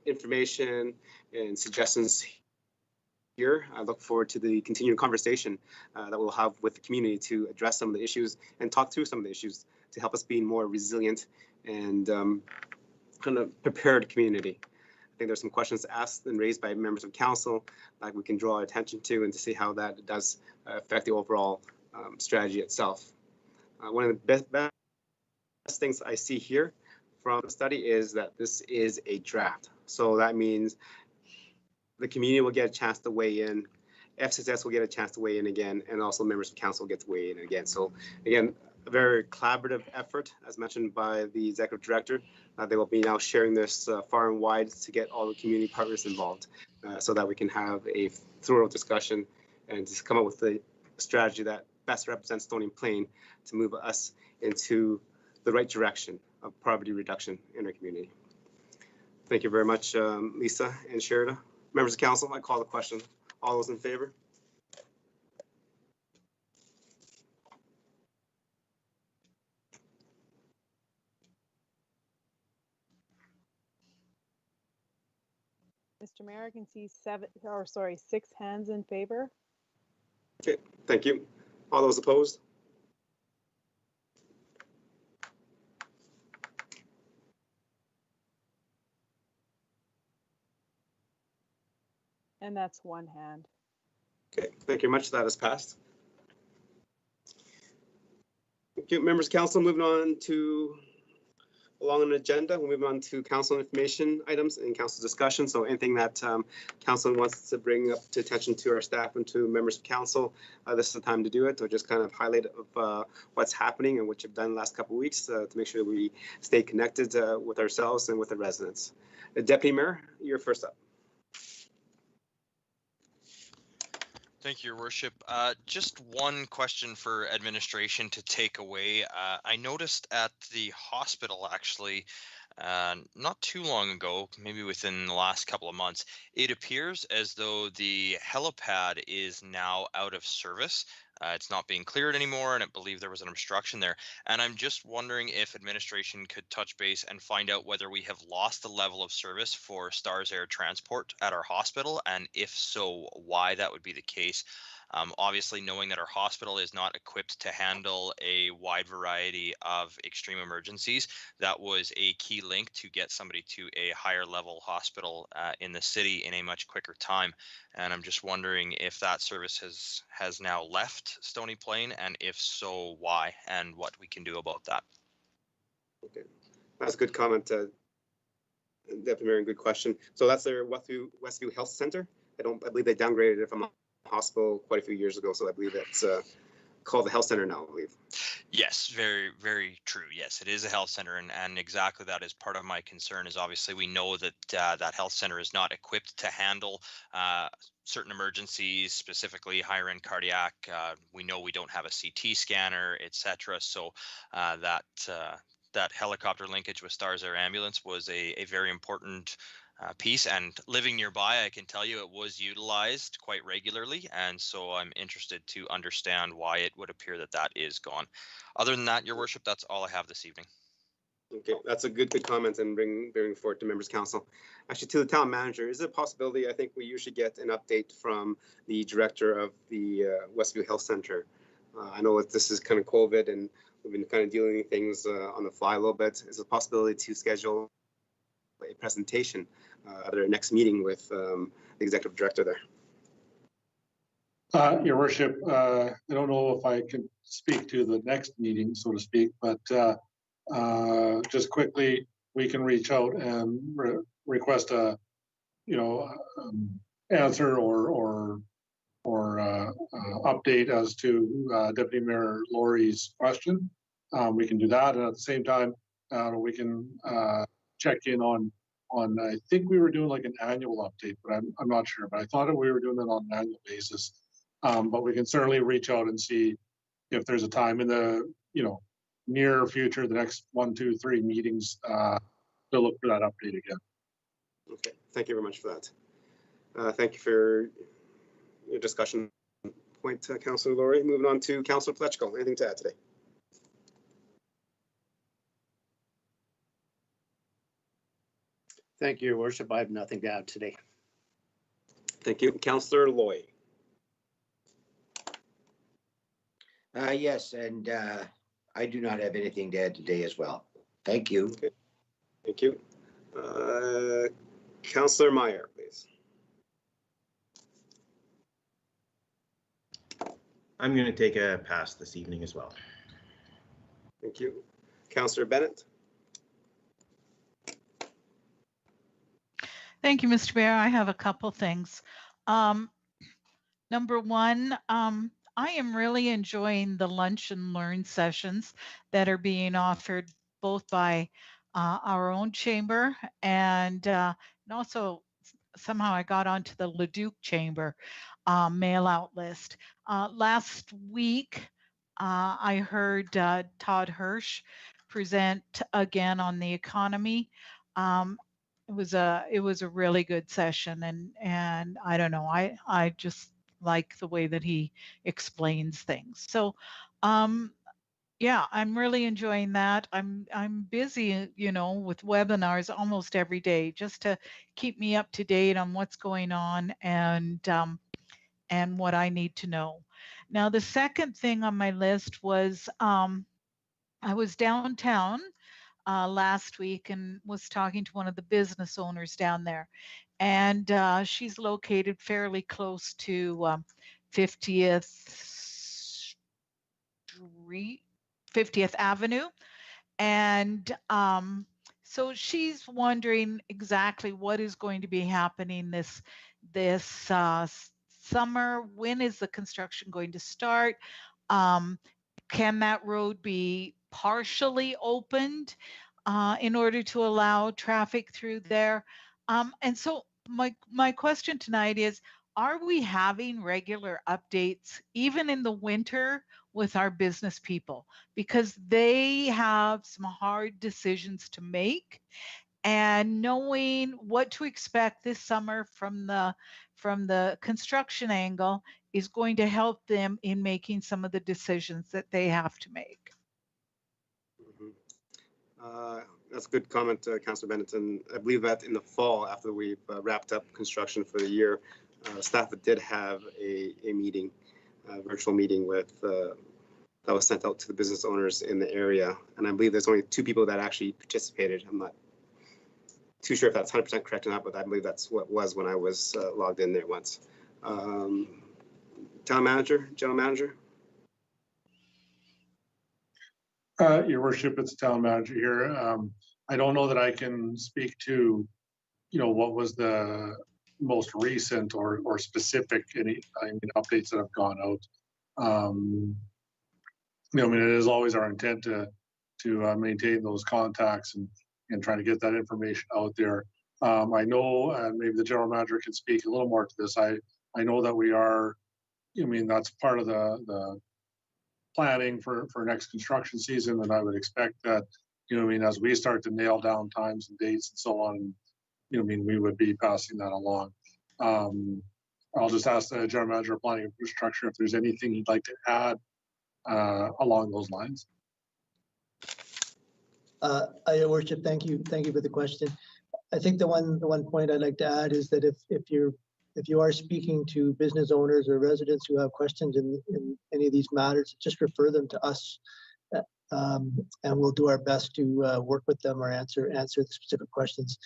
information and suggestions here. I look forward to the continued conversation that we'll have with the community to address some of the issues and talk through some of the issues to help us be more resilient and kind of prepared community. I think there's some questions asked and raised by members of Council that we can draw attention to and to see how that does affect the overall strategy itself. One of the best things I see here from the study is that this is a draft. So that means the community will get a chance to weigh in, FCSS will get a chance to weigh in again, and also members of Council get to weigh in again. So again, a very collaborative effort, as mentioned by the Executive Director. They will be now sharing this far and wide to get all the community partners involved so that we can have a thorough discussion and just come up with the strategy that best represents Stony Plain to move us into the right direction of poverty reduction in our community. Thank you very much, Lisa and Sherda. Members of Council, I call the question. All those in favor? Mr. Mayor, I can see 6 hands in favor. Okay, thank you. All those opposed? And that's 1 hand. Okay, thank you very much. That has passed. Thank you, members of Council. Moving on to along an agenda, we'll move on to Council information items and Council discussion. So anything that Council wants to bring up to attention to our staff and to members of Council, this is the time to do it. Or just kind of highlight of what's happening and what you've done the last couple of weeks to make sure that we stay connected with ourselves and with the residents. Deputy Mayor, you're first up. Thank you, Your Worship. Just one question for administration to take away. I noticed at the hospital, actually, not too long ago, maybe within the last couple of months, it appears as though the helipad is now out of service. It's not being cleared anymore, and I believe there was an obstruction there. And I'm just wondering if administration could touch base and find out whether we have lost the level of service for Stars Air Transport at our hospital, and if so, why that would be the case. Obviously, knowing that our hospital is not equipped to handle a wide variety of extreme emergencies, that was a key link to get somebody to a higher level hospital in the city in a much quicker time. And I'm just wondering if that service has now left Stony Plain, and if so, why, and what we can do about that. Okay, that's a good comment, Deputy Mayor, and good question. So that's their Westview Health Center. I believe they downgraded it from a hospital quite a few years ago, so I believe it's called the health center now, I believe. Yes, very, very true. Yes, it is a health center, and exactly that is part of my concern. Is obviously we know that that health center is not equipped to handle certain emergencies, specifically higher end cardiac. We know we don't have a CT scanner, etc. So that helicopter linkage with Stars Air Ambulance was a very important piece, and living nearby, I can tell you it was utilized quite regularly, and so I'm interested to understand why it would appear that that is gone. Other than that, Your Worship, that's all I have this evening. Okay, that's a good comment, and bring forward to members' council. Actually, to the town manager, is it a possibility? I think we usually get an update from the director of the Westview Health Center. I know that this is kind of COVID, and we've been kind of dealing with things on the fly a little bit. Is it a possibility to schedule a presentation at their next meeting with the executive director there? Your Worship, I don't know if I can speak to the next meeting, so to speak, but just quickly, we can reach out and request a, answer or update as to Deputy Mayor Laurie's question. We can do that, and at the same time, we can check in on. I think we were doing like an annual update, but I'm not sure. But I thought we were doing it on an annual basis. But we can certainly reach out and see if there's a time in the near future, the next 1, 2, 3 meetings, to look for that update again. Okay, thank you very much for that. Thank you for your discussion point, Councillor Laurie. Moving on to Councillor Pletchko. Anything to add today? Thank you, Your Worship. I have nothing to add today. Thank you. Councillor Loy. Yes, and I do not have anything to add today as well. Thank you. Okay. Thank you. Councillor Meyer, please. I'm going to take a pass this evening as well. Thank you. Councillor Bennett. Thank you, Mr. Mayor. I have a couple things. Number one, I am really enjoying the lunch and learn sessions that are being offered both by our own chamber and also somehow I got onto the Leduc Chamber mail out list. Last week, I heard Todd Hirsch present again on the economy. It was a really good session, and I don't know, I just like the way that he explains things. So yeah, I'm really enjoying that. I'm busy, with webinars almost every day just to keep me up to date on what's going on and what I need to know. Now, the second thing on my list was I was downtown last week and was talking to one of the business owners down there, and she's located fairly close to 50th Avenue, and so she's wondering exactly what is going to be happening this summer. When is the construction going to start? Can that road be partially opened in order to allow traffic through there? And so my question tonight is, are we having regular updates even in the winter with our business people? Because they have some hard decisions to make, and knowing what to expect this summer from the construction angle is going to help them in making some of the decisions that they have to make. That's a good comment, Councillor Bennett. And I believe that in the fall, after we've wrapped up construction for the year, staff did have a meeting, virtual meeting with that was sent out to the business owners in the area. And I believe there's only 2 people that actually participated. I'm not too sure if that's 100% correct or not, but I believe that's what it was when I was logged in there once. Town manager, general manager. Your worship, it's the town manager here. I don't know that I can speak to, what was the most recent or specific updates that have gone out. It is always our intent to maintain those contacts and try to get that information out there. I know, and maybe the general manager can speak a little more to this. I know that we are, that's part of the planning for next construction season, and I would expect that, as we start to nail down times and dates and so on, we would be passing that along. I'll just ask the general manager of planning and infrastructure if there's anything he'd like to add along those lines. Your worship, thank you for the question. I think the one point I'd like to add is that if you are speaking to business owners or residents who have questions in any of these matters, just refer them to us, and we'll do our best to work with them or answer the specific questions.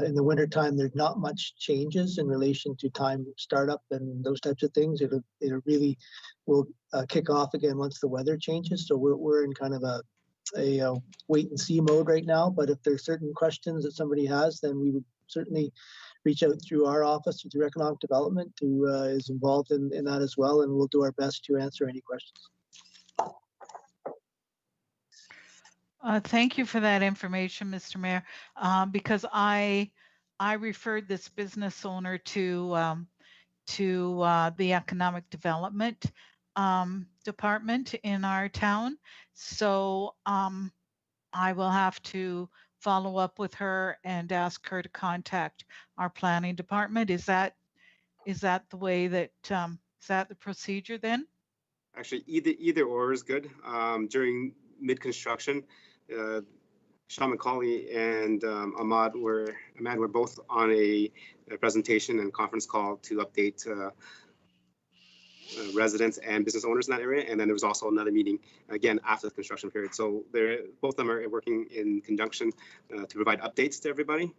In the wintertime, there's not much changes in relation to time startup and those types of things. It really will kick off again once the weather changes. So we're in kind of a wait and see mode right now. But if there's certain questions that somebody has, then we would certainly reach out through our office, through economic development, who is involved in that as well, and we'll do our best to answer any questions. Thank you for that information, Mr. Mayor, because I referred this business owner to the economic development department in our town. So I will have to follow up with her and ask her to contact our planning department. Is that the way that is that the procedure then? Actually, either or is good. During mid-construction, Sean McCauley and Ahmad were both on a presentation and conference call to update residents and business owners in that area. And then there was also another meeting again after the construction period. So both of them are working in conjunction to provide updates to everybody.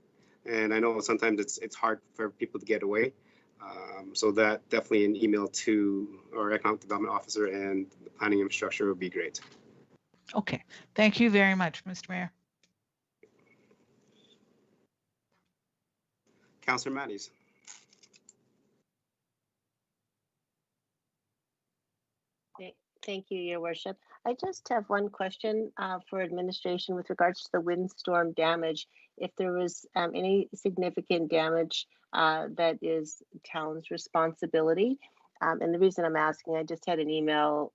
And I know sometimes it's hard for people to get away. So that definitely an email to our economic development officer and the planning infrastructure would be great. Okay, thank you very much, Mr. Mayor. Councillor Matties. Thank you, Your Worship. I just have one question for administration with regards to the windstorm damage. If there was any significant damage that is town's responsibility. And the reason I'm asking, I just had an email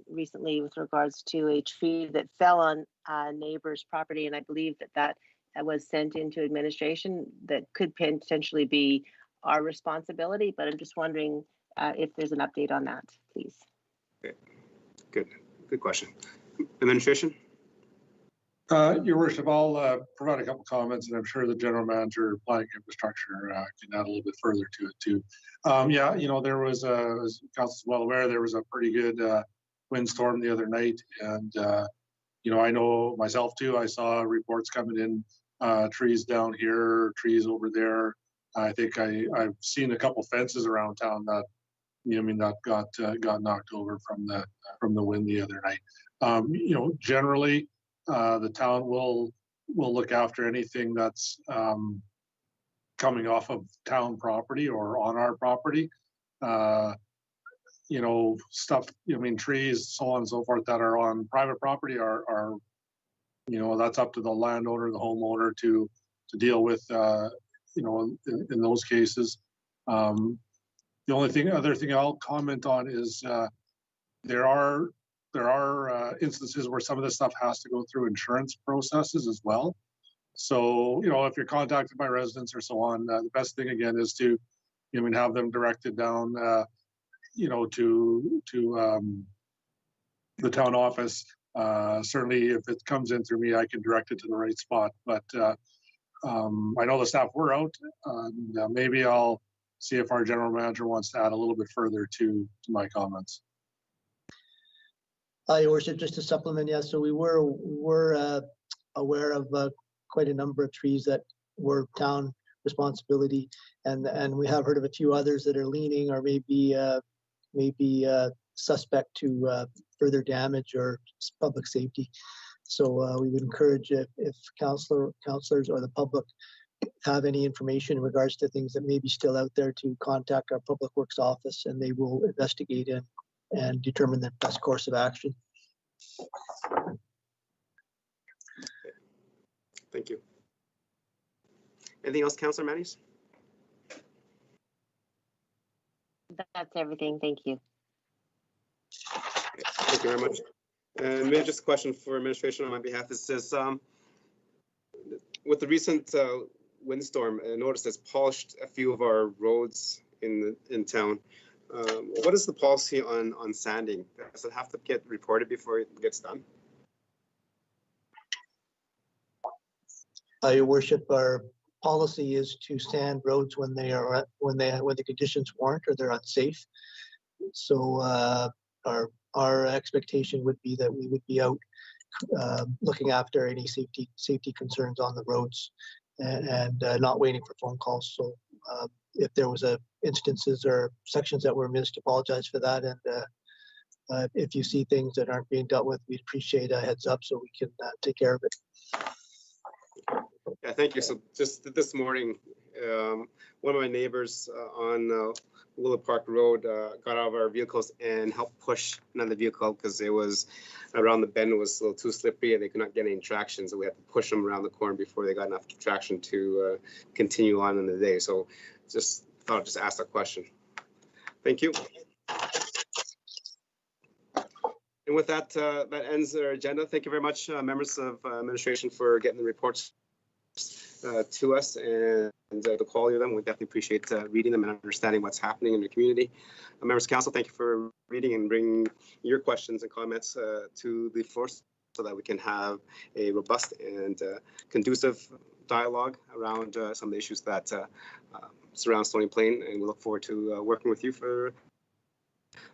recently with regards to a tree that fell on a neighbor's property, and I believe that was sent into administration. That could potentially be our responsibility, but I'm just wondering if there's an update on that, please. Okay. Good question. Administration? Your Worship, I'll provide a couple comments, and I'm sure the General Manager of Planning Infrastructure can add a little bit further to it too. Yeah, there was, as Council's well aware, there was a pretty good windstorm the other night, and I know myself too. I saw reports coming in, trees down here, trees over there. I think I've seen a couple fences around town that that got knocked over from the wind the other night. Generally, the town will look after anything that's coming off of town property or on our property. Stuff, trees, so on and so forth that are on private property are that's up to the landowner, the homeowner to deal with, in those cases. The other thing I'll comment on is there are instances where some of this stuff has to go through insurance processes as well. So, if you're contacted by residents or so on, the best thing again is to, have them directed down, you know, to the town office. Certainly, if it comes in through me, I can direct it to the right spot. But I know the staff were out. Maybe I'll see if our general manager wants to add a little bit further to my comments. Your worship, just to supplement, yeah, so we were aware of quite a number of trees that were town responsibility, and we have heard of a few others that are leaning or maybe suspect to further damage or public safety. So we would encourage if councillors or the public have any information in regards to things that may be still out there to contact our Public Works office, and they will investigate and determine the best course of action. Thank you. Anything else, Councillor Mannies? That's everything. Thank you. Okay, thank you very much. And maybe just a question for administration on my behalf is this, with the recent windstorm, I noticed it's polished a few of our roads in town. What is the policy on sanding? Does it have to get reported before it gets done? Your worship, our policy is to sand roads when when the conditions warrant or they're unsafe. So our expectation would be that we would be out looking after any safety concerns on the roads and not waiting for phone calls. So if there was instances or sections that were missed, apologize for that. And if you see things that aren't being dealt with, we'd appreciate a heads up so we can take care of it. Yeah, thank you. So just this morning, one of my neighbors on Willow Park Road got out of our vehicles and helped push another vehicle because it was around the bend. It was a little too slippery and they could not get any traction. So we had to push them around the corner before they got enough traction to continue on in the day. So just thought I'd just ask that question. Thank you. And with that, that ends our agenda. Thank you very much, members of administration, for getting the reports to us and the quality of them. We definitely appreciate reading them and understanding what's happening in the community. Members of council, thank you for reading and bringing your questions and comments to the floor so that we can have a robust and conducive dialogue around some of the issues that surround Stony Plain. And we look forward to working with you for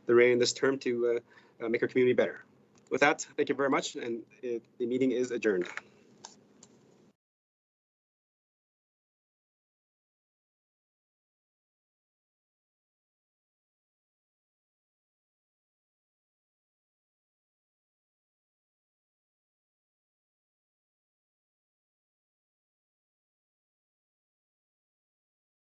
the remainder of this term to make our community better. With that, thank you very much, and the meeting is adjourned.